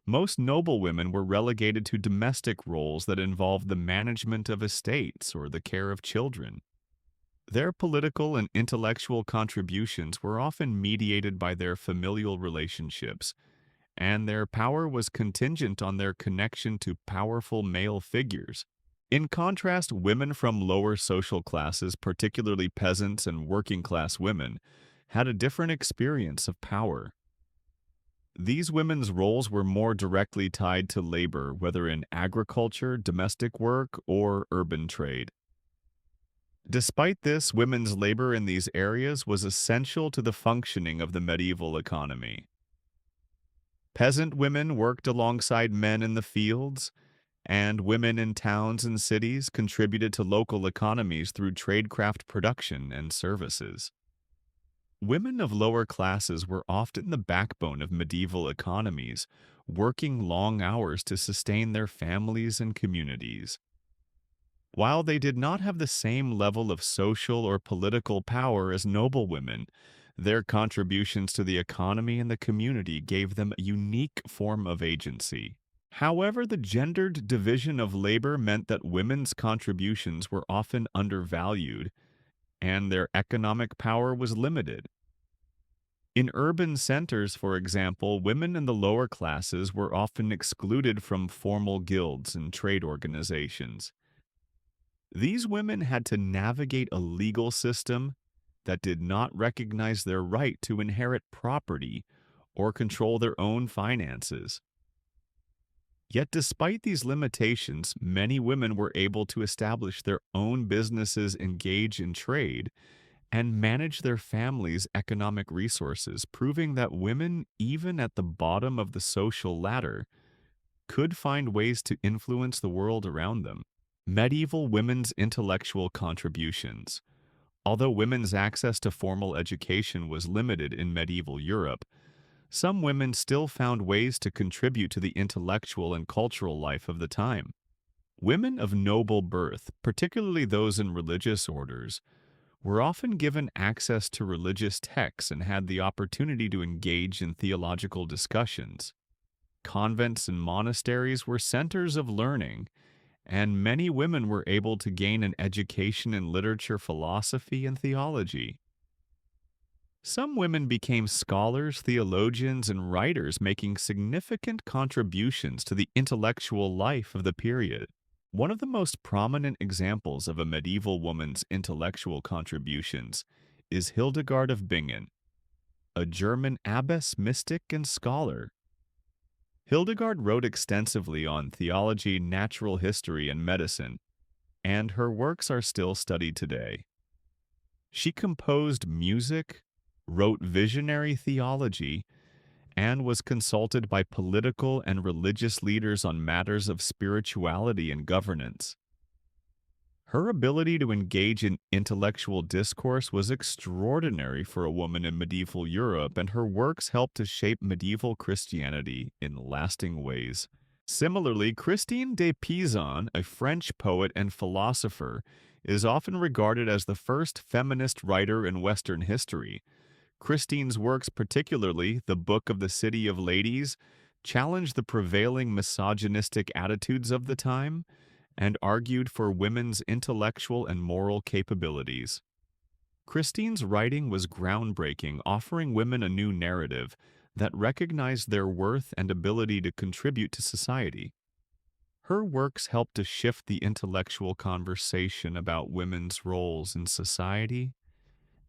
most noblewomen were relegated to domestic roles that involved the management of estates or the care of children. Their political and intellectual contributions were often mediated by their familial relationships, and their power was contingent on their connection to powerful male figures. In contrast, women from lower social classes, particularly peasants and working-class women, had a different experience of power. These women's roles were more directly tied to labor, whether in agriculture, domestic work, or urban trade. Despite this, women's labor in these areas was essential to the functioning of the medieval economy. Peasant women worked alongside men in the fields, and women in towns and cities contributed to local economies through tradecraft production and services. Women of lower classes were often the backbone of medieval economies, working long hours to sustain their families and communities. While they did not have the same level of social or political power as noblewomen, their contributions to the economy and the community gave them a unique form of agency. However, the gendered division of labor meant that women's contributions were often undervalued, and their economic power was limited. In urban centers, for example, women in the lower classes were often excluded from formal guilds and trade organizations. These women had to navigate a legal system that did not recognize their right to inherit property or control their own finances. Yet despite these limitations, many women were able to establish their own businesses, engage in trade, and manage their families' economic resources, proving that women, even at the bottom of the social ladder, could find ways to influence the world around them. Medieval women's intellectual contributions. Although women's access to formal education was limited in medieval Europe, Some women still found ways to contribute to the intellectual and cultural life of the time. Women of noble birth, particularly those in religious orders, were often given access to religious texts and had the opportunity to engage in theological discussions. Convents and monasteries were centers of learning, and many women were able to gain an education in literature, philosophy, and theology. Some women became scholars, theologians, and writers, making significant contributions to the intellectual life of the period. One of the most prominent examples of a medieval woman's intellectual contributions is Hildegard of Bingen, a German abbess, mystic, and scholar. Hildegard wrote extensively on theology, natural history, and medicine, and her works are still studied today. She composed music, wrote visionary theology, and was consulted by political and religious leaders on matters of spirituality and governance. Her ability to engage in intellectual discourse was extraordinary for a woman in medieval Europe, and her works helped to shape medieval Christianity in lasting ways. Similarly, Christine de Pizan, a French poet and philosopher, is often regarded as the first feminist writer in Western history. Christine's works, particularly The Book of the City of Ladies, challenged the prevailing misogynistic attitudes of the time and argued for women's intellectual and moral capabilities. Christine's writing was groundbreaking, offering women a new narrative that recognized their worth and ability to contribute to society. Her works helped to shift the intellectual conversation about women's roles in society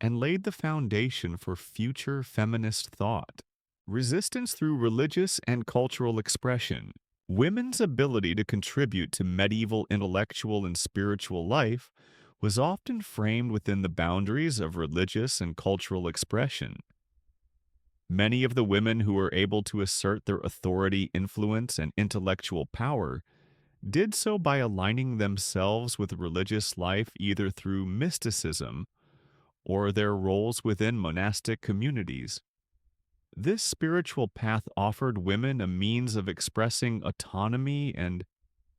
and laid the foundation for future feminist thought. Resistance through religious and cultural expression. Women's ability to contribute to medieval intellectual and spiritual life was often framed within the boundaries of religious and cultural expression. Many of the women who were able to assert their authority, influence, and intellectual power did so by aligning themselves with religious life either through mysticism or their roles within monastic communities. This spiritual path offered women a means of expressing autonomy and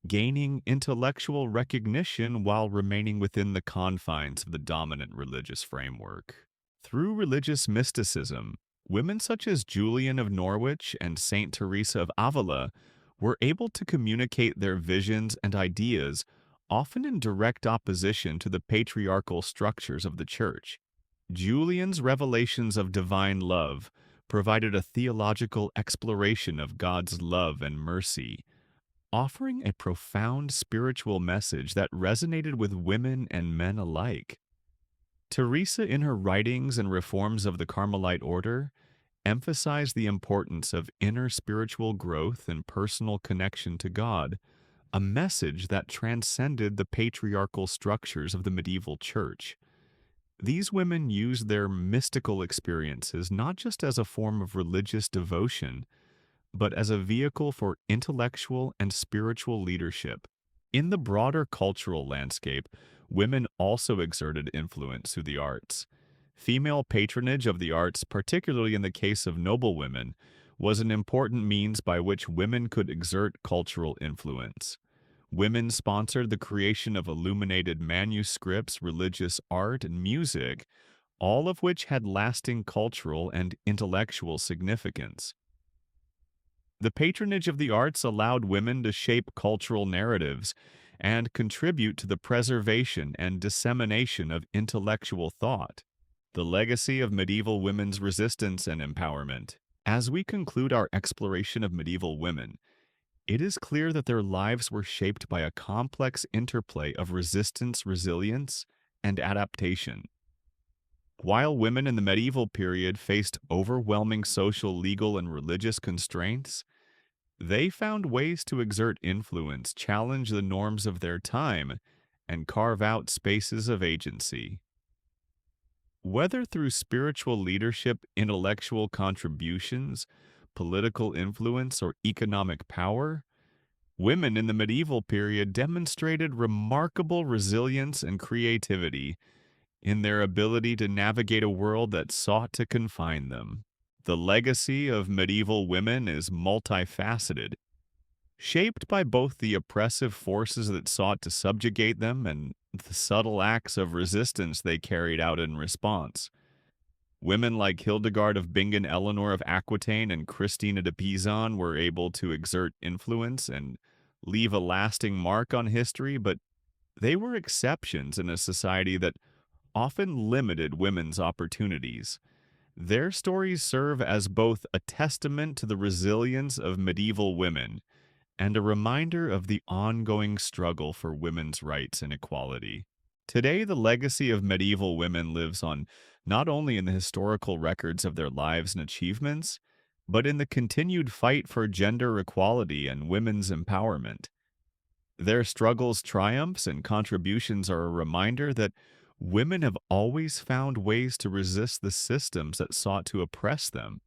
gaining intellectual recognition while remaining within the confines of the dominant religious framework. Through religious mysticism, women such as Julian of Norwich and Saint Teresa of Avila were able to communicate their visions and ideas, often in direct opposition to the patriarchal structures of the Church. Julian's revelations of divine love provided a theological exploration of God's love and mercy, offering a profound spiritual message that resonated with women and men alike. Teresa, in her writings and reforms of the Carmelite order, emphasized the importance of inner spiritual growth and personal connection to God, a message that transcended the patriarchal structures of the medieval church. These women used their mystical experiences not just as a form of religious devotion, but as a vehicle for intellectual and spiritual leadership. In the broader cultural landscape, women also exerted influence through the arts. Female patronage of the arts, particularly in the case of noble women, was an important means by which women could exert cultural influence. Women sponsored the creation of illuminated manuscripts, religious art, and music, all of which had lasting cultural and intellectual significance. The patronage of the arts allowed women to shape cultural narratives and contribute to the preservation and dissemination of intellectual thought. The legacy of medieval women's resistance and empowerment. As we conclude our exploration of medieval women, it is clear that their lives were shaped by a complex interplay of resistance, resilience, and adaptation. While women in the medieval period faced overwhelming social, legal, and religious constraints, they found ways to exert influence, challenge the norms of their time, and carve out spaces of agency. Whether through spiritual leadership, intellectual contributions, political influence, or economic power, women in the medieval period demonstrated remarkable resilience and creativity in their ability to navigate a world that sought to confine them. The legacy of medieval women is multifaceted, shaped by both the oppressive forces that sought to subjugate them and the subtle acts of resistance they carried out in response. Women like Hildegard of Bingen, Eleanor of Aquitaine, and Christina de Pizan were able to exert influence and leave a lasting mark on history, but they were exceptions in a society that often limited women's opportunities. Their stories serve as both a testament to the resilience of medieval women and a reminder of the ongoing struggle for women's rights and equality. Today, the legacy of medieval women lives on not only in the historical records of their lives and achievements, but in the continued fight for gender equality and women's empowerment. Their struggles, triumphs, and contributions are a reminder that women have always found ways to resist the systems that sought to oppress them,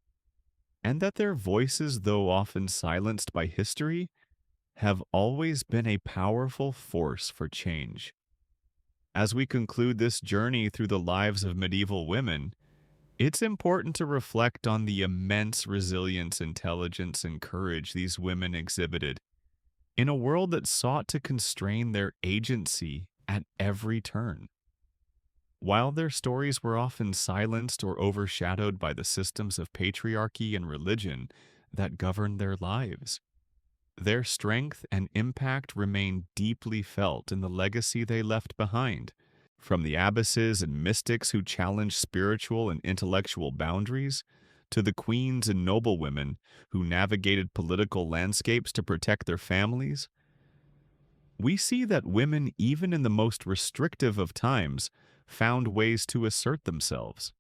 and that their voices, though often silenced by history, have always been a powerful force for change. As we conclude this journey through the lives of medieval women, it's important to reflect on the immense resilience, intelligence, and courage these women exhibited in a world that sought to constrain their agency at every turn. While their stories were often silenced or overshadowed by the systems of patriarchy and religion that governed their lives, their strength and impact remain deeply felt in the legacy they left behind. From the abbesses and mystics who challenged spiritual and intellectual boundaries, to the queens and noblewomen who navigated political landscapes to protect their families, we see that women, even in the most restrictive of times, found ways to assert themselves.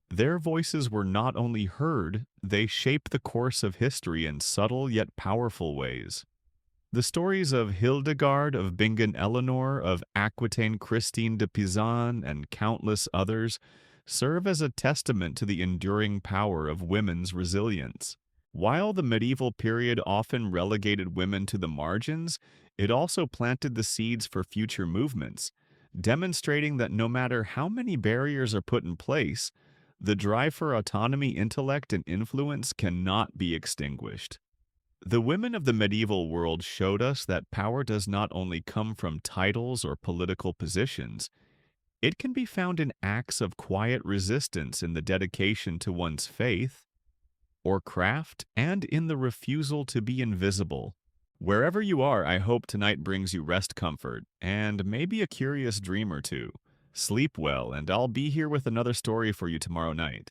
Their voices were not only heard, they shaped the course of history in subtle yet powerful ways. The stories of Hildegard of Bingen, Eleanor of Aquitaine, Christine de Pizan, and countless others serve as a testament to the enduring power of women's resilience. While the medieval period often relegated women to the margins, it also planted the seeds for future movements, demonstrating that no matter how many barriers are put in place, the drive for autonomy, intellect, and influence cannot be extinguished. The women of the medieval world showed us that power does not only come from titles or political positions, it can be found in acts of quiet resistance, in the dedication to one's faith or craft, and in the refusal to be invisible. Wherever you are, I hope tonight brings you rest, comfort, and maybe a curious dream or two. Sleep well, and I'll be here with another story for you tomorrow night.